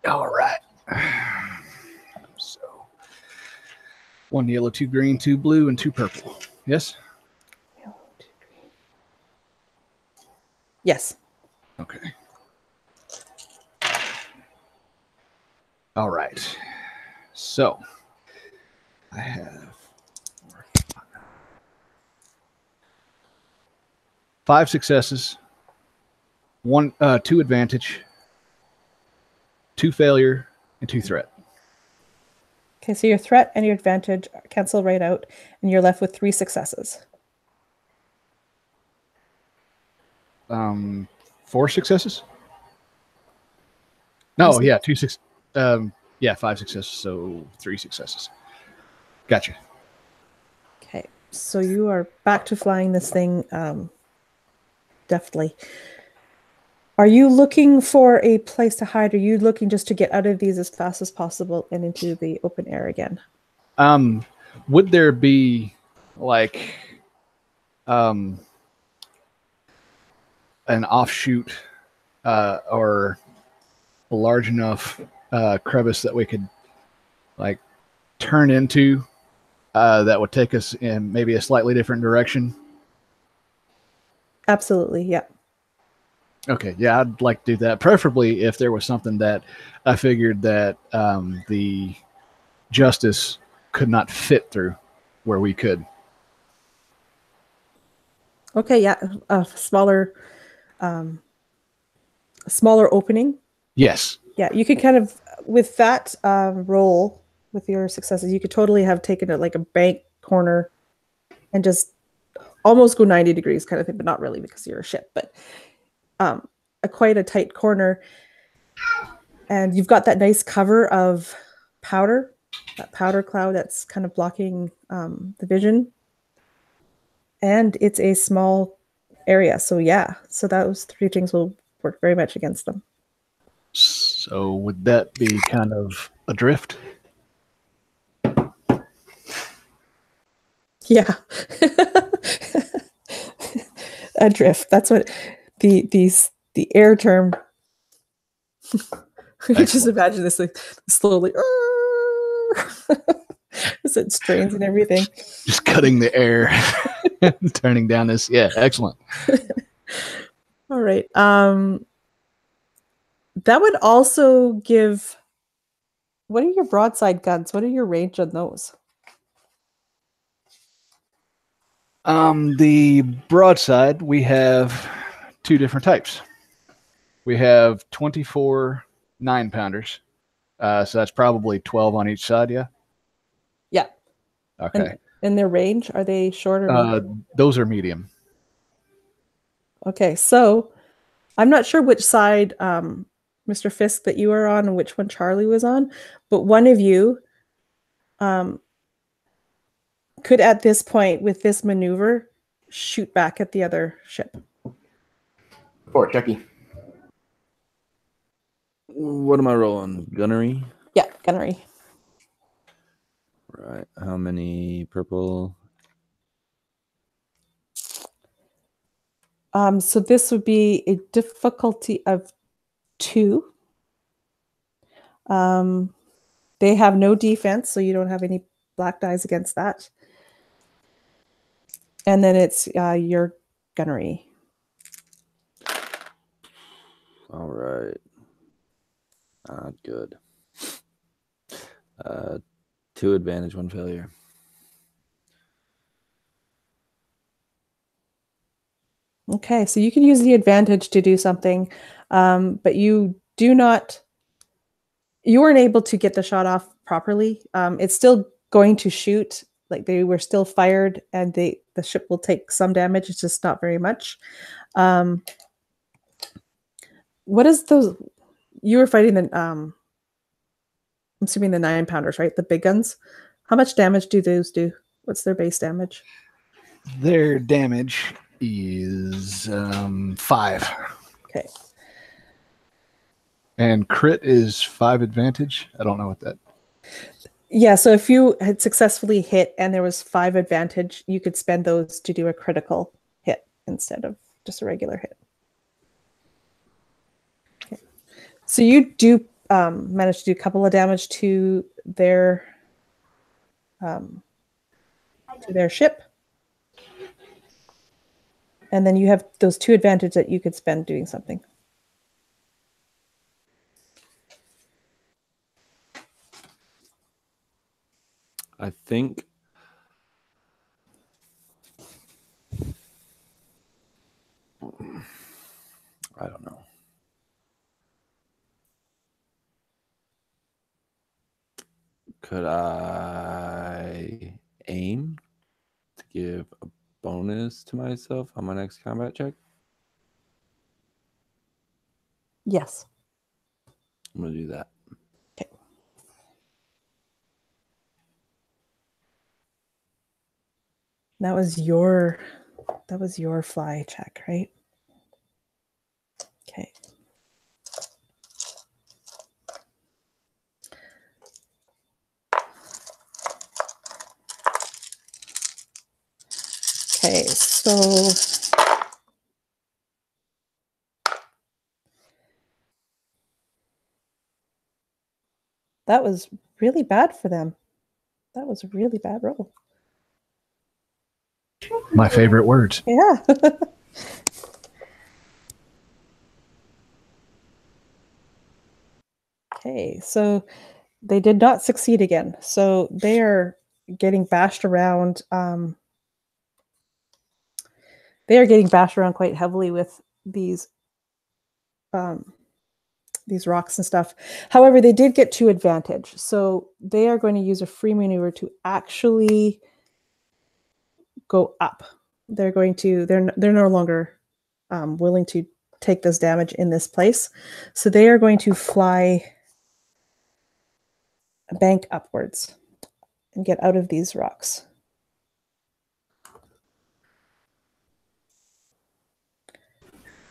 All right. So 1 yellow, 2 green, 2 blue, and 2 purple. Yes? Yellow, 2 green. Yes. Okay. All right. So I have 5 successes, 2 advantage, 2 failure, and 2 threat. Okay, so your threat and your advantage cancel right out, and you're left with 3 successes. 4 successes? No, yeah, 2 6. Yeah, 5 successes, so 3 successes. Gotcha. Okay, so you are back to flying this thing deftly. Are you looking for a place to hide? Are you looking just to get out of these as fast as possible and into the open air again? Would there be like an offshoot or a large enough crevice that we could like turn into that would take us in maybe a slightly different direction? Absolutely, yeah. Okay, yeah, I'd like to do that. Preferably if there was something that I figured that the Justice could not fit through where we could. Okay, yeah, a smaller opening. Yes. Yeah, you could kind of, with that roll, with your successes, you could totally have taken it like a bank corner and just almost go 90 degrees kind of thing, but not really because you're a ship, but quite a tight corner. And you've got that nice cover of powder, that powder cloud that's kind of blocking the vision. And it's a small area. So yeah, so those 3 things will work very much against them. So would that be kind of adrift? Yeah. Adrift. That's what the air term. Just imagine this like slowly as it strains and everything. Just cutting the air and turning down this. Yeah, excellent. All right. That would also give. What are your broadside guns? What are your range on those? The broadside, we have 2 different types. We have 24 9-pounders. So that's probably 12 on each side, yeah? Yeah. Okay. in their range? Are they short or medium? Those are medium. Okay, so I'm not sure which side Mr. Fisk that you are on and which one Charlie was on, but one of you could at this point with this maneuver shoot back at the other ship. Fort Chucky. What am I rolling? Gunnery? Yeah, gunnery. Right. How many purple? So this would be a difficulty of 2. They have no defense, so you don't have any black dice against that. And then it's your gunnery. All right. Not good. 2 advantage, 1 failure. Okay, so you can use the advantage to do something, but you weren't able to get the shot off properly. It's still going to shoot, like they were still fired, and the ship will take some damage. It's just not very much. What is those? You were fighting the I'm assuming the 9-pounders, right? The big guns. How much damage do those do? What's their base damage? Their damage is 5. Okay. And crit is 5 advantage. I don't know what that. Yeah, so if you had successfully hit and there was 5 advantage, you could spend those to do a critical hit instead of just a regular hit. Okay. So you do manage to do a couple of damage to their ship. And then you have those 2 advantage that you could spend doing something. I think I don't know. Could I aim to give a bonus to myself on my next combat check? Yes. I'm going to do that. Okay. That was your fly check, right? Okay. Okay, so that was really bad for them. That was a really bad roll. My favorite words. Yeah. Okay, so they did not succeed again. So they are getting bashed around. They are getting bashed around quite heavily with these rocks and stuff. However, they did get 2 advantage. So they are going to use a free maneuver to actually go up. They're no longer willing to take this damage in this place. So they are going to fly a bank upwards and get out of these rocks.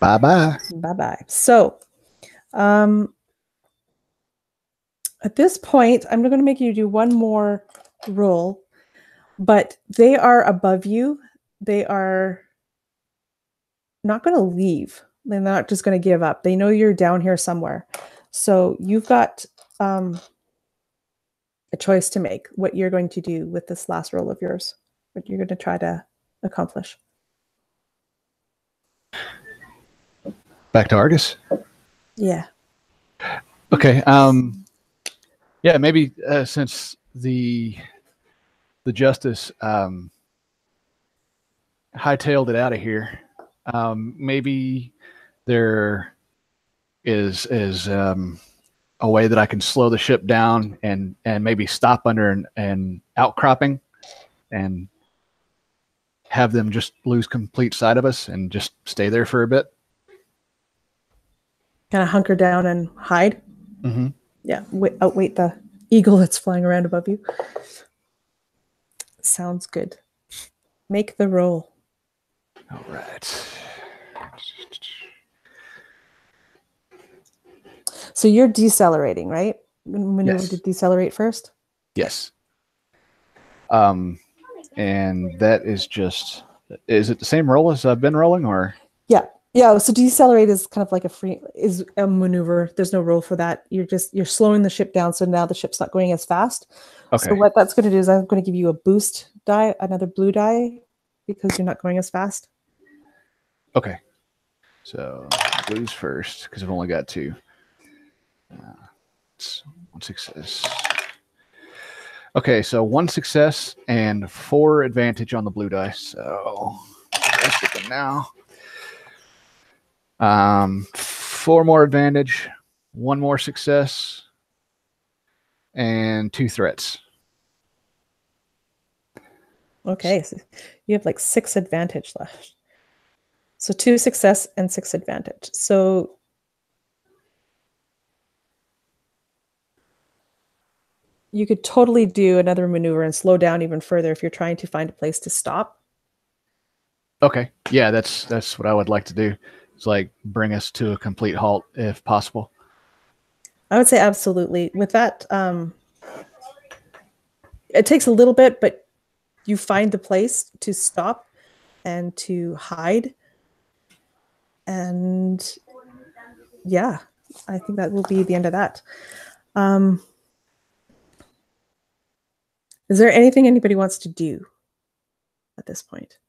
Bye-bye. Bye-bye. So at this point, I'm going to make you do one more roll, but they are above you. They are not going to leave. They're not just going to give up. They know you're down here somewhere. So you've got a choice to make what you're going to do with this last roll of yours, what you're going to try to accomplish. Back to Argus. Yeah. Okay. Yeah, maybe since the Justice hightailed it out of here, maybe there is a way that I can slow the ship down and maybe stop under an outcropping and have them just lose complete sight of us and just stay there for a bit. Kind of hunker down and hide. Mm-hmm. Yeah, outwait the eagle that's flying around above you. Sounds good. Make the roll. All right. So you're decelerating, right? Maneuver Yes. to decelerate first? Yes. And that is just, is it the same roll as I've been rolling, or? Yeah. Yeah. So decelerate is kind of like is a maneuver. There's no roll for that. You're slowing the ship down. So now the ship's not going as fast. Okay. So what that's going to do is I'm going to give you a boost die, another blue die, because you're not going as fast. Okay. So blues first, because I've only got 2. It's 1 success. Okay, so 1 success and 4 advantage on the blue dice. So rest of them now. 4 more advantage, 1 more success, and 2 threats. Okay. So you have like 6 advantage left. So 2 success and 6 advantage. So you could totally do another maneuver and slow down even further if you're trying to find a place to stop. Okay, yeah, that's what I would like to do. It's like bring us to a complete halt if possible. I would say absolutely. With that, it takes a little bit, but you find the place to stop and to hide. And yeah, I think that will be the end of that. Is there anything anybody wants to do at this point?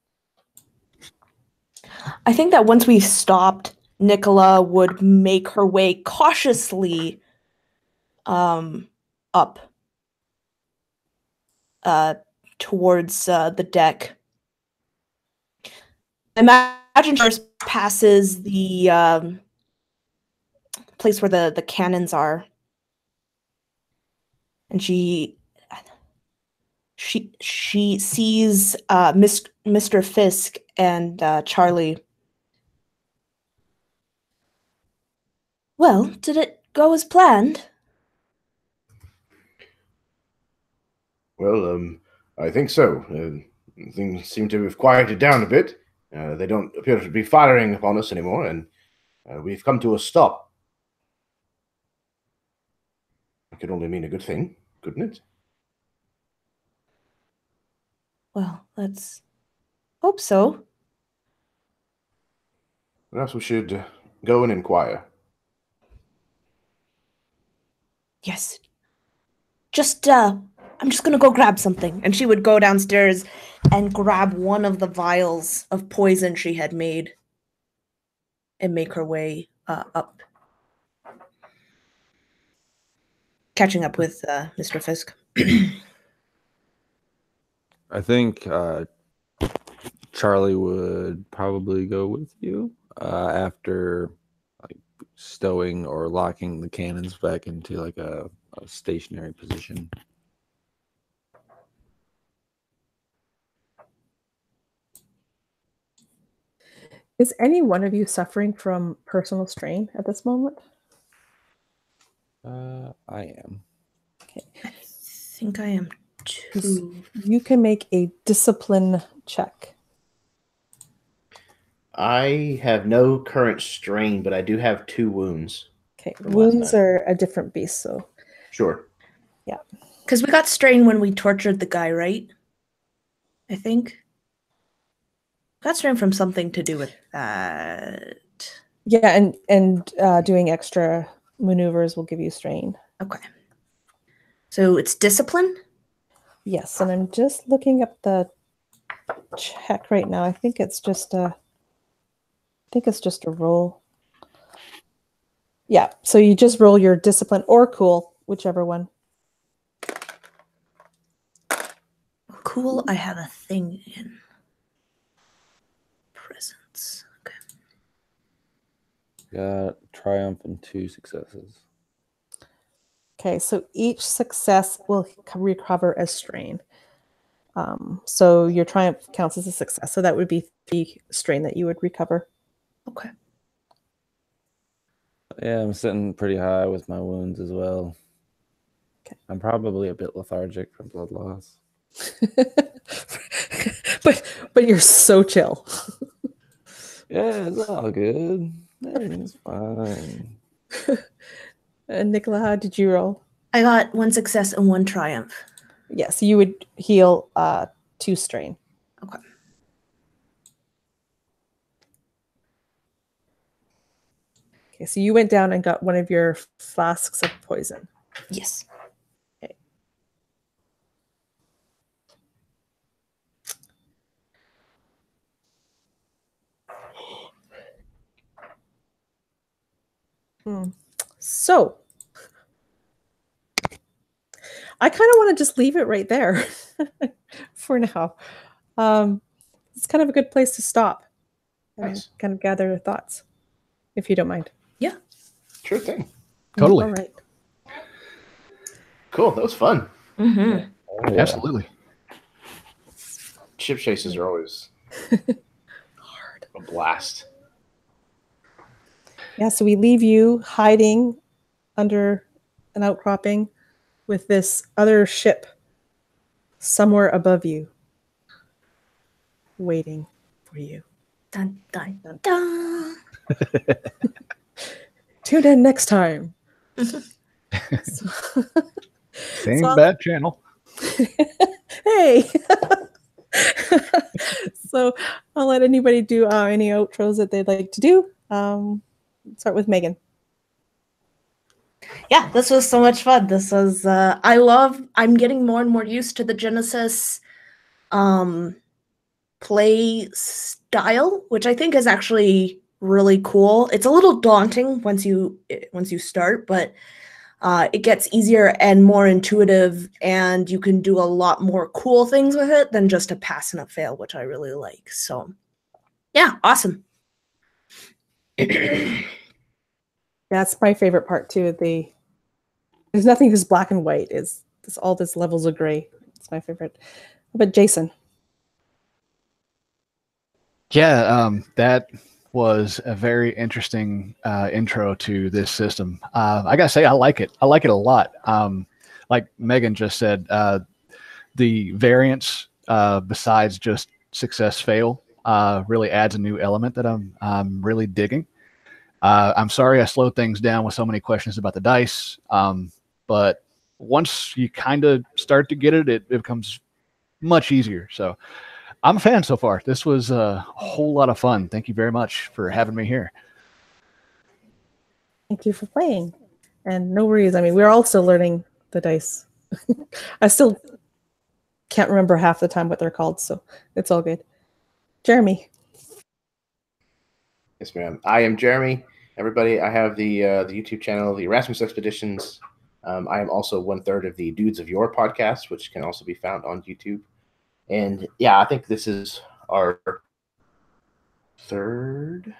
I think that once we've stopped, Nicola would make her way cautiously up towards the deck. Imagine first passes the place where the cannons are, and she sees Mr. Fisk and Charlie. Well, did it go as planned? Well, I think so. Things seem to have quieted down a bit. They don't appear to be firing upon us anymore, and we've come to a stop. It could only mean a good thing, couldn't it? Well, let's hope so. Perhaps we should go and inquire. Yes. I'm just gonna go grab something. And she would go downstairs and grab one of the vials of poison she had made and make her way up. Catching up with Mr. Fisk. I think Charlie would probably go with you after like stowing or locking the cannons back into like a stationary position. Is any one of you suffering from personal strain at this moment? I am. Okay. I think I am too. You can make a discipline check. I have no current strain, but I do have 2 wounds. Okay. From last Wounds night. are a different beast, so Sure. yeah. Because we got strain when we tortured the guy, right? I think. Got strain from something to do with that. Yeah, and doing extra maneuvers will give you strain. Okay. So it's discipline? Yes, and I'm just looking up the check right now. I think it's just a roll. Yeah, so you just roll your discipline or cool, whichever one. Cool, I have a thing in. Presence. Okay. Got triumph and 2 successes. Okay, so each success will recover a strain. So your triumph counts as a success. So that would be the strain that you would recover. Okay. Yeah, I'm sitting pretty high with my wounds as well. Okay. I'm probably a bit lethargic from blood loss. but you're so chill. Yeah, it's all good. Everything's fine. And Nicola, how did you roll? I got 1 success and 1 triumph. Yes, you would heal 2 strain. Okay. Okay, so you went down and got one of your flasks of poison. Yes. Okay. So I kind of want to just leave it right there for now. It's kind of a good place to stop and Nice. kind of gather your thoughts, if you don't mind. Yeah. Sure thing. Totally. All right. Cool. That was fun. Mm-hmm. Oh, yeah. Absolutely. Ship chases are always Hard. a blast. Yeah, so we leave you hiding under an outcropping with this other ship somewhere above you, waiting for you. Dun, dun, dun, dun. Tune in next time. Same So- bad channel. Hey. So I'll let anybody do any outros that they'd like to do. Start with Megan. Yeah, this was so much fun. This was I'm getting more and more used to the Genesys play style, which I think is actually really cool. It's a little daunting once you start, but it gets easier and more intuitive, and you can do a lot more cool things with it than just a pass and a fail, which I really like. So yeah, awesome. That's my favorite part too. There's nothing just black and white. It's all this levels of gray. It's my favorite. But Jason. Yeah, that was a very interesting intro to this system. I gotta say, I like it. I like it a lot. Like Megan just said, the variance besides just success fail really adds a new element that I'm really digging. I'm sorry I slowed things down with so many questions about the dice, but once you kind of start to get it, it becomes much easier. So I'm a fan so far. This was a whole lot of fun. Thank you very much for having me here. Thank you for playing. And no worries. I mean, we're all still learning the dice. I still can't remember half the time what they're called, so it's all good. Jeremy. Yes, ma'am. I am Jeremy. Everybody, I have the YouTube channel, the Erasmus Expeditions. I am also 1/3 of the Dudes of Yore podcast, which can also be found on YouTube. And yeah, I think this is our 3rd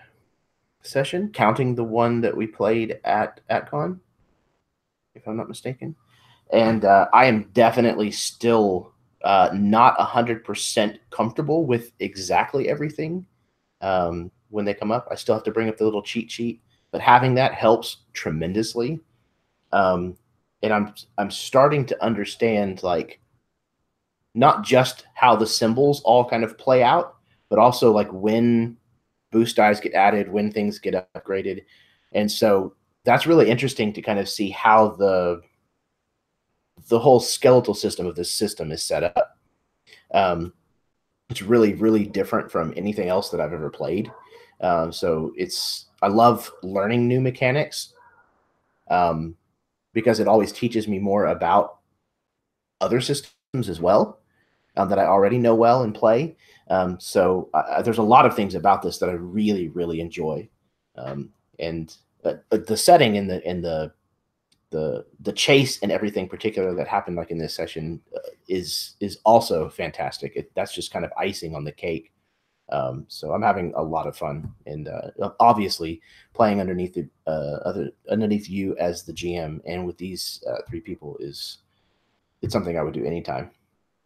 session, counting the one that we played at Con, if I'm not mistaken. And I am definitely still not 100% comfortable with exactly everything when they come up. I still have to bring up the little cheat sheet, but having that helps tremendously. And I'm starting to understand, like, not just how the symbols all kind of play out, but also like when boost dice get added, when things get upgraded. And so that's really interesting to kind of see how the whole skeletal system of this system is set up. It's really, really different from anything else that I've ever played. So I love learning new mechanics because it always teaches me more about other systems as well that I already know well and play. So there's a lot of things about this that I really, really enjoy. And the setting and the chase and everything particular that happened like in this session is also fantastic. That's just kind of icing on the cake. So I'm having a lot of fun, and obviously playing underneath you as the GM and with these 3 people it's something I would do anytime.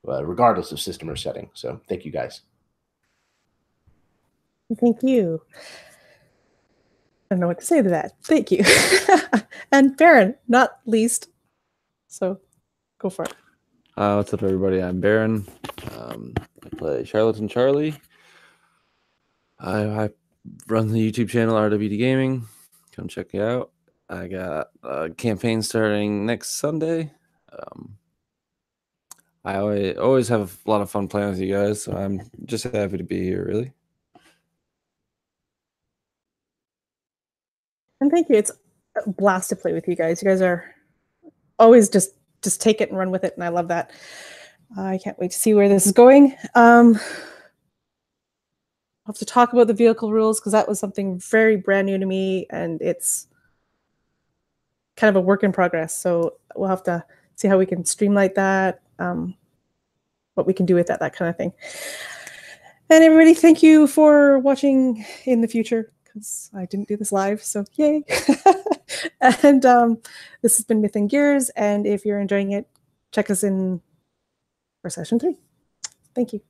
regardless of system or setting. So thank you guys. Thank you. I don't know what to say to that. Thank you. And Baron, not least. So go for it. What's up, everybody? I'm Baron. I play Charlatan Charlie. I run the YouTube channel RWD Gaming. Come check it out. I got a campaign starting next Sunday. I always have a lot of fun playing with you guys, so I'm just happy to be here, really. And thank you. It's a blast to play with you guys. You guys are always just take it and run with it, and I love that. I can't wait to see where this is going. I'll have to talk about the vehicle rules because that was something very brand new to me, and it's kind of a work in progress. So we'll have to see how we can streamline that, what we can do with that kind of thing. And everybody, thank you for watching in the future, because I didn't do this live, so yay. And this has been Myth and Gears, and if you're enjoying it, check us in for session 3. Thank you.